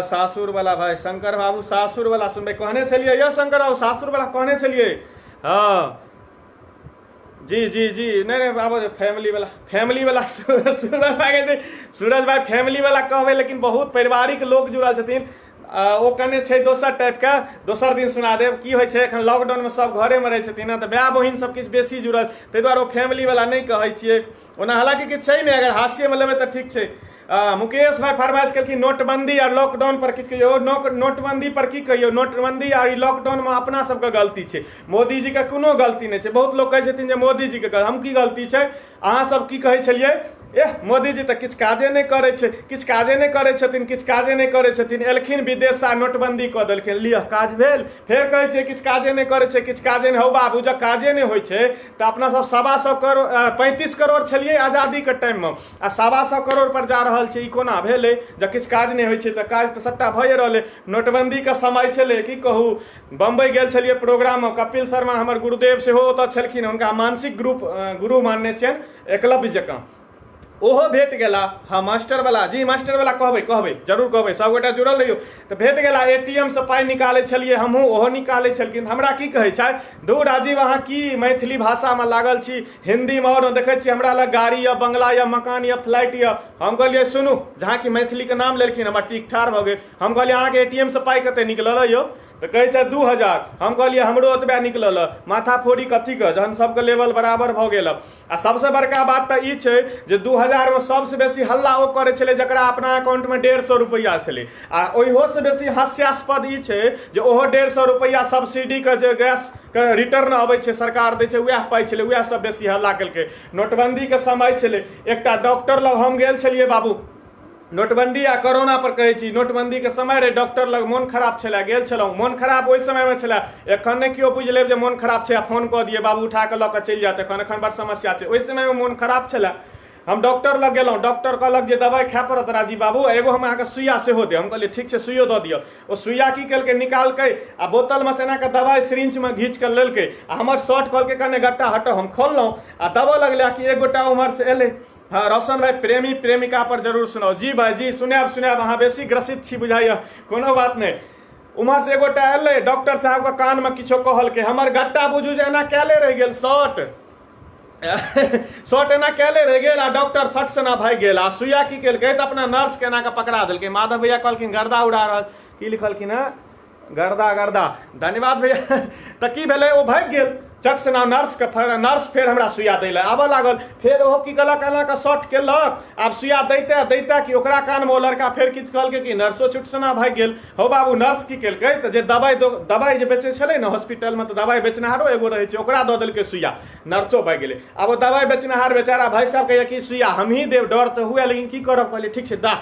सासुर वाला भाई शंकर बाबू सासुर वाला सुनबै, कहने छलिए यौ शंकर बाबू सासुर वाला कहने छलिए, हाँ जी जी जी, नहीं बाबू फैमिली वाला सूरज भाई फैमिली वाला कहबै, लेकिन बहुत पारिवारिक लोग जुड़ल छथिन, ओ कने छै दोसर टाइप के, दोसर दिन सुना देब। की होइ छै एखन लॉकडाउन में सब घरे में रहै छथिन ने, तऽ भाय बहिन सब किछु बेसी जुड़ल, ताहि दुआरे ओ फैमिली वाला नहीं कहै छियै। ओना हालांकि किछु छै नहीं, अगर हास्य में लेबै तऽ ठीक छै। मुकेश भाई फरमाइश केलखिन नोटबंदी और लॉकडाउन पर किछु कहियो। नोटबंदी पर की कहियो, नोटबंदी और लॉकडाउन में अपना सबके गलती छै, मोदी जी के कोनो गलती नहीं छै। बहुत लोग कहै छथिन जे मोदी जी के, हम की गलती छै, अहाँ सब की कहै छलिए, मोदी जी तऽ किछु काजे नहीं करै छै, किछु काजे नहीं करै छथिन, किछु काजे नहीं करै छथिन, एलखिन विदेश आ नोटबंदी कऽ देलखिन, लिअ काज भेल। फेर कहै छै किछु काजे नहीं करै छै, किछु काजे नहीं। हौ बाबू जब काजे नहीं होइ छै तऽ अपना सब 125 करोड़ 35 करोड़ छलिए आजादी के टाइम में, आ 125 करोड़ पर जा रहल छै, ई कोना भेलै? जब किछु काज नहीं होइ छै तऽ काज तऽ सबटा भए रहलै। नोटबंदी के समय छलै, की कहू, बम्बई गेल छलिए प्रोग्राम में, कपिल शर्मा हमर गुरुदेव सेहो ओतऽ छलखिन, हुनका मानसिक गुरु मानने छियनि, एकलव्य जकाँ। ओहो भेट गेला। हाँ मास्टर वाला जी, मास्टर वाला कहबै जरूर कहबै, सबगोटा जुड़ल रहियो। तऽ भेट गेला ATM से पाइ निकालै छलियै हमहूँ, ओहो निकालै छलखिन। हमरा की कहै छै, धू राजीव अहाँ की मैथिली भाषामे लागल छी, हिन्दीमे आओर देखै छी हमरा लग गाड़ी या बंगला या मकान या फ्लाइट या। हम कहलियै सुनू, जहाँ कि मैथिलीके नाम लेलखिन हमर टीक ठाढ़ भऽ गेल। हम कहलियै अहाँके ATM से पाइ कते निकलल यौ? तऽ कहै छै 2000। हम कहलियै हमरो ओतबे निकलल, माथा फोड़ी कथीके, जहन सबके लेवल बराबर भऽ गेल। आ सबसँ बड़का बात तऽ ई छै जे 2000 में सबसँ बेसी हल्ला ओ करै छलै जकरा अपना अकाउंटमे 150 रुपैआ छलै। आ ओहियोसँ बेसी हास्यास्पद ई छै जे ओहो 150 रुपैआ सब्सिडीके जे गैसके रिटर्न अबै छै सरकार दै छै, वएह पाइ छलै, वएह सब बेसी हल्ला केलकै। नोटबंदीके समय छलै, एकटा डॉक्टर लग हम गेल छलियै बाबू, नोटबंदी आ कोरोना पर कहै छी, नोटबंदी के समय रहे, डॉक्टर लग मोन खराब छलै, गेल छलहुँ। मोन खराब ओहि समयमे छलै, एखन नहि केओ बुझि लेब जे मोन खराब छै आ फोन कऽ दिए बाबू उठा कऽ लऽ कऽ चलि जायत, एखन बड़ समस्या छै। ओहि समयमे मोन खराब छलै, हम डॉक्टर लग गेलहुँ। डॉक्टर कहलक जे दवाइ खाय पड़त राजीव बाबू, एगो हम अहाँके सुइया सेहो देब। हम कहलियै ठीक छै सुइयो दऽ दिअ। ओ सुइया की केलकै, निकालकै आ बोतलमे से एना कऽ दवाइ सिरिंचमे घींच कऽ लेलकै आ हमर शर्ट कहलकै कने गट्टा हटो। हम खोललहुँ आ दबऽ लगलै कि एक गोटा उम्हर से एलै। हाँ रोशन भाई प्रेमी प्रेमिका पर जरूर सुनाओ। जी भाई जी सुनाब, अहाँ बेसी ग्रसित छी बुझाइए, कोनो बात नहीं। उम्हर से एगोटा एलै, डॉक्टर साहब के कान में किछो कहलकै, हमर गट्टा बुझू जे एना कैले रहि गेल, शर्ट एना कैले रहि गेल आ डॉक्टर फट से ना भागि गेल। आ सुइया की केलकै तऽ अपना नर्स के एना के पकड़ा देलकै। माधव भैया कहलखिन गर्दा उड़ा रहल, की लिखलखिन है गर्दा, धन्यवाद भैया। तऽ की भेलै, ओ भागि गेल चट से ना। नर्स फेर हमरा सुइया दै लए आबऽ लागल, फेर ओहो की कहलक एना के शॉर्ट केलक। आब सुइया दैते कि ओकरा कान में ओ लड़का फेर किछु कहलकै कि नर्सो चुट से ना भागि गेल। हो बाबू नर्स की केलकै तऽ जे दवाइ जे बेचै छलै ने हॉस्पिटलमे, तऽ दवाइ बेचनिहारो एगो रहै छै, ओकरा दऽ देलकै सुइया, नर्सो भागि गेलै। आब ओ दवाइ बेचनिहार बेचारा भाई साहब कहैया कि सुइया हमही देब, डर तऽ हुए लेकिन की करब। कहलियै ठीक छै दा।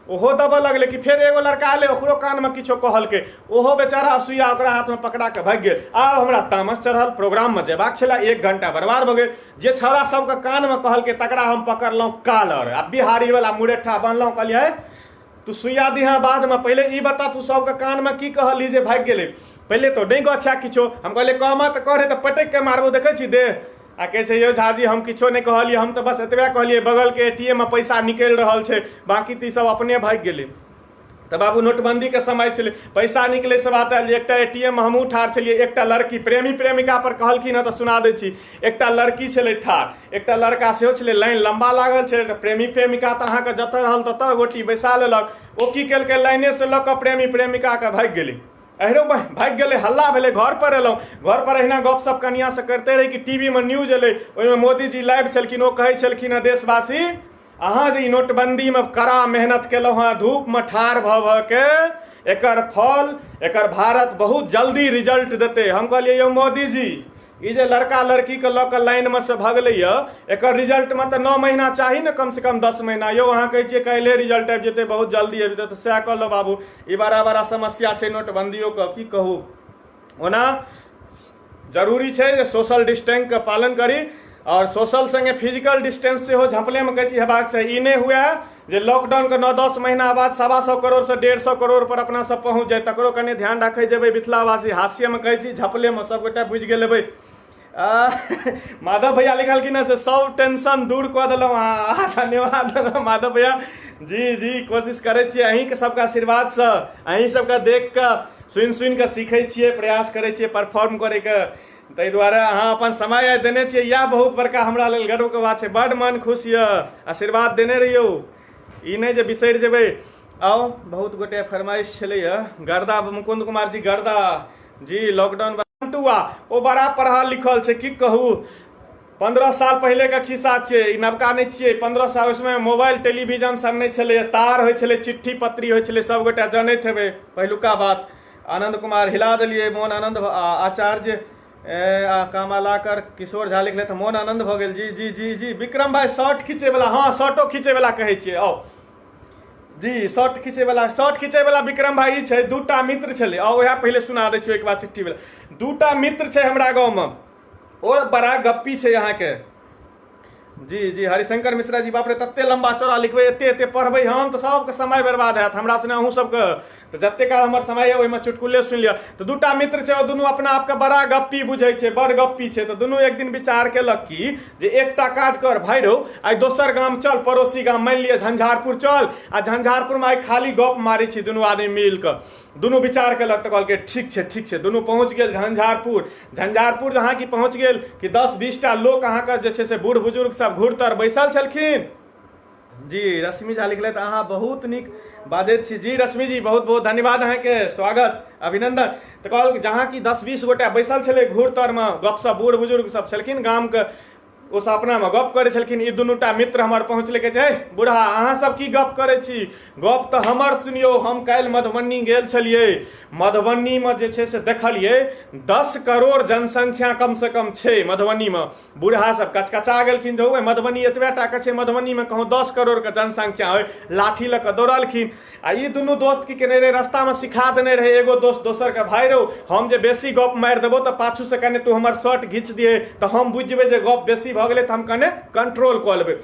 ओहो दबऽ लगलै कि फेर एगो लड़का एलै, ओकरो कानमे किछो कहलकै, ओहो बेचारा सुइया ओकरा हाथमे पकड़ा के भागि गेल। आब हमरा तामस चढ़ल, प्रोग्राममे जेबाक छलै, 1 घंटा बर्बाद भऽ गेल। जे छौड़ा सबके कानमे कहलकै तकरा हम पकड़लहुँ कालर आ बिहारी वाला मुरेठा बनलहुँ। कहलियै तू सुइया दिहा बादमे, पहिले ई बता तू सबके कानमे की कहली जे भागि गेलै, पहिले तो नहीं गछा किछो। हम कहलियै कहमा तऽ करे तऽ पटक के मारबो, देखै छी देह। आ कहै छै यौ झाजी हम किछो नहीं कहलियै, हम तऽ बस एतबे कहलियै बगलके ATM में पैसा निकलि रहल छै, बाकी तऽ सब अपने भागि गेलै। तऽ बाबू नोटबंदी के समय छलै, पैसा निकले से बात आयल। एकटा ATM में हमहूँ ठाढ़ छलियै, एकटा लड़की प्रेमी प्रेमिका पर कहलखिन हँ तऽ सुना दै छी। एकटा लड़की छलै ठाढ़, एकटा लड़का सेहो छलै, लाइन लंबा लागल छै। प्रेमी प्रेमिका तऽ अहाँके जतऽ रहल ततऽ गोटी बैसा लेलक। ओ की केलकै, लाइने से लऽ कऽ प्रेमी प्रेमिका के भागि गेलै। अहिरो भागि गेलै, हल्ला भेलै। घर पर एलहुँ, घर पर अहिना गपशप कनिया से करते रही कि TV में न्यूज एलै, ओहिमे मोदीजी लाइव छलखिन। ओ कहै छलखिन हँ देशवासी अहाँ जे ई नोटबंदीमे कड़ा मेहनत केलहुँ हँ, धूपमे ठाढ़ भऽ के, एकर फल एकर भारत बहुत जल्दी रिजल्ट देतै। हम कहलियै यौ मोदीजी ई जे लड़का लड़की के लऽ कऽ लाइनमे से भगलैया, एकर रिजल्टमे तऽ 9 महीना चाही ने, कम से कम 10 महीना। यौ अहाँ कहै छियै काल्हि रिजल्ट आबि जेतै, बहुत जल्दी आबि जेतै, तऽ सएह कहलहुँ बाबू। ई बड़ा समस्या छै नोटबंदियोके, की कहू। ओना जरूरी छै जे सोशल डिस्टेंस के पालन करी, और सोशल संगे फिजिकल डिस्टेंस सेहो झपलेमे कहै छी हेबाक चाही। ई नहि हुए जे लॉकडाउनके 9-10 महीना बाद 125 करोड़ से 150 करोड़ पर अपना सब पहुँच जाए, तकरो कनि ध्यान रखै जेबै मिथिलावासी। हास्यमे कहै छी झपलेमे सबगोटा बुझि गेल हेबै। माधव भैया लिखलखिन है से सब टेंशन दूर कऽ देलहुँ अहाँ, धन्यवाद माधव भैया। जी कोशिश करै छियै, अहीँके सबके आशीर्वादसँ, अहीं सबके देख कऽ सुनि कऽ सीखै छियै, प्रयास करै छियै परफॉर्म करैके। ताहि दुआरे अहाँ अपन समय देने छियै, इएह बहुत बड़का हमरा लेल गर्वके बात छै। बड्ड मन खुश यऽ, आशीर्वाद देने रहियौ, ई नहि जे बिसरि जेबै। आओ बहुत गोटे फरमाइश छलैए, गर्दा मुकुंद कुमार जी गर्दा जी लॉकडाउन ओ बड़ा पढ़ल लिखल छै, की कहू। 15 साल पहले के खिस्सा छियै, ई नवका नहीं छियै। 15 साल उसमें मोबाइल टेलीविजन सब नहीं छलै, तार होइ छलै, चिट्ठी पत्री होइ छलै, सब गोटा जनैत हेबै पहिलुका बात। आनंद कुमार हिला देलियै, मोन आनंद आचार्य कमलाकर किशोर झा लिखले तऽ मोन आनंद भऽ गेल। जी विक्रम भाई शॉर्ट खींचे वाला, हाँ शॉर्टो खींचे वाला कहै छियै। आओ जी शॉर्ट खींचे वाला विक्रम भाई छै। 2टा मित्र छलै, आ वएह पहिले सुना दै छै एक बार चिट्ठी वाला। 2टा मित्र छै हमरा गाँवमे, और बड़ा गप्पी छै अहाँके। जी हरिशंकर मिश्रा जी, बाप रे तते लंबा चौड़ा लिखबै, एते पढ़बै हम तऽ सबके समय बर्बाद हैत। हमरा सने अहूँ सबके तो जते काल हमर समय है ओहिमे चुटकुले सुनि लिअ। तो दूटा मित्र छै, दुनू अपना आपके बड़ा गप्पी बुझै छै, बड़ गप्पी छै। तो दुनू एक दिन विचार केलक कि जे एकटा काज कर भाई रौ, आइ दोसर गाम चल, पड़ोसी गाम, मानि लिअ झंझारपुर चल, आ झंझारपुर में आइ खाली गप मारै छी दुनू आदमी मिल कऽ। दुनू विचार केलक तऽ कहलकै ठीक छै। दुनू पहुँच गेल झंझारपुर जहाँ कि पहुँच गेल कि 10-20 टा लोक अहाँके जे छै से बूढ़ बुजुर्ग सब घूर-तर बैसल छलखिन। जी रश्मि झा लिखले तऽ अहाँ बहुत नीक बाजैत छी। जी रश्मि जी बहुत बहुत धन्यवाद, अहाँके स्वागत अभिनंदन। तऽ कहल जहाँ कि 10-20 गोटा बैसल छलै घूर-तरमे, गपशप बूढ़ बुजुर्ग सब छलखिन गामके, ओ सब अपनामे गप करै छलखिन। ई दुनूटा मित्र हमर पहुँचलै, कहै छै बूढ़ा अहाँ सब की गप करै छी, गप तऽ हमर सुनियौ। हम काल्हि मधुबनी गेल छलियै, मधुबनीमे जे छै से देखलियै 10 करोड़ जनसंख्या कम से कम छै मधुबनीमे। बूढ़ा सब कचकचा गेलखिन जे ओ मधुबनी एतबे टा के छै, मधुबनीमे कहूँ 10 करोड़ के जनसंख्या है। लाठी लऽ कऽ दौड़लखिन। आ ई दुनू दोस्त की केने रहे, रास्तामे सिखा देने रहे एगो दोस्त दोसर के, भाई रौ हम जे बेसी गप मारि देबो तऽ पाछू से कने तू हमर शर्ट घीच दिए, तऽ हम बुझि जेबै जे गप बेसी भऽ गेलै, तऽ हम कने कंट्रोल कऽ लेबै।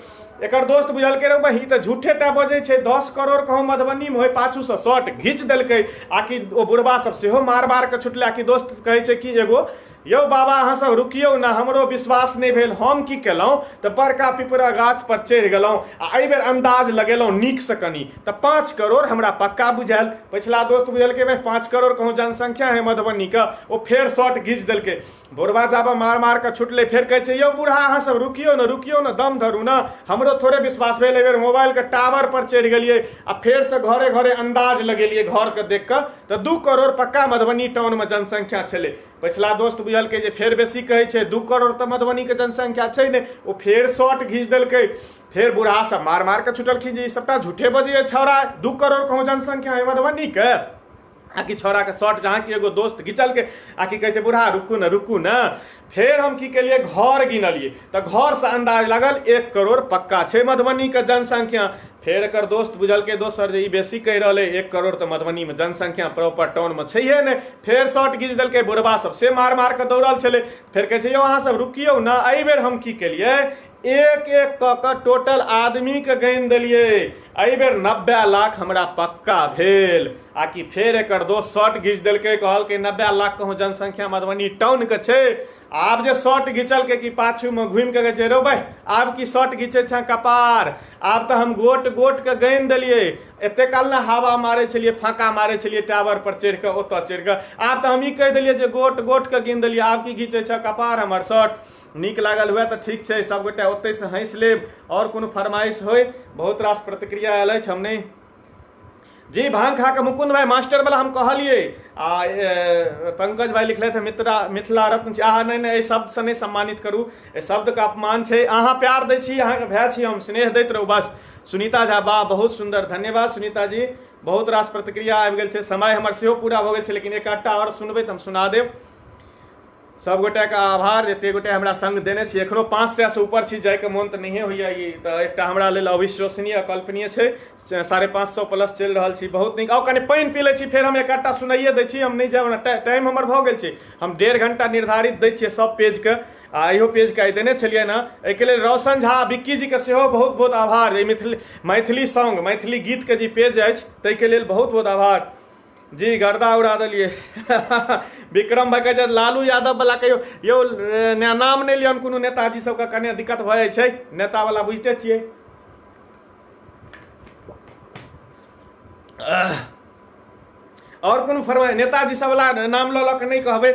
एकर दोस्त बुझलकै रे भाई तऽ झूठे टा बजै छै, 10 करोड़ कहूँ मधुबनीमे होइ, पाछू से शर्ट घीच देलकै। आकि ओ बुढ़बा सब सेहो मार के छुटलै। आकि दोस्त कहै छै कि एगो यौ बाबा अहाँ सब रुकियौ ना, हमरो विश्वास नहीं भेल। हम की केलहुँ तऽ बड़का पिपरा गाछ पर चढ़ि गेलहुँ आ एहि बेर अंदाज लगेलहुँ नीक से कनी, तऽ 5 करोड़ हमरा पक्का बुझायल। पछिला दोस्त बुझलकै भाई 5 करोड़ कहूँ जनसंख्या है मधुबनी के, ओ फेर शर्ट घीच देलकै। बुढ़बा जाबा मार के छुटलै। फेर कहै छै यौ बूढ़ा अहाँ सब रुकियौ ना, दम धरू ना, हमरो थोड़े विश्वास भेल। एहि बेर मोबाइल के टावर पर चढ़ि गेलियै आ फेर से घरे घरे अंदाज लगेलियै घर के देख कऽ, तऽ 2 करोड़ पक्का मधुबनी टाउन में जनसंख्या छलै। पछिला दोस्त बुझलकै जे फेर बेसी कहै छै, 2 करोड़ तऽ मधुबनी के जनसंख्या छै ने, ओ फेर शर्ट घीच देलकै। फेर बूढ़ा सब मार के छुटलखिन जे ई सबटा झूठे बजिए छौड़ा, 2 करोड़ कहूँ जनसंख्या है मधुबनी के। आकि छौड़ा के शर्ट जहाँ कि एगो दोस्त घिचलकै। आकि कहै छै बूढ़ा रुकू ना। फेर हम की केलिए, घर गिनलिए, तऽ घर से अंदाज लागल 1 करोड़ पक्का छै मधुबनी के जनसंख्या। फेर एकर दोस्त बुझलकै दोसर जे ई बेसी कहि रहलै, 1 करोड़ तऽ मधुबनी में जनसंख्या प्रॉपर टाउन में छैहे ने। फेर शर्ट घीच देलकै। बुढ़बा सब से मार के दौड़ल छलै। फेर कहै छै यौ अहाँ सब रुकियौ ना। एहि बेर हम की केलिए, एक कऽ कऽ टोटल आदमी के गिन देलिए। एहि बेर 90 लाख हमरा पक्का भेल। आकि फेर एकर दोस्त शर्ट घीच देलकै, कहलकै 90 लाख कहूँ जनसंख्या मधुबनी टाउन के छै। आब जे शर्ट घिचलकै कि पाछू में घूमि के कहै छै रो भाई आब की शर्ट घिचे छ कपार, आब तऽ हम गोट के गिन देलिए। एते काल ने हवा मारे छलिए, फाका मारे छलिए टावर पर चढ़ि के, ओतऽ चढ़ि के। आब तऽ हम ई कहि देलिए जे गोट के गिन देलिए, आब की घिचे छ कपार हमर शर्ट। नीक लागल हुए तऽ ठीक छै, सब गोटे ओतै से हंसि लेब। और कोनो फरमाइश होय, बहुत रास प्रतिक्रिया आयल अछि। हम नहीं जी भांग खा के मुकुंद भाई मास्टर वाला हम कहलिए। पंकज भाई लिखले थे मिथिला रत्न आहा नहीं शब्द से नहीं सम्मानित करू, शब्द का अपमान है। अहाँ प्यार दै छी, अहाँ के भाई छी, हम स्नेह दैत रहू बस। सुनीता झा बा बहुत सुंदर, धन्यवाद सुनीता जी। बहुत रास प्रतिक्रिया आबि गेल छै, समय हमर सेहो पूरा भऽ गेल छै, लेकिन एकटा और सुनबै तऽ हम सुना देब। सब गोटे के आभार, जते गोटे हमरा संग देने छी। एखनो 500 से ऊपर छी, जाय के मोन तऽ नहीं होइया। ई तऽ एकटा हमरा लेल अविश्वसनीय अकल्पनीय छै। 550 प्लस चलि रहल छी, बहुत नीक। आउ कनि पानि पी लै छी, फेर हम एकटा सुनाइए दै छी। हम नहीं जायब, टाइम हमर भऽ गेल छै। हम 1.5 घंटा निर्धारित दै छियै सब पेज के। आ इहो पेज के देने छलियै ना, एहिके लेल रौशन झा विक्की जी के सेहो बहुत बहुत आभार। मैथिली सॉन्ग, मैथिली गीत के जे पेज अछि ताहिके लेल बहुत बहुत आभार जी। गर्दा उड़ा दिलिए। विक्रम भाई कहै छै लालू यादव वाला कहियो यौ नाम नहीं लियन, कोनो नेताजी सबके कने दिक्कत भऽ जाइ छै, नेता वाला बुझते छियै। और कोनो फरमाइ, नेताजी सब वाला नाम लऽ के नहीं कहबै।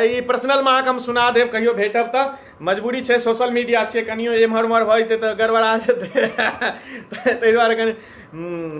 ई पर्सनल में अहाँके हम सुना देब, कहियो भेटब तऽ। मजबूरी छै, सोशल मीडिया छै, कनियो एम्हर उम्हर भऽ जेतै तऽ गड़बड़ा जेतै। ताहि दुआरे कनि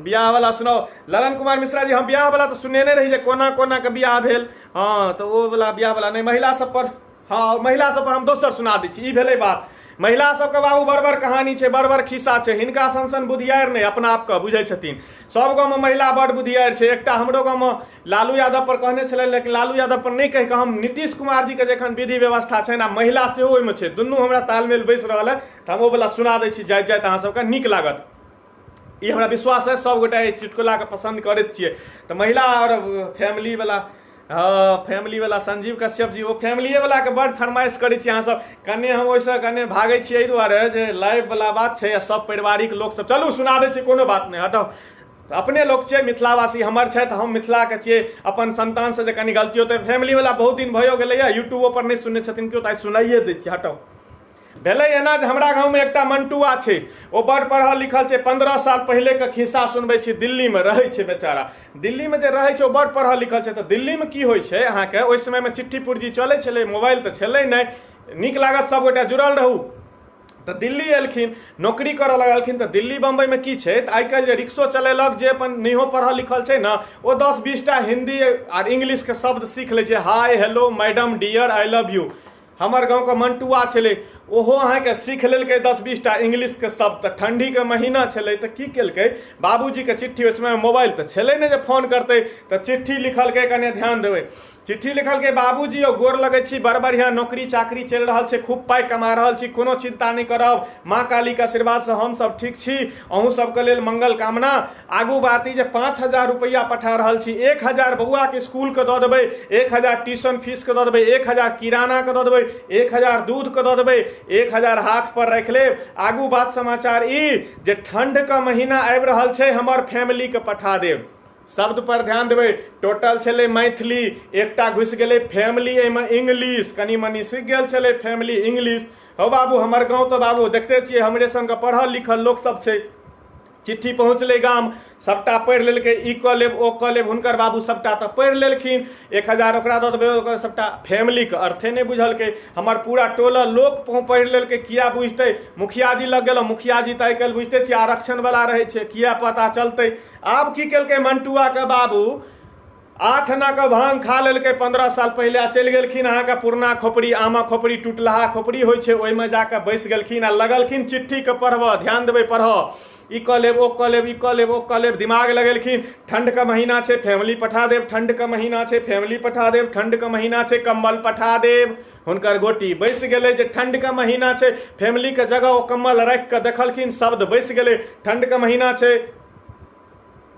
बियाह वाला सुनाओ। ललन कुमार मिश्रा जी हम बियाह वाला तो सुनेने रही जे कोना के बियाह भेल। हाँ तो वो वाला बियाह वाला नहीं, महिला सब पर, हाँ महिला सब पर हम दोसर सुना दै छी। ई भेलै बात। महिला सबके बाबू बड़ कहानी छै, बड़ खिस्सा छै। हिनका सन बुधियार नहीं, अपना आपके बुझै छथिन। सब गाँव में महिला बड़ बुधियार छै। एकटा हमरो गाँव में लालू यादव पर कहने छलै, लेकिन लालू यादव पर नहीं कहि कऽ हम नीतीश कुमार जी के जखन विधि व्यवस्था छै ना, महिला सेहो ओहिमे छै, दुनू हमरा तालमेल बैस रहल है। तऽ हम ओ वाला सुना दै छी, जाइत अहाँ सबके नीक लागत। ये हमरा विश्वास है सब गोटे चुटकुला के पसंद करैत छियै। तऽ महिला और फैमिली वाला, हाँ फैमिली वाला संजीव कश्यप जी, वो फैमिली वाला के बड़ फरमाइश करै छी अहाँ सब। कने हम ओइसे कने भागै छियै एहि दुआरे जे लाइव वाला बात छै, सब पारिवारिक लोक सब। चलू सुना दै छी, कोनो बात नहीं, हटाओ। अपने लोग छियै मिथिलावासी हमर छै तऽ हम मिथिलाके छियै अपन संतानसँ जे कनि गलती होतै फैमिलीवला बहुत दिन भयो गेलैए यूट्यूबो पर नहि सुनने छथिन केओ तऽ आइ सुनाइए दै छियै हटाउ। भेलै एना जे हमरा गाँवमे एकटा मंटुआ छै ओ बड़ पढ़ल लिखल छै 15 साल पहिलेके खिस्सा सुनबै छी दिल्लीमे रहै छै बेचारा दिल्लीमे जे रहै छै ओ बड़ पढ़ल लिखल छै तऽ दिल्लीमे की होइ छै अहाँके ओहि समयमे चिट्ठी पुर्जी चलै छलै मोबाइल तऽ छलै नहि नीक लागत सभगोटा जुड़ल रहू तऽ दिल्ली एलखिन नौकरी करऽ लगलखिन तऽ दिल्ली बम्बईमे की छै तऽ आइ काल्हि जे रिक्शो चलेलक जे अपन नहियो पढ़ल लिखल छै ने ओ 10-20टा हिन्दी आर इंग्लिशके शब्द सीख लै छै hi hello madam dear I love you. हमर गाँवके मंटुआ छलै ओहो अहाँके सीख लेलकै 10-20टा इंग्लिशके शब्द तऽ ठण्डीके महीना छलै तऽ की केलकै बाबूजीके चिट्ठी ओहि समयमे मोबाइल तऽ छलै नहि जे फोन करतै तऽ चिट्ठी लिखलकै कने ध्यान देबै चिट्ठी लिखलकै बाबूजी यौ गोर लगै छी बड़ बढ़िआँ नौकरी चाकरी चलि रहल छै खूब पाइ कमा रहल छी कोनो चिन्ता नहि करब माँ कालीके आशीर्वादसँ हमसभ ठीक छी अहूँ सबके लेल मंगल कामना आगू बात ई जे 5,000 रुपैआ पठा रहल छी 1,000 बौआके स्कूलके दऽ देबै 1,000 ट्यूशन फीसके दऽ देबै 1,000 किरानाके दऽ देबै 1,000 दूधके दऽ देबै 1,000 हाथ पर राखि लेब आगू बात समाचार ई जे ठण्डके महीना आबि रहल छै हमर फैमिलीके पठा देब शब्द पर ध्यान देबै टोटल छलै मैथिली एकटा घुसि गेलै फैमिली एहिमे इंग्लिश कनि मनि सीख गेल छलै फैमिली इंग्लिश हौ बाबू हमर गाँव तऽ बाबू देखते छियै हमरे सङ्गे पढ़ल लिखल लोकसभ छै चिट्ठी पहुँचलै गाम सबटा पढ़ि लेलकै ई कऽ लेब ओ कऽ लेब हुनकर बाबू सबटा तऽ पढ़ि लेलखिन 1,000 ओकरा दऽ देबै ओकर सबटा फैमिलीके अर्थे नहि बुझलकै हमर पूरा टोला लोक पढ़ि लेलकै किया बुझतै मुखिया जी लग गेलहुँ मुखिया जी तऽ आइ काल्हि बुझिते छियै आरक्षणवला रहै छै किया पता चलतै आब की केलकै मंटुआके बाबू 8 आनाके भांग खा लेलकै 15 साल पहिले चलि गेलखिन अहाँके पुरना खोपड़ी आमा खोपड़ी टुटलाहा खोपड़ी होइ छै ओहिमे जाकऽ बैसि गेलखिन आ लगलखिन चिट्ठीके पढ़बऽ ध्यान देबै पढ़ऽ ई कऽ लेब ओ कऽ लेब ई कऽ लेब ओ कऽ लेब दिमाग लगेलखिन ठण्डके महीना छै फैमिली पठा देब ठण्डके महीना छै फैमिली पठा देब ठण्डके महीना छै कम्बल पठा देब हुनकर गोटी बैसि गेलै जे ठण्डके महीना छै फैमिलीके जगह ओ कम्बल राखि कऽ देखलखिन शब्द बैसि गेलै ठण्डके महीना छै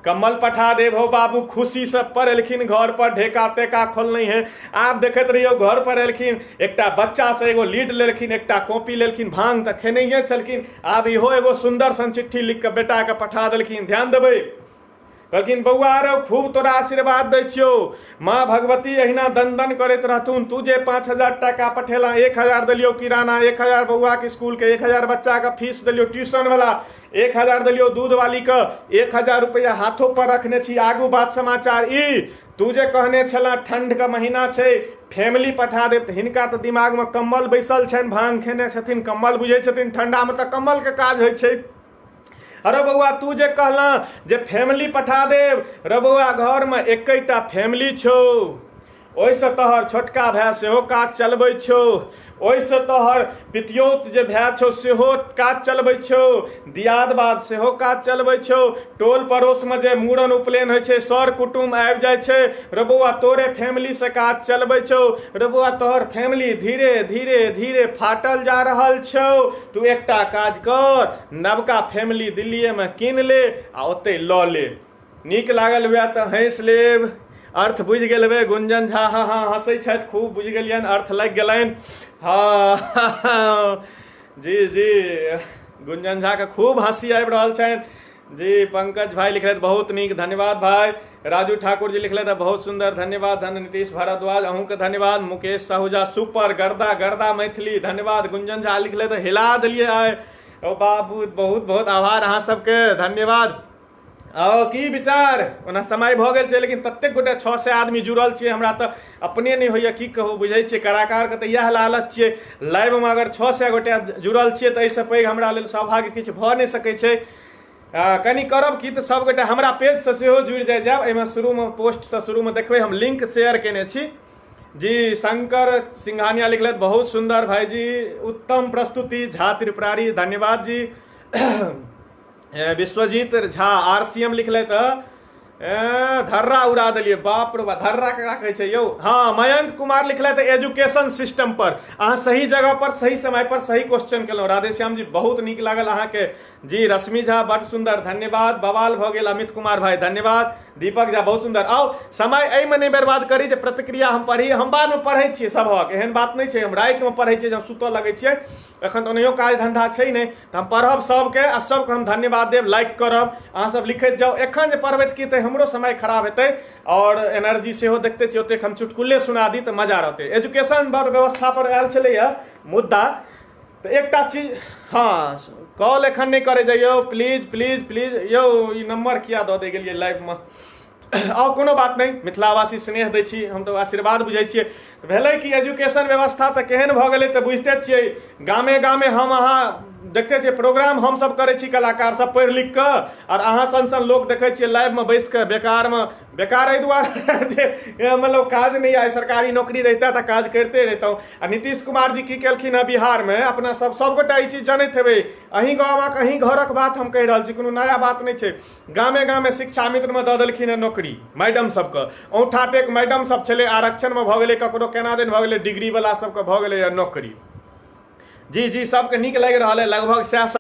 कम्बल पठा देब हो बाबू खुशी से पर एलखिन घर पर ढेका तेका खोलने हैं आप देखैत रहियो घर पर एलखिन एकटा बच्चा से एगो लीड लेलखिन एकटा कॉपी लेलखिन भांग तऽ खेनैये छलखिन आब इहो एगो सुंदर सन चिट्ठी लिख कऽ बेटाके पठा देलखिन ध्यान देबै कहलखिन बौआ रे खूब तोरा आशीर्वाद दै छियौ माँ भगवती अहिना दन करैत रहथुन तू जे 5,000 टाका पठेला 1,000 देलियो किराना 1,000 बौआके स्कूलके 1,000 बच्चाके फीस देलियो ट्यूशनवला 1,000 देलियो दूध वाली के 1,000 रुपया हाथों पर रखने छी आगू बात समाचार ई तू जे कहने छला ठंड का महीना छै फैमिली पठा देब तऽ हिनका तऽ दिमाग में कम्बल बैसल छनि भांग खेने छथिन कम्बल बुझै छथिन ठंडा में तऽ कम्बल के काज होइ छै अरे बउआ तू जे कहला जे फैमिली पठा देब रे बउआ घर में एकैटा फैमिली छौ ओइसे तोहर छोटका भाई सेहो काज चलबै छौ ओइसे तोहर पितियोत जे भाई छौ सेहो काज चलबै छौ दियादबाद सेहो काज चलबै छौ टोल पड़ोस में जे मूड़न उपनयन होइ छै सर कुटुम आबि जाइ छै रे बउआ तोरे फैमिली से काज चलबै छौ रे बउआ तोहर फैमिली धीरे धीरे धीरे फाटल जा रहल छौ तू एकटा काज कर नवका फैमिली दिल्लीए में कीन ले आ ओतै लऽ ले नीक लागल हुए तऽ हँसि लेब अर्थ बुझि गेल हेबै गुंजन झा हाँ हाँ हंसै छथि खूब बुझि गेलियनि अर्थ लागि गेलनि हाँ जी जी गुंजन झा के खूब हंसी आबि रहल छनि जी पंकज भाई लिखले बहुत नीक धन्यवाद भाई राजू ठाकुर जी लिखले बहुत सुंदर धन्यवाद धन नीतीश भारद्वाज अहूँ के धन्यवाद मुकेश साहूजा सुपर गर्दा गर्दा मैथिली धन्यवाद गुंजन झा लिखले तो हिला दिलिए आए ओ बाबू बहुत बहुत आभार अहाँ सबके धन्यवाद आओ की विचार ओना समय भऽ गेल छै लेकिन ततेक गोटे 600 आदमी जुड़ल छियै हमरा तऽ अपने नहीं होइए की कहू बुझै छियै कलाकारके तऽ इएह लालच छियै लाइवमे अगर 600 गोटे जुड़ल छियै तऽ एहिसँ पैघ हमरा लेल सौभाग्य किछु भऽ नहि सकै छै कनि करब की तऽ सब गोटे हमरा पेजसँ सेहो जुड़ि जायब एहिमे शुरूमे पोस्टसँ शुरूमे देखबै हम लिंक शेयर केने छी जी शंकर सिंघानिया लिखलथि बहुत सुंदर भाईजी उत्तम प्रस्तुति झा त्रिपुरारी धन्यवाद जी विश्वजीत झा RCM लिखले धर्रा उड़ा दिलिए बाप रे बाप धर्रा ककरा कहै छै यौ हाँ मयंक कुमार लिखले एजुकेशन सिस्टम पर अहाँ सही जगह पर सही समय पर सही क्वेश्चन केलहुँ राधेश्याम जी बहुत नीक लागल अहाँके जी रश्मि झा बड़ सुंदर धन्यवाद बवाल भऽ गेल अमित कुमार भाई धन्यवाद दीपक झा बहुत सुंदर। आओ समय एहिमे नहि बर्बाद करी जे प्रतिक्रिया हम पढ़ी, हम बादमे पढ़ै छियै सभक, एहन बात नहि छै। हम रातिमे पढ़ै छियै, जब सुतऽ लगै छियै, एखन तऽ ओनाहियो काज धंधा छै नहि, तऽ हम पढ़ब सबके आ सबके हम धन्यवाद देब, लाइक करब, अहाँ सब लिखैत जाउ। एखन जे पढ़बै तऽ की हेतै, हमरो समय खराब हेतै और एनर्जी सेहो देखते छियै, ओतेक हम चुटकुले सुना दी तऽ मजा रहतै। एजुकेशन व्यवस्था पर आयल छलैए मुद्दा, तऽ एकटा चीज, हाँ कॉल एखन नहीं करे जाइयो प्लीज प्लीज प्लीज यौ, ई नंबर किया दऽ दे गेलियै लाइव में। आउ कोनो बात नहीं, मिथिलावासी स्नेह दै छी, हम तो आशीर्वाद बुझै छियै। तऽ भेलै कि एजुकेशन व्यवस्था तऽ केहन भऽ गेलै तऽ बुझिते छियै, गामे गामे हम अहाँ देखते छियै प्रोग्राम हम सब करै छी, कलाकार सब पढ़ि लिख कऽ, और अहाँ सन सन लोक देखै छियै लाइव में बैस कऽ बेकार में, बेकार एहि दुआरे जे मतलब काज नहीं आए, सरकारी नौकरी रहता तऽ काज करते रहितौं। आ नीतीश कुमार जी की केलखिन हँ बिहार में, अपना सबगोटा ई चीज जनैत हेबै, अहीं गामक अहीं घरक बात हम कहि रहल छी, कोनो नया बात नहीं छै। गामे गामे शिक्षा मित्र में दऽ देलखिन हँ नौकरी मैडम सबके, औंठाटेक मैडम सब छलै, आरक्षण में भऽ गेलै, ककरो केना दिन भऽ गेलै, डिग्री वाला सबके भऽ गेलै नौकरी। जी जी सबके नीक लागि रहल है, लगभग सएह सब।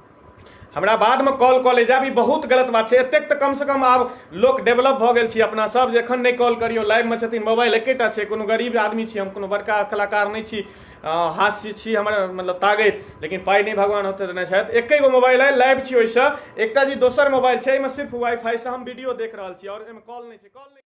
हमरा बाद में कॉल कऽ ले जायब, ई बहुत गलत बात छै। एतेक तऽ कम से कम आब लोक डेवलप भऽ गेल छी अपना सब, जे एखन नहीं कॉल करियो, लाइव में छथिन, मोबाइल एकेटा छै, कोनो गरीब आदमी छी हम, कोनो बड़का कलाकार नहीं छी, हास्य छी हमर मतलब तागैत, लेकिन पाइ नहीं भगवान होते देने छथि। एके गो मोबाइल है, लाइव छी ओहिसँ। एकटा जी दोसर मोबाइल छै, एहिमे सिर्फ वाईफाई से हम वीडियो देख रहल छी, और एहिमे कॉल नहीं छै, कॉल नहीं